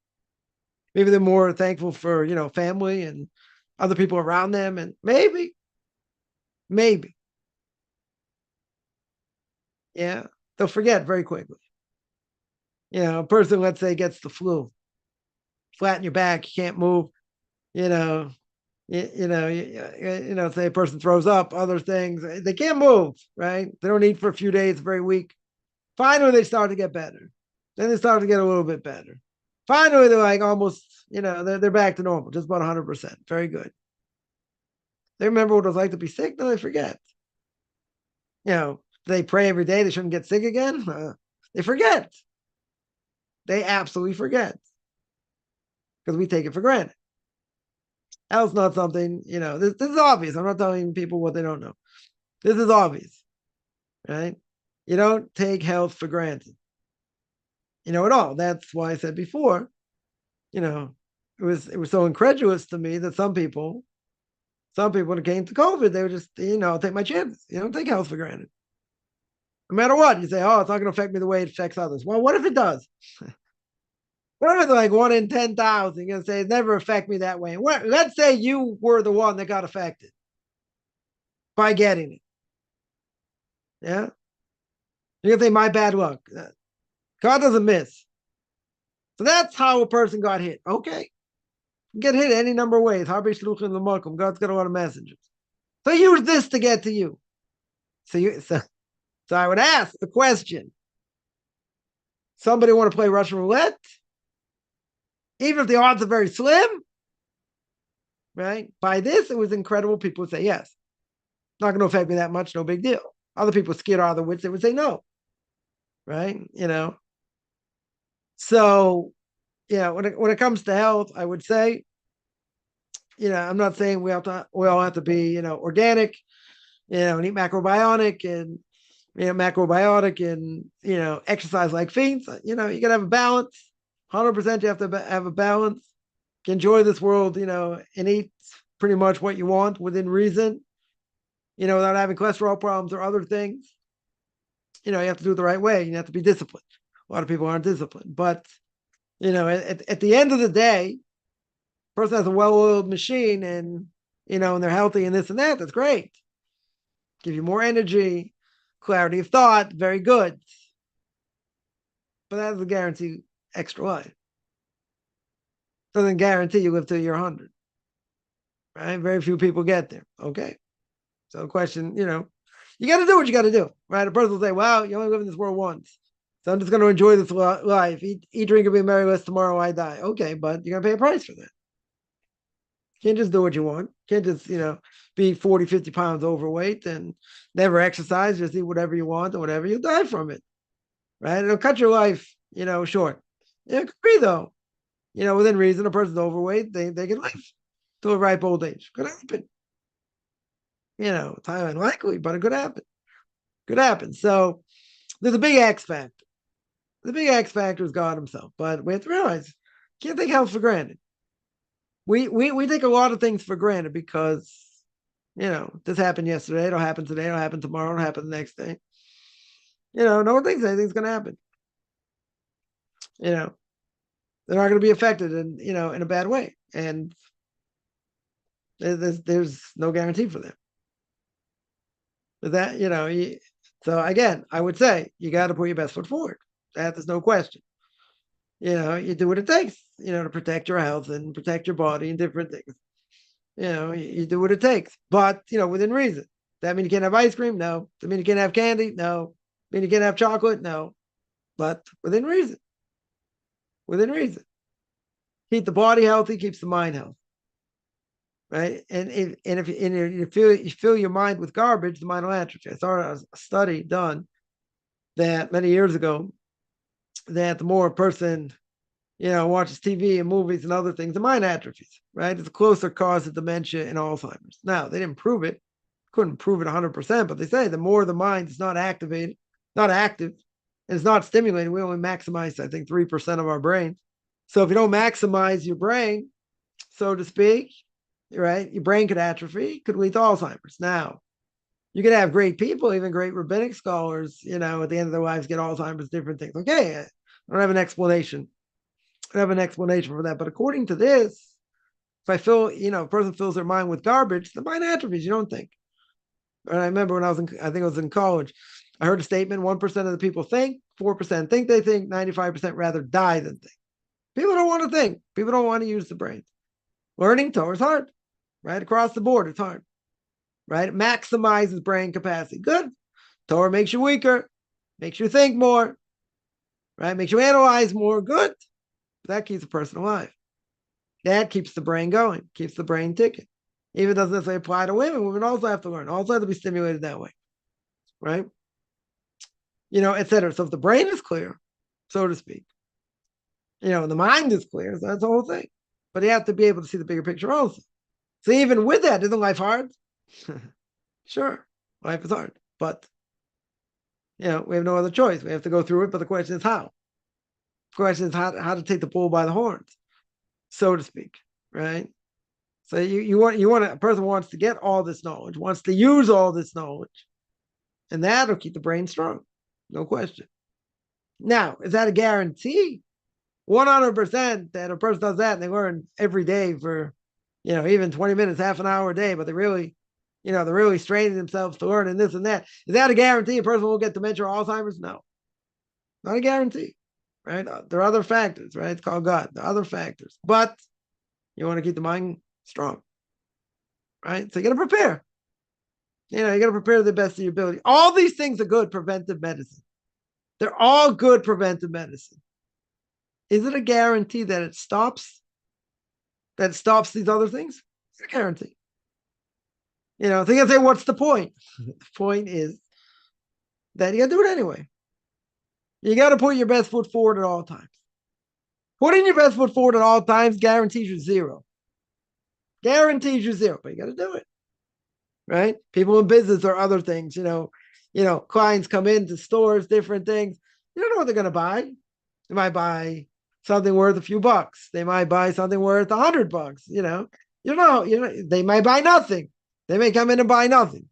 Maybe they're more thankful for, family and other people around them. And maybe, yeah, they'll forget very quickly. A person, let's say, gets the flu, flatten your back, you can't move, say a person throws up, other things, they can't move, right? They don't eat for a few days, very weak. Finally, they start to get better. Then they start to get a little bit better. Finally, they're like almost, they're back to normal, just about 100%. Very good. They remember what it was like to be sick, then they forget. They pray every day they shouldn't get sick again. They forget. They absolutely forget, because we take it for granted. Health's not something, this is obvious. I'm not telling people what they don't know. This is obvious, right? You don't take health for granted, at all. That's why I said before, it was so incredulous to me that some people when it came to COVID, they would just, take my chances. You don't take health for granted. No matter what, you say, oh, it's not going to affect me the way it affects others. Well, what if it does? What if it's like 1 in 10,000? You're going to say it never affect me that way. Let's say you were the one that got affected by getting it. Yeah? You're going to say my bad luck. God doesn't miss. So that's how a person got hit. Okay. Get hit any number of ways. God's got a lot of messengers. So use this to get to you. So I would ask the question. Somebody want to play Russian roulette? Even if the odds are very slim, right? By this, it was incredible. People would say, yes. Not going to affect me that much, no big deal. Other people scared out of the wits, they would say no. Right? So, when it comes to health, I would say, I'm not saying we all have to be, organic, and eat macrobiotic and exercise like fiends. You got to have a balance. 100% you have to have a balance. You can enjoy this world, and eat pretty much what you want within reason, without having cholesterol problems or other things. You have to do it the right way. You have to be disciplined. A lot of people aren't disciplined. But, at the end of the day, a person has a well-oiled machine and, and they're healthy and this and that, that's great. Give you more energy, clarity of thought, very good. But that doesn't guarantee extra life. Doesn't guarantee you live till you're 100. Right? Very few people get there. Okay. So the question, you got to do what you got to do. Right? A person will say, well, you only live in this world once. So I'm just going to enjoy this life. Eat, drink, and be merry, lest tomorrow I die. Okay, but you're going to pay a price for that. Can't just do what you want. Can't just, be 40, 50 pounds overweight and never exercise, just eat whatever you want or whatever. You'll die from it, right? It'll cut your life, short. It could be, though, within reason. A person's overweight, they can live to a ripe old age. Could happen. It's highly unlikely, but it could happen. Could happen. So there's a big X factor. The big X factor is God himself. But we have to realize, can't take health for granted. We take a lot of things for granted because, this happened yesterday, it'll happen today, it'll happen tomorrow, it'll happen the next day. No one thinks anything's going to happen. They're not going to be affected in a bad way. And there's no guarantee for them. But that, so again, I would say you got to put your best foot forward. There's no question. You do what it takes, to protect your health and protect your body and different things. You do what it takes, but, within reason. That mean you can't have ice cream? No. That mean you can't have candy? No. Mean you can't have chocolate? No. But within reason. Within reason. Keep the body healthy, keeps the mind healthy. Right? And if you fill your mind with garbage, the mind will atrophy. I saw a study done that many years ago that the more a person, watches TV and movies and other things, the mind atrophies, right? It's a closer cause of dementia and Alzheimer's. Now, they didn't prove it, couldn't prove it 100%, but they say the more the mind is not activated, not active, and it's not stimulated, we only maximize, I think, 3% of our brain. So if you don't maximize your brain, so to speak, right, your brain could atrophy, could lead to Alzheimer's. Now, you could have great people, even great rabbinic scholars, at the end of their lives get Alzheimer's, different things. Okay, I don't have an explanation. I don't have an explanation for that. But according to this, if I feel, a person fills their mind with garbage, the mind atrophies, you don't think. And I remember when I think I was in college, I heard a statement, 1% of the people think, 4% think they think, 95% rather die than think. People don't want to think. People don't want to use the brain. Learning Torah is hard, right? Across the board, it's hard, right? It maximizes brain capacity. Good. Torah makes you weaker, makes you think more, right? Makes you analyze more. Good. But that keeps a person alive. That keeps the brain going, keeps the brain ticking. Even doesn't necessarily apply to women. Women also have to learn, also have to be stimulated that way, right? etc. So if the brain is clear, so to speak, and the mind is clear, so that's the whole thing. But you have to be able to see the bigger picture also. So even with that, isn't life hard? Sure, life is hard, but we have no other choice. We have to go through it. But the question is how. The question is how to take the bull by the horns, so to speak, right? So you want a person wants to get all this knowledge, wants to use all this knowledge, and that'll keep the brain strong, no question. Now, is that a guarantee? 100% that a person does that and they learn every day for, even 20 minutes, half an hour a day, but they really, they're really straining themselves to learn and this and that. Is that a guarantee a person will get dementia or Alzheimer's? No, not a guarantee, right? There are other factors, right? It's called God. There are other factors, but you want to keep the mind strong, right? So you got to prepare. You got to prepare to the best of your ability. All these things are good preventive medicine. They're all good preventive medicine. Is it a guarantee that it stops? That it stops these other things? It's a guarantee. So you can say, what's the point? The point is that you got to do it anyway. You got to put your best foot forward at all times. Putting your best foot forward at all times guarantees you zero. Guarantees you zero, but you got to do it. Right? People in business or other things, clients come into stores, different things. You don't know what they're going to buy. They might buy something worth a few bucks. They might buy something worth $100. They might buy nothing. They may come in and buy nothing.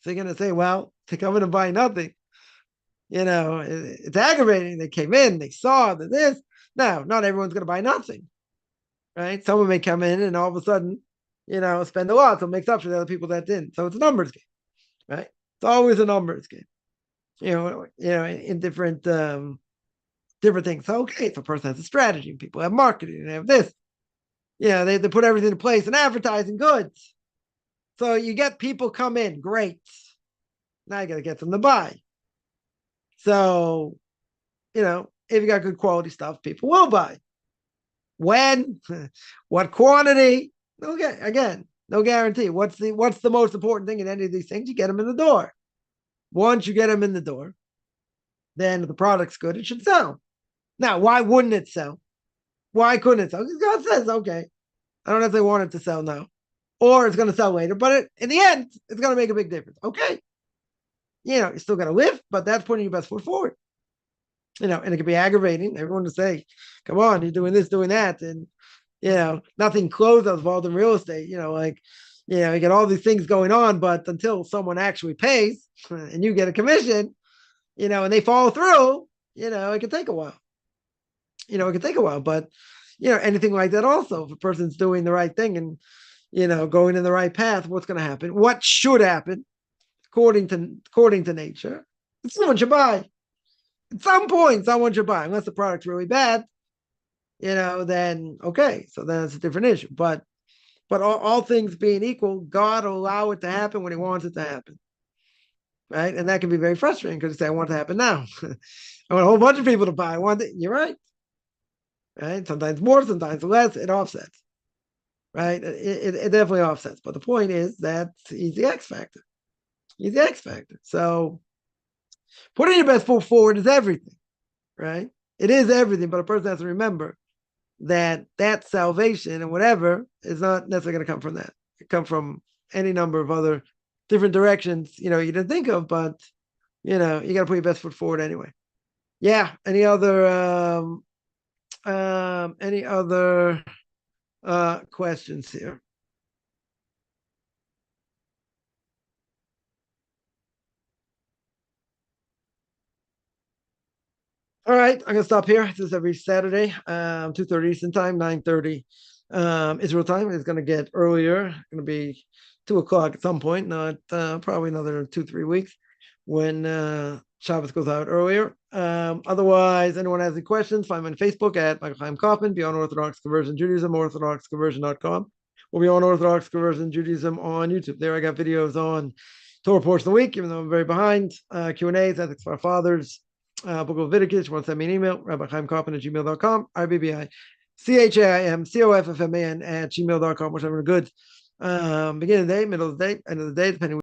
So you're going to say, well, to come in and buy nothing, it's aggravating. They came in, they saw that this. No, not everyone's going to buy nothing, right? Someone may come in and all of a sudden, spend a lot, so it makes up for the other people that didn't. So it's a numbers game, right? It's always a numbers game, in different things. So, okay, if a person has a strategy, people have marketing, and they have this, they put everything in place and advertising goods. So you get people come in, great. Now you got to get them to buy. So if you got good quality stuff, people will buy. When, what quantity? Okay, again, no guarantee. What's the most important thing in any of these things? You get them in the door. Once you get them in the door, then if the product's good, it should sell. Now, why wouldn't it sell? Why couldn't it sell? Because God says, okay, I don't know if they want it to sell now, or it's going to sell later, but in the end, it's going to make a big difference. Okay, you're still going to live, but that's putting your best foot forward. And it can be aggravating. Everyone to say, come on, you're doing this, doing that. And, nothing closes involved in real estate, you get all these things going on, but until someone actually pays and you get a commission, and they follow through, it can take a while. But, anything like that also, if a person's doing the right thing and, going in the right path, what's going to happen? What should happen according to nature? Someone should buy. At some point, someone should buy, unless the product's really bad, then okay, so then it's a different issue. But all things being equal, God will allow it to happen when He wants it to happen, right? And that can be very frustrating because you say, I want it to happen now. I want a whole bunch of people to buy. You're right, right? Sometimes more, sometimes less. It offsets, right? It definitely offsets. But the point is that He's the X factor. He's the X factor. So putting your best foot forward is everything, right? It is everything, but a person has to remember that salvation and whatever is not necessarily going to come from that. It come from any number of other different directions, you didn't think of, but you got to put your best foot forward anyway. Yeah. Any other questions here? All right, I'm gonna stop here. This is every Saturday, 2:30 Eastern time, 9:30 Israel time. It's gonna get earlier. It's gonna be 2 o'clock at some point. Not probably another 2-3 weeks when Shabbos goes out earlier. Otherwise, anyone has any questions, find me on Facebook at Michael Chaim Kaufman, Beyond Orthodox Conversion Judaism, orthodoxconversion.com. We'll be on Orthodox Conversion Judaism on YouTube. There I got videos on Torah portion of the week, even though I'm very behind. Q&As, ethics for our fathers. Book of Leviticus. You want to send me an email, rabbichaimkaufman@gmail.com, RBBICHAIMCOFFMAN at gmail.com, whichever good. Beginning of the day, middle of the day, end of the day, depending